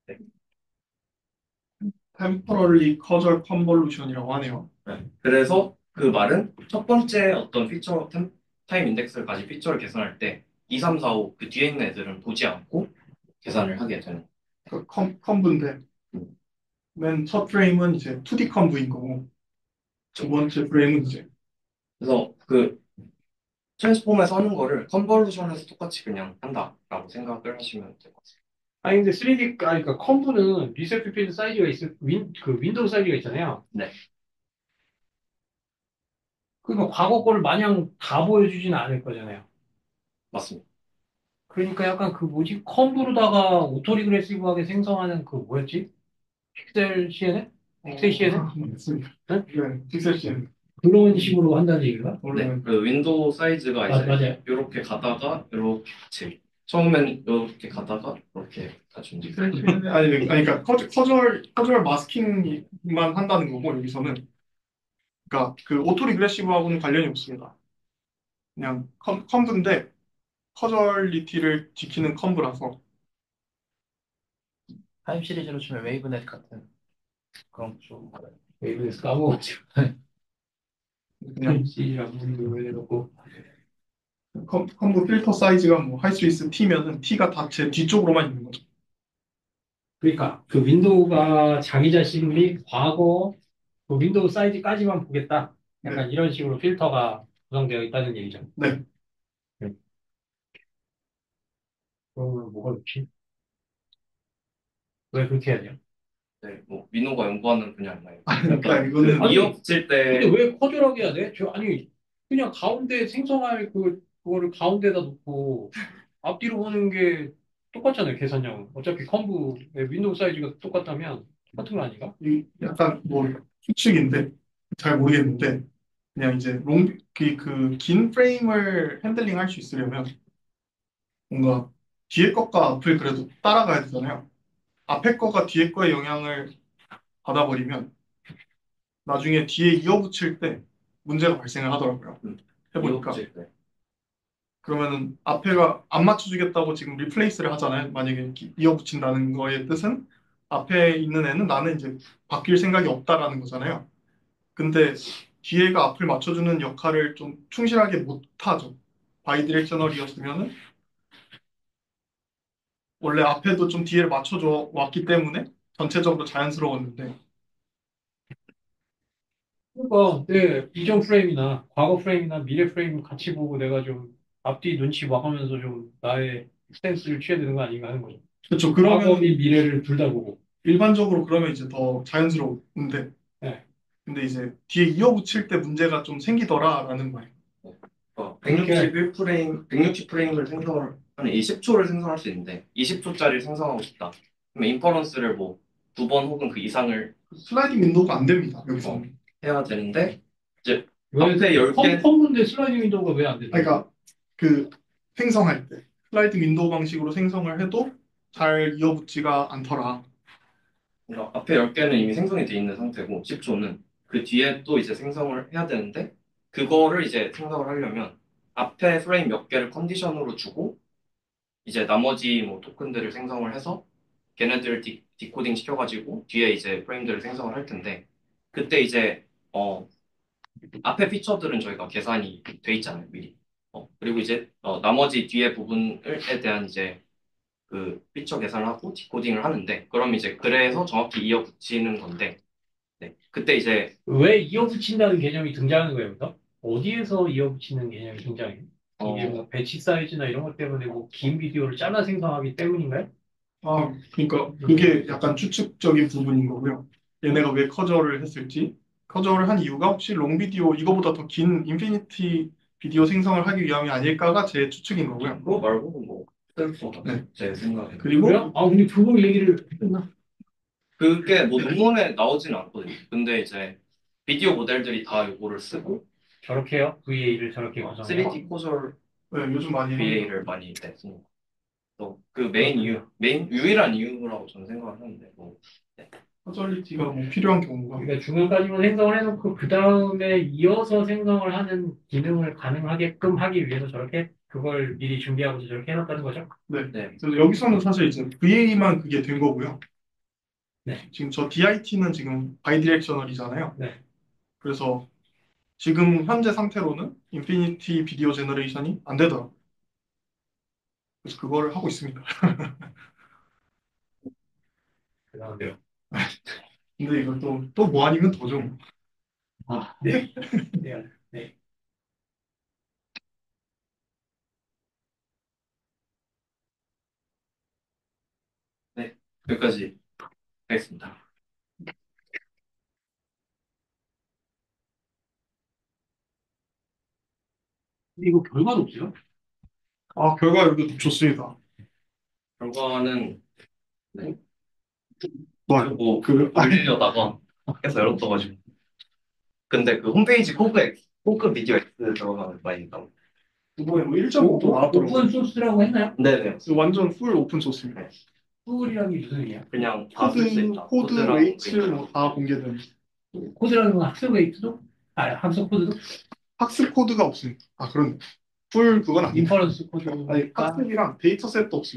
네. 템포럴리 커절 컨볼루션이라고 하네요. 네. 그래서 그 말은 첫 번째 어떤 피처, 타임 인덱스를 가진 피처를 계산할 때 2, 3, 4, 5 그 뒤에 있는 애들은 보지 않고 계산을 하게 되는. 그 컴브인데 맨 첫 프레임은 이제 2D 컴브인 거고 두 번째 프레임은 이제 그래서 그 트랜스폼에서 하는 거를 컨볼루션에서 똑같이 그냥 한다라고 생각을 하시면 될 것 같아요. 근데 3D, 그러니까 컴브는 리셋 필드 사이즈가 그 윈도우 사이즈가 있잖아요. 네, 그러니까 과거 거를 마냥 다 보여주지는 않을 거잖아요. 맞습니다. 그러니까 약간 그 뭐지? 컴브로다가 오토리그레시브하게 생성하는 그 뭐였지? 픽셀 CNN? 픽셀 CNN? 맞습니다. 네? 네, 픽셀 CN. 그런 식으로 한다는 얘기가? 네, 그 윈도우 사이즈가 이제 맞아요. 이렇게 가다가 이렇게 같이 처음엔 이렇게 가다가 이렇게 같이 움직이고. 아니, 그러니까 커절 마스킹만 한다는 거고 여기서는 그러니까 그 오토 리그레시브하고는 관련이 없습니다. 그냥 컴브인데 커절리티를 지키는 컴브라서 타임 시리즈로 치면 웨이브넷 같은 그런 쪽. 웨이브에서 까먹었죠. 그냥 C라고 해놓고. 컴브 필터 사이즈가 뭐 할 수 있을 T면은 T가 다 제 뒤쪽으로만 있는 거죠. 그러니까 그 윈도우가 자기 자신이 과거 그 윈도우 사이즈까지만 보겠다. 약간 네. 이런 식으로 필터가 구성되어 있다는 얘기죠. 네. 네. 그러면 뭐가 좋지? 왜 그렇게 해야 돼요? 네, 뭐 민호가 연구하는 분야 아니나요? 그러니까 이거는 아니, 이어붙일 때 근데 왜 커져라게 해야 돼? 아니, 그냥 가운데 생성할 그거를 가운데다 놓고 앞뒤로 보는 게 똑같잖아요, 계산량은. 어차피 컴브의 윈도우 사이즈가 똑같다면 똑같은 거 아닌가? 약간 뭐 추측인데 잘 모르겠는데 그냥 이제 긴 프레임을 핸들링 할 수 있으려면 뭔가 뒤에 것과 앞을 그래도 따라가야 되잖아요. 앞에 거가 뒤에 거에 영향을 받아버리면 나중에 뒤에 이어붙일 때 문제가 발생을 하더라고요. 해보니까. 이어붙일 때. 그러면은 앞에가 안 맞춰주겠다고 지금 리플레이스를 하잖아요. 만약에 이렇게 이어붙인다는 거의 뜻은 앞에 있는 애는 나는 이제 바뀔 생각이 없다라는 거잖아요. 근데 뒤에가 앞을 맞춰주는 역할을 좀 충실하게 못하죠. 바이디렉셔널이었으면은 원래 앞에도 좀 뒤에를 맞춰줘 왔기 때문에 전체적으로 자연스러웠는데 그러니까 내 이전 프레임이나 과거 프레임이나 미래 프레임을 같이 보고 내가 좀 앞뒤 눈치 봐가면서 좀 나의 스탠스를 취해야 되는 거 아닌가 하는 거죠. 그렇죠. 과거 그러면 및 미래를 둘 다 보고. 일반적으로 그러면 이제 더 자연스러운데 네. 근데 이제 뒤에 이어붙일 때 문제가 좀 생기더라라는 거예요. 161프레임, 160프레임을 생성을 하는 20초를 생성할 수 있는데 20초짜리 생성하고 싶다. 그러면 인퍼런스를 뭐 2번 혹은 그 이상을 슬라이딩 윈도우가 안 됩니다. 여기서. 해야 되는데 이제 왜 앞에 10개 컴브인데 슬라이딩 윈도우가 왜 안 되죠? 그러니까 그 생성할 때 슬라이딩 윈도우 방식으로 생성을 해도 잘 이어붙지가 않더라. 그러니까 앞에 10개는 이미 생성이 돼 있는 상태고 10초는 그 뒤에 또 이제 생성을 해야 되는데 그거를 이제 생성을 하려면 앞에 프레임 몇 개를 컨디션으로 주고 이제 나머지 뭐 토큰들을 생성을 해서 걔네들을 디코딩 시켜가지고 뒤에 이제 프레임들을 생성을 할 텐데 그때 이제 앞에 피처들은 저희가 계산이 돼 있잖아요 미리. 그리고 이제 나머지 뒤에 부분에 대한 이제 그 피처 계산을 하고 디코딩을 하는데 그럼 이제 그래서 정확히 이어붙이는 건데 네. 그때 이제 왜 이어붙인다는 개념이 등장하는 거예요, 여기서? 어디에서 이어붙이는 개념이 등장해요? 이게 뭐 배치 사이즈나 이런 것 때문에 뭐 긴 비디오를 잘라 생성하기 때문인가요? 그러니까 그게 약간 추측적인 부분인 거고요. 얘네가 왜 커저를 했을지 커저를 한 이유가 혹시 롱 비디오 이거보다 더 긴 인피니티 비디오 생성을 하기 위함이 아닐까가 제 추측인 거고요. 그거 말고는 뭐 셀프 네. 제 생각에는 그리고 그래요? 근데 그거 얘기를 했나? 그게 뭐 논문에 나오지는 않거든요. 근데 이제 비디오 모델들이 다 이거를 쓰고 저렇게 해요? VA를 저렇게 구성해요? 3D 코절 네, 요즘 많이 합니다. VA를 많이 씁니다. 또그 메인 유일한 이유라고 저는 생각을 하는데 뭐 커저리티가 뭐 필요한 경우가 그러니까 중간까지만 생성을 해놓고 그 다음에 이어서 생성을 하는 기능을 가능하게끔 하기 위해서 저렇게 그걸 미리 준비하고 저렇게 해놨다는 거죠? 네. 네. 그래서 여기서는 사실 이제 VA만 그게 된 거고요. 네. 지금 저 DIT는 지금 바이디렉셔널이잖아요. 네. 그래서 지금 현재 상태로는 인피니티 비디오 제너레이션이 안 되더라고요. 그래서 그거를 하고 있습니다. 대단한데요. 근데 이걸 또 뭐 아니면 더죠. 네. 네. 네. 네. 여기까지 하겠습니다. 근데 이거 결과는 없어요? 결과 여기 좋습니다. 결과는 네. 뭐, 올리려다가 해서 열었어가지고 근데 그 홈페이지 포크 비디오 X 들어가면 많이 나오고 이번에 뭐 1.5도 나왔더라고요. 오픈 소스라고 했나요? 네네 완전 풀 오픈 소스입니다. 풀이라는 게 무슨 의미야? 그냥 다 쓸 수 있다. 코드, 코드랑 웨이츠 웨이트랑. 뭐다 공개된. 코드라는 건 학습 웨이트도? 학습 코드도? 학습 코드가 없습니다. 그런 풀 그건 아니에요. 인퍼런스 코드. 아니, 학습이랑 데이터셋도 없습니다.